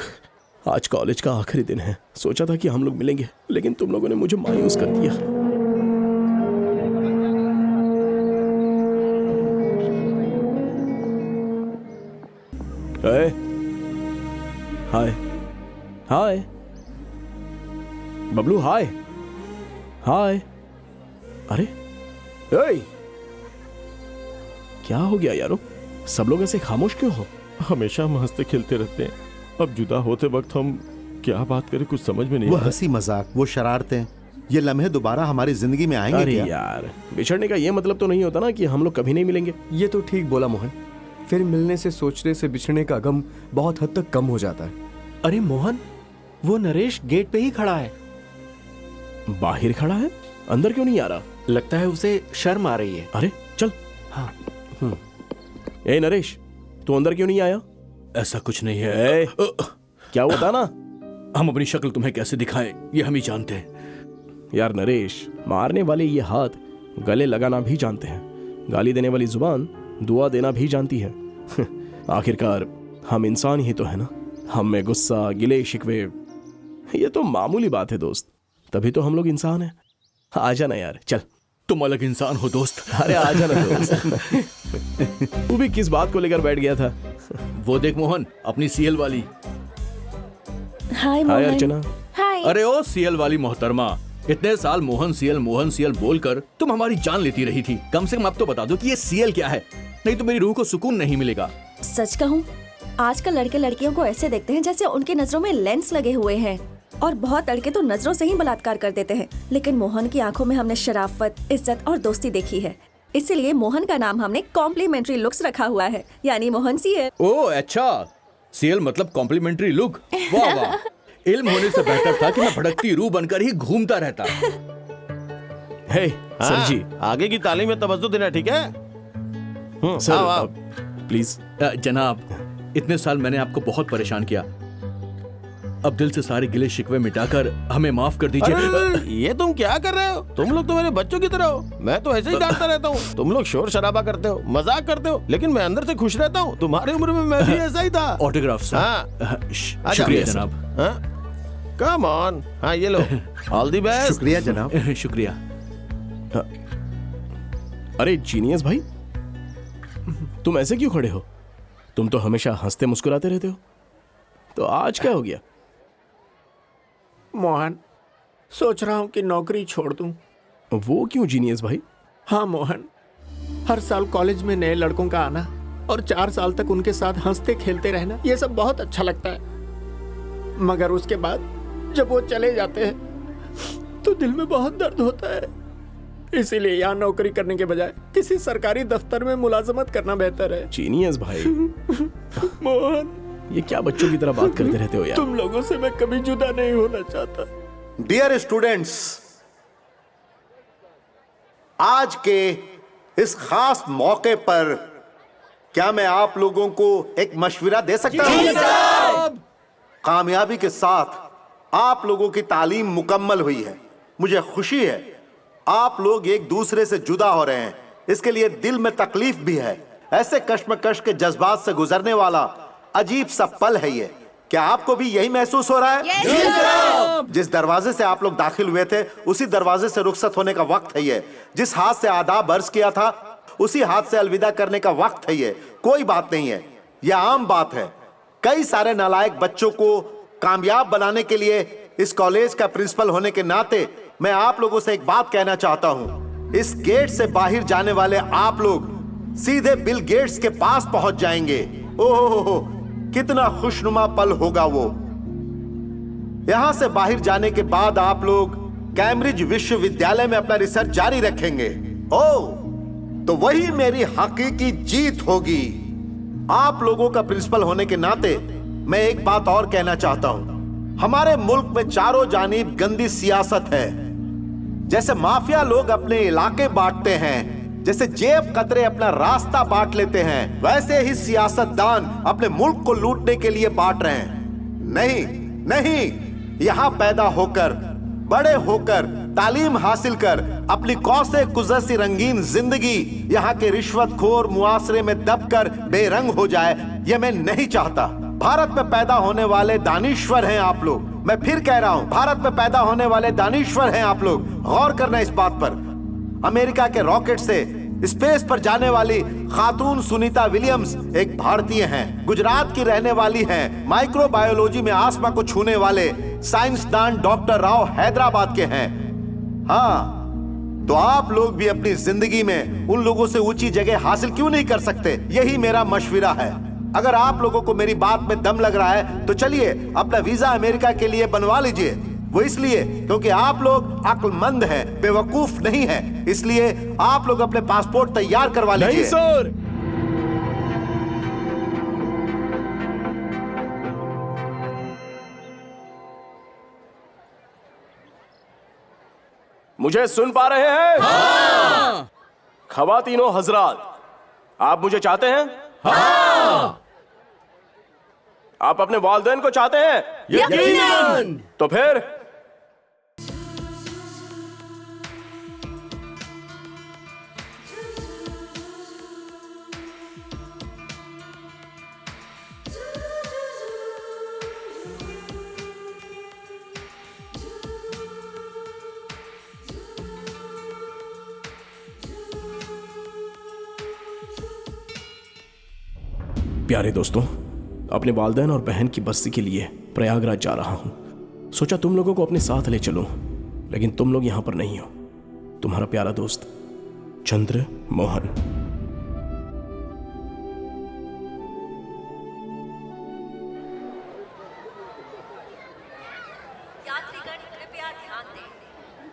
आज कॉलेज का आखिरी दिन है। सोचा था कि हम लोग मिलेंगे, लेकिन तुम लोगों ने मुझे मायूस कर दिया। हाय हाय बबलू, हाय हाय। अरे क्या हो गया यारो? सब लोग ऐसे खामोश क्यों हो? हमेशा हम हंसते खेलते रहते हैं, अब जुदा होते वक्त हम क्या बात करें कुछ समझ में नहीं वो आ रहा। हंसी मजाक, वो शरारतें, ये लम्हे दोबारा हमारी जिंदगी में आएंगे अरे क्या? यार, बिछड़ने का ये मतलब तो नहीं होता ना कि हम लोग कभी नहीं मिलेंगे। ये तो ठीक बोला मोहन। फिर मिलने से सोचने से बिछड़ने का गम बहुत हद तक कम हो जाता है। अरे मोहन, वो नरेश गेट पे ही खड़ा है। बाहर खड़ा है, अंदर क्यों नहीं आ रहा? लगता है उसे शर्म आ रही है। अरे चल। हाँ। ए नरेश, तू अंदर क्यों नहीं आया? ऐसा कुछ नहीं है। क्या होता ना? हम अपनी शक्ल तुम्हें कैसे दिखाएं ये हम ही जानते हैं। यार नरेश, मारने वाले ये हाथ गले लगाना भी जानते हैं, गाली देने वाली जुबान दुआ देना भी जानती है। आखिरकार हम इंसान ही तो है ना। हम में गुस्सा, गिले शिकवे, ये तो मामूली बात है दोस्त। तभी तो हम लोग इंसान हैं। आ जाना यार, चल। तुम अलग इंसान हो दोस्त। अरे आ जाना दोस्त। तू भी किस बात को लेकर बैठ गया था? वो देख मोहन, अपनी सीएल वाली। हाय हाय अर्चना। हाय। अरे ओ सीएल वाली मोहतरमा, इतने साल मोहन सीएल बोलकर तुम हमारी जान लेती रही थी। कम से कम अब तो बता दो कि ये सीएल क्या है, नहीं तो मेरी रूह को सुकून नहीं मिलेगा। सच कहूँ, आजकल लड़के लड़कियों को ऐसे देखते हैं जैसे उनकी नजरों में लेंस लगे हुए हैं, और बहुत लड़के तो नजरों से ही बलात्कार कर देते हैं। लेकिन मोहन की आंखों में हमने शराफत, इज्जत और दोस्ती देखी है। इसीलिए मोहन का नाम हमने कॉम्प्लीमेंट्री लुक्स रखा हुआ है, यानी मोहन सीएल। ओ अच्छा, सीएल मतलब कॉम्प्लीमेंट्री लुक। वाह वाह, इल्म होने से बेहतर था कि मैं भड़कती रूह बनकर ही घूमता रहता। हे सर जी, आगे की तालीम में तवज्जो देना, ठीक है? Sir please. जनाब, इतने साल मैंने आपको बहुत परेशान किया। अब दिल से सारे गिले शिकवे मिटाकर हमें माफ कर दीजिए। अरे, ये तुम क्या कर रहे हो? तुम लोग तो मेरे बच्चों की तरह हो। मैं तो ऐसे ही डांटता रहता हूँ। तुम लोग शोर शराबा करते हो, मजाक करते हो, लेकिन मैं अंदर से खुश रहता हूँ। तुम्हारी उम्र में मैं भी ऐसा ही था। Autograph sir. हाँ। शुक्रिया जनाब। Come on. हाँ ये लो, ऑल दी बेस्ट। शुक्रिया जनाब। शुक्रिया। अरे जीनियस भाई, तुम ऐसे क्यों खड़े हो? तुम तो हमेशा हंसते मुस्कुराते रहते हो, तो आज क्या हो गया? मोहन, सोच रहा हूँ कि नौकरी छोड़ दूं। वो क्यों जीनियस भाई? हाँ मोहन, हर साल कॉलेज में नए लड़कों का आना और 4 साल तक उनके साथ हंसते खेलते रहना, ये सब बहुत अच्छा लगता है। मगर उसके बाद जब वो चले जाते हैं तो दिल में बहुत दर्द होता है। इसीलिए यहाँ नौकरी करने के बजाय किसी सरकारी दफ्तर में मुलाजमत करना बेहतर है। जीनियस भाई। मोहन, ये क्या बच्चों की तरह बात करते रहते हो यार? तुम लोगों से मैं कभी जुदा नहीं होना चाहता। डियर स्टूडेंट्स, आज के इस खास मौके पर क्या मैं आप लोगों को एक मशवरा दे सकता हूं? कामयाबी के साथ आप लोगों की तालीम मुकम्मल हुई है। मुझे खुशी है आप लोग एक दूसरे से जुदा हो रहे हैं। इसके लिए दिल में तकलीफ भी है। ऐसे कश्मकश के जज्बात से गुजरने वाला अजीब सा पल है ये। क्या आपको भी यही महसूस हो रहा है? जिस दरवाजे से आप लोग दाखिल हुए थे उसी दरवाजे से रुखसत होने का वक्त है ये। जिस हाथ से आदाब अर्ज किया था उसी हाथ से अलविदा करने का वक्त है ये। कोई बात नहीं है, यह आम बात है। कई सारे नालायक बच्चों को कामयाब बनाने के लिए इस कॉलेज का प्रिंसिपल होने के नाते मैं आप लोगों से एक बात कहना चाहता हूं। इस गेट से बाहर जाने वाले आप लोग सीधे बिल गेट्स के पास पहुंच जाएंगे। ओहो, कितना खुशनुमा पल होगा वो। यहां से बाहर जाने के बाद आप लोग कैम्ब्रिज विश्वविद्यालय में अपना रिसर्च जारी रखेंगे। ओह, तो वही मेरी हकीकी जीत होगी। आप लोगों का प्रिंसिपल होने के नाते मैं एक बात और कहना चाहता हूं। हमारे मुल्क में चारों जानिब गंदी सियासत है। जैसे माफिया लोग अपने इलाके बांटते हैं, जैसे जेब कतरे अपना रास्ता बांट लेते हैं, वैसे ही सियासतदान अपने मुल्क को लूटने के लिए बांट रहे हैं। नहीं नहीं, यहां पैदा होकर, बड़े होकर, तालीम हासिल कर अपनी कौसे कुजसी रंगीन जिंदगी यहाँ के रिश्वतखोर मुआसरे में दबकर बेरंग हो जाए, यह मैं नहीं चाहता। भारत में पैदा होने वाले दानिश्वर हैं आप लोग। मैं फिर कह रहा हूं, भारत में पैदा होने वाले दानिश्वर हैं आप लोग। गौर करना इस बात पर। अमेरिका के रॉकेट से स्पेस पर जाने वाली खातून सुनीता विलियम्स एक भारतीय हैं। गुजरात की रहने वाली हैं। माइक्रोबायोलॉजी में आसमां को छूने वाले साइंसदान डॉक्टर राव हैदराबाद के हैं। हाँ, तो आप लोग भी अपनी जिंदगी में उन लोगों से ऊंची जगह हासिल क्यों नहीं कर सकते? यही मेरा मशविरा है। अगर आप लोगों को मेरी बात में दम लग रहा है तो चलिए अपना वीजा अमेरिका के लिए बनवा लीजिए। वो इसलिए क्योंकि आप लोग अक्लमंद हैं, बेवकूफ नहीं हैं। इसलिए आप लोग अपने पासपोर्ट तैयार करवा लीजिए। नहीं सर, मुझे सुन पा रहे हैं? हाँ। खवातीनो हजरात, आप मुझे चाहते हैं? हाँ। आप अपने वालिदैन को चाहते हैं? यकीनन। तो फिर प्यारे दोस्तों, अपने वालिदैन और बहन की बस्ती के लिए प्रयागराज जा रहा हूं। सोचा तुम लोगों को अपने साथ ले चलूं, लेकिन तुम लोग यहां पर नहीं हो। तुम्हारा प्यारा दोस्त चंद्र मोहन। यात्रीगण कृपया ध्यान दें।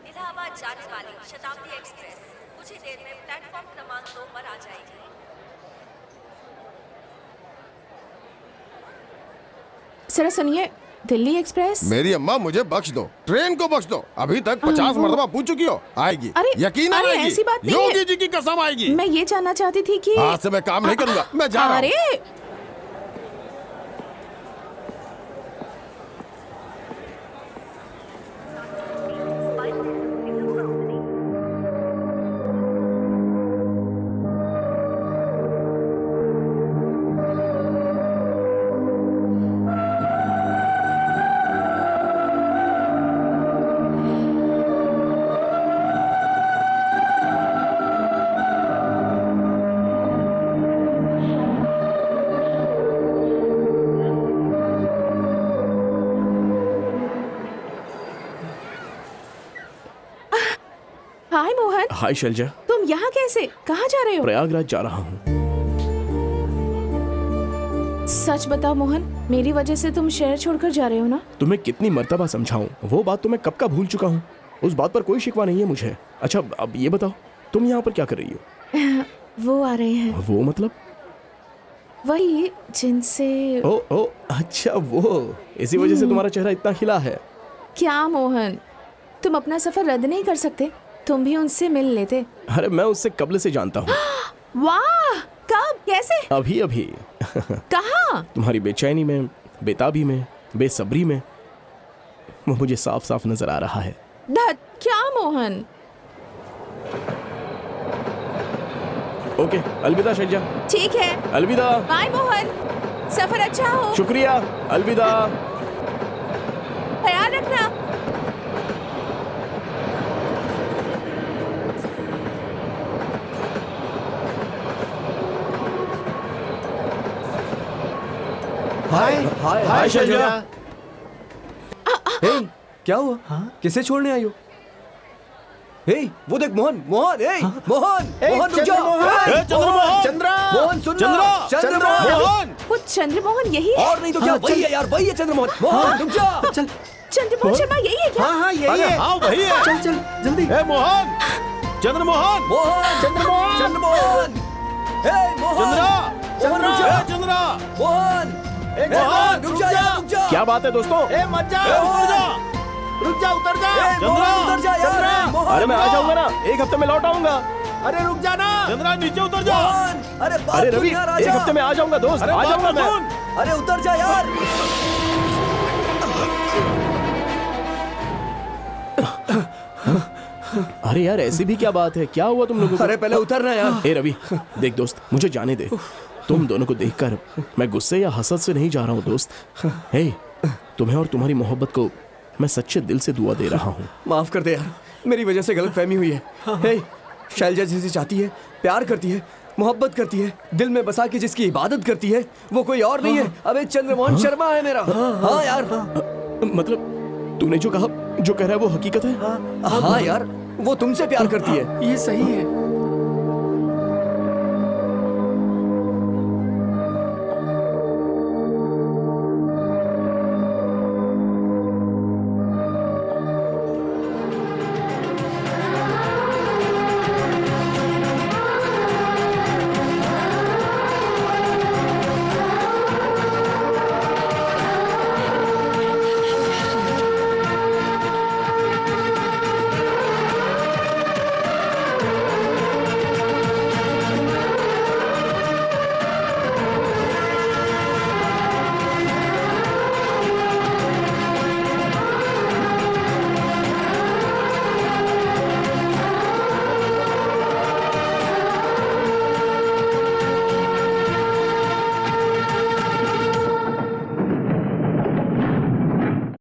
इलाहाबाद जाने वाली शताब्दी एक्सप्रेस कुछ ही देर में प्लेटफॉर्म क्रमांक 2 पर आ जाएगी। जरा सुनिए, दिल्ली एक्सप्रेस। मेरी अम्मा मुझे बख्श दो, ट्रेन को बख्श दो। अभी तक 50 मरतबा पूछ चुकी हो। आएगी, अरे यकीन अरे आएगी। ऐसी बात नहीं है। योगी जी की कसम आएगी। मैं ये जानना चाहती थी कि आज से मैं काम नहीं करूंगा, मैं जा रहा हूं। अरे हाय मोहन, हाय शैलजा। तुम यहाँ कैसे? कहाँ जा रहे हो? प्रयागराज जा रहा हूं। सच बताओ मोहन, मेरी वजह से तुम शहर छोड़कर जा रहे हो ना? तुम्हें कितनी मर्तबा समझाऊं, वो बात तो मैं कब का भूल चुका हूँ। उस बात पर कोई शिकवा नहीं है मुझे। अच्छा अब ये बताओ, तुम यहाँ पर क्या कर रही हो? वो आ रहे हैं, वो मतलब? वही जिनसे। ओ अच्छा वो, इसी वजह से तुम्हारा चेहरा इतना खिला है। क्या मोहन, तुम अपना सफर रद्द नहीं कर सकते? तुम भी उनसे मिल लेते। अरे मैं उससे कब्ल से जानता हूँ। वाह, कब, कैसे? अभी अभी। कहाँ? तुम्हारी बेचैनी में, बेताबी में, बेसब्री में, वो मुझे साफ साफ नजर आ रहा है। धत, क्या मोहन? ओके, अलविदा शैलजा। ठीक है, अलविदा। बाय मोहन, सफर अच्छा हो। शुक्रिया, अलविदा। ख्याल रखना। हाय हाय हाय शैलजा। हे, क्या हुआ? किसे छोड़ने आई हो? हे, वो देख मोहन, मोहन, हे, मोहन, मोहन रुक जा। ए, चंद्रमोहन! चंद्रा! मोहन सुन ना। चंद्रमोहन! वो चंद्रमोहन यही है? और नहीं तो क्या, वही है यार, वही है चंद्रमोहन। मोहन रुक जा। चल चंद्रमोहन शर्मा यही है क्या? हाँ यही है। हाँ वही है। चल चल जल्दी। ए मोहन, चंद्रमोहन, मोहन, चंद्रमोहन! चंद्रमोहन, हे मोहन, चंद्रा, मोहन रुक जा। ए, चंद्रा, मोहन, हे, मोहन रुक जा यार, रुक जा। क्या बात है दोस्तों? ए मत जा, उतर जा। रुक जा, उतर जा। हे, मोहन उतर जा यार। चंद्रा! हे, मोहन, अरे मैं आ जाऊंगा ना, एक हफ्ते में लौट आऊंगा। अरे रुक जा ना। चंद्रा नीचे उतर जा। मोहन, अरे बात अरे सुन रवि, यार, एक आजा। हफ्ते में आ जाऊंगा दोस्त, अरे आ बात जाऊंगा तो मैं। सुन। अरे उतर जा यार। अरे यार ऐसी भी क्या बात है, क्या हुआ तुम लोगों को? अरे पहले उतरना यार। ए रवि, देख दोस्त, मुझे जाने दे। तुम दोनों को देखकर मैं गुस्से या हसद से नहीं जा रहा हूँ दोस्त। हे, तुम्हें और तुम्हारी मोहब्बत को मैं सच्चे दिल से दुआ दे रहा हूँ। माफ कर दे यार, मेरी वजह से गलतफहमी हुई है। हे, शैलजा जिसे चाहती है, प्यार करती है, मोहब्बत करती है, दिल में बसा के जिसकी इबादत करती है, वो कोई और नहीं है। अबे चंद्रमोहन शर्मा है मेरा। हाँ यार। मतलब तूने जो कहा, जो कह रहा है वो हकीकत है? हाँ यार, वो तुमसे प्यार करती है। ये सही है।